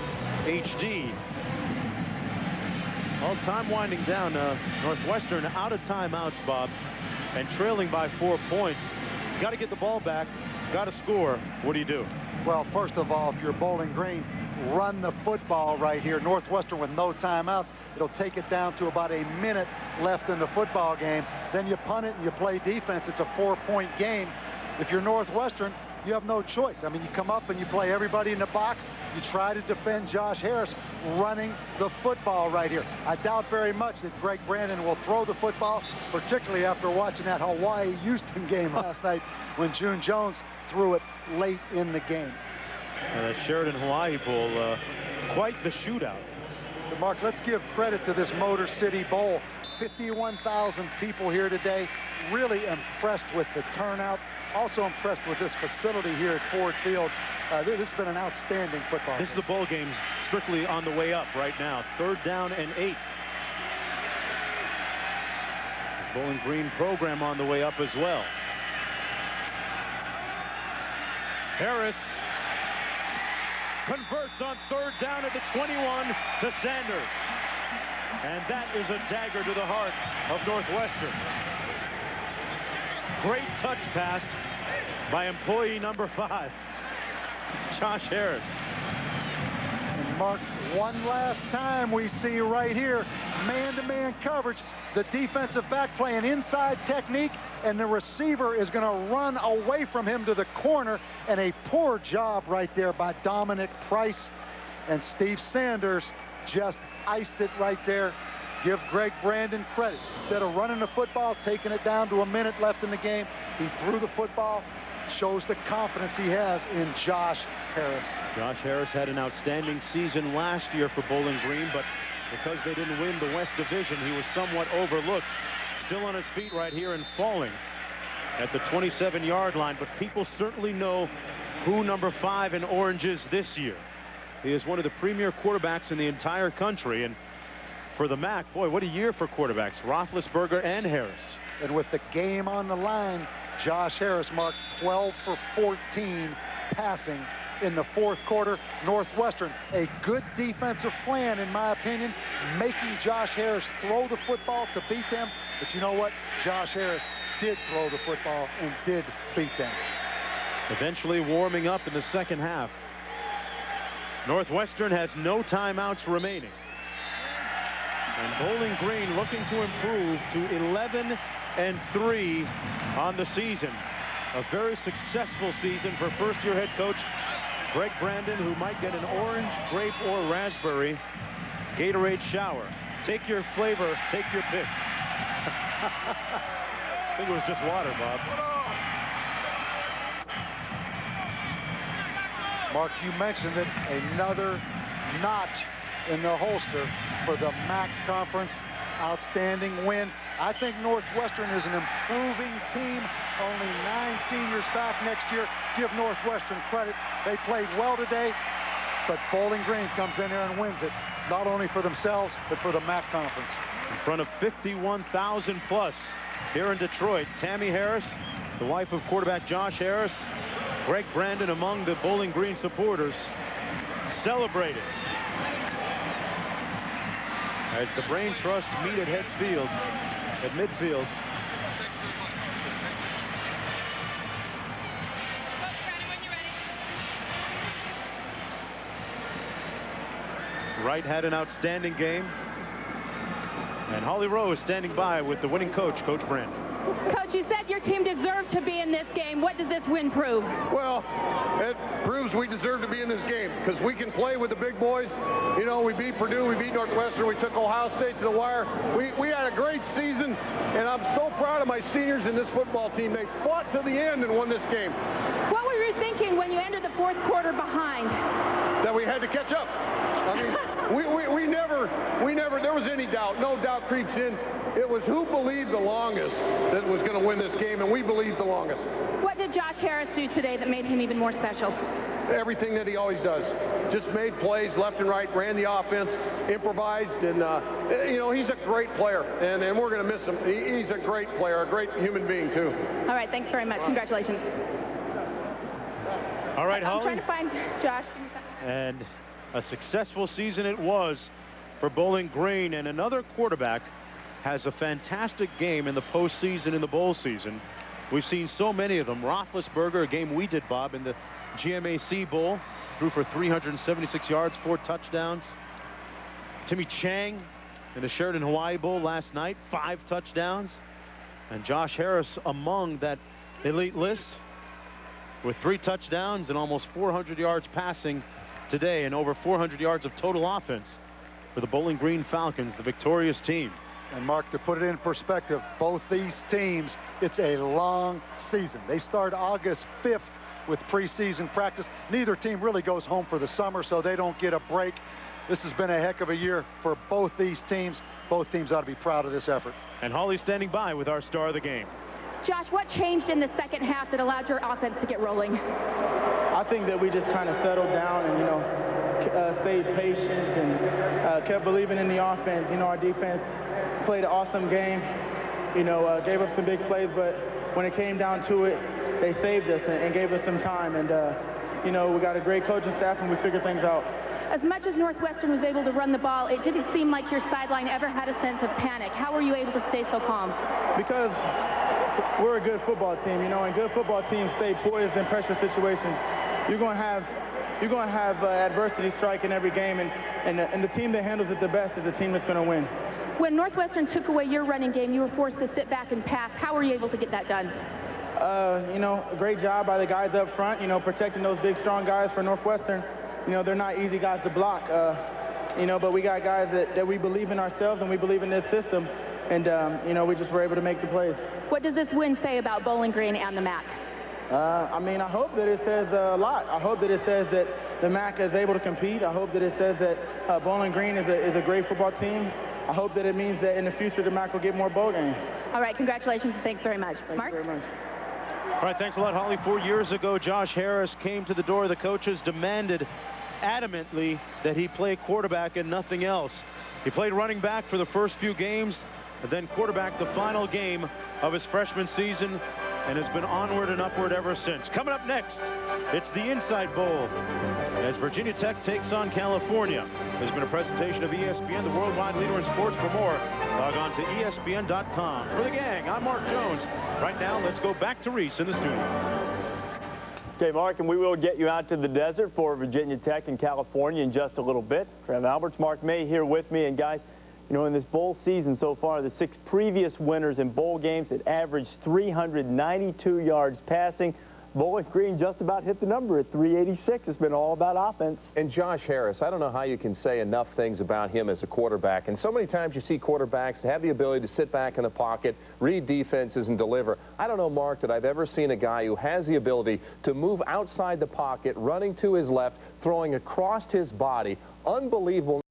HD. Well, time winding down. Northwestern out of timeouts, Bob, and trailing by 4 points. Got to get the ball back. Got to score. What do you do? Well, first of all, if you're Bowling Green, run the football right here. Northwestern with no timeouts. It'll take it down to about a minute left in the football game. Then you punt it and you play defense. It's a 4-point game. If you're Northwestern, you have no choice. I mean, you come up and you play everybody in the box. You try to defend Josh Harris running the football right here. I doubt very much that Greg Brandon will throw the football, particularly after watching that Hawaii-Houston game last night when June Jones threw it late in the game. Sheridan Hawaii Bowl, quite the shootout. But Mark, let's give credit to this Motor City Bowl. 51,000 people here today. Really impressed with the turnout. Also impressed with this facility here at Ford Field. This has been an outstanding football game. This is a bowl game strictly on the way up right now. 3rd down and 8. The Bowling Green program on the way up as well. Harris converts on 3rd down at the 21 to Sanders. And that is a dagger to the heart of Northwestern. Great touch pass by employee number 5, Josh Harris. And Mark, one last time we see right here, man-to-man coverage. The defensive back playing inside technique, and the receiver is going to run away from him to the corner, and a poor job right there by Dominic Price. And Steve Sanders just iced it right there. Give Greg Brandon credit. Instead of running the football, taking it down to a minute left in the game, he threw the football. Shows the confidence he has in Josh Harris. Josh Harris had an outstanding season last year for Bowling Green, but because they didn't win the West Division, he was somewhat overlooked. Still on his feet right here and falling at the 27-yard line, but people certainly know who number 5 in orange is this year. He is one of the premier quarterbacks in the entire country, and for the MAC, boy, what a year for quarterbacks, Roethlisberger and Harris. And with the game on the line, Josh Harris marked 12 for 14 passing in the 4th quarter. Northwestern, a good defensive plan, in my opinion, making Josh Harris throw the football to beat them. But you know what? Josh Harris did throw the football and did beat them. Eventually warming up in the 2nd half. Northwestern has no timeouts remaining. And Bowling Green looking to improve to 11-3 on the season. A very successful season for first-year head coach Greg Brandon, who might get an orange, grape, or raspberry Gatorade shower. Take your flavor, take your pick. I think it was just water, Bob. Mark, you mentioned it, another notch in the holster for the MAC Conference. Outstanding win. I think Northwestern is an improving team. Only 9 seniors back next year. Give Northwestern credit. They played well today, but Bowling Green comes in there and wins it, not only for themselves, but for the MAC Conference. In front of 51,000 plus here in Detroit, Tammy Harris, the wife of quarterback Josh Harris, Greg Brandon among the Bowling Green supporters, celebrated as the Brain Trusts meet at midfield. Wright had an outstanding game, and Holly Rowe is standing by with the winning coach, Coach Brandon. Coach, you said your team deserved to be in this game. What does this win prove? Well, it proves we deserve to be in this game because we can play with the big boys. You know, we beat Purdue, we beat Northwestern, we took Ohio State to the wire. We had a great season, and I'm so proud of my seniors in this football team. They fought to the end and won this game. What were you thinking when you entered the 4th quarter behind? That we had to catch up. I mean, we never, there was any doubt. No doubt creeps in. It was who believed the longest that was going to win this game, and we believed the longest. What did Josh Harris do today that made him even more special? Everything that he always does. just made plays left and right, ran the offense, improvised, and, you know, he's a great player, and we're going to miss him. He's a great player, a great human being, too. All right, thanks very much. Congratulations. All right, Holly. I'm trying to find Josh. And a successful season it was for Bowling Green, and another quarterback has a fantastic game in the postseason, in the bowl season. We've seen so many of them. Roethlisberger, a game we did, Bob, in the GMAC Bowl, threw for 376 yards, 4 touchdowns. Timmy Chang in the Sheridan Hawaii Bowl last night, 5 touchdowns. And Josh Harris among that elite list with 3 touchdowns and almost 400 yards passing today, and over 400 yards of total offense for the Bowling Green Falcons, the victorious team. And Mark, to put it in perspective, both these teams, it's a long season. They start August 5th with preseason practice. Neither team really goes home for the summer, so they don't get a break. This has been a heck of a year for both these teams. Both teams ought to be proud of this effort. And Holly's standing by with our star of the game. Josh, what changed in the second half that allowed your offense to get rolling? I think that we just kind of settled down and, you know, stayed patient and kept believing in the offense. You know, our defense played an awesome game, you know, gave up some big plays, but when it came down to it, they saved us and gave us some time. And, you know, we got a great coaching staff and we figured things out. As much as Northwestern was able to run the ball, it didn't seem like your sideline ever had a sense of panic. How were you able to stay so calm? Because we're a good football team, you know, and good football teams stay poised in pressure situations. You're going to have adversity strike in every game, and the team that handles it the best is the team that's going to win. When Northwestern took away your running game, you were forced to sit back and pass. How were you able to get that done? You know, a great job by the guys up front, you know, protecting those big, strong guys for Northwestern. You know, they're not easy guys to block, you know, but we got guys that we believe in ourselves and we believe in this system, and, you know, we just were able to make the plays. What does this win say about Bowling Green and the MAC? I mean, I hope that it says a lot. I hope that it says that the MAC is able to compete. I hope that it says that Bowling Green is a great football team. I hope that it means that in the future the MAC will get more bowl games. All right, congratulations and thanks very much. Mark? Thank you very much. All right, thanks a lot, Holly. 4 years ago, Josh Harris came to the door. The coaches demanded adamantly that he play quarterback and nothing else. He played running back for the first few games, and then quarterback the final game of his freshman season, and has been onward and upward ever since. Coming up next, it's the Inside Bowl as Virginia Tech takes on California. There's been a presentation of ESPN, the worldwide leader in sports. For more, log on to ESPN.com. For the gang, I'm Mark Jones. Right now, let's go back to Reese in the studio. Okay, Mark, and we will get you out to the desert for Virginia Tech in California in just a little bit. Trev Alberts, Mark May here with me. And guys, you know, in this bowl season so far, the 6 previous winners in bowl games, it averaged 392 yards passing. Bowling Green just about hit the number at 386. It's been all about offense. And Josh Harris, I don't know how you can say enough things about him as a quarterback. And so many times you see quarterbacks have the ability to sit back in the pocket, read defenses, and deliver. I don't know, Mark, that I've ever seen a guy who has the ability to move outside the pocket, running to his left, throwing across his body. Unbelievable.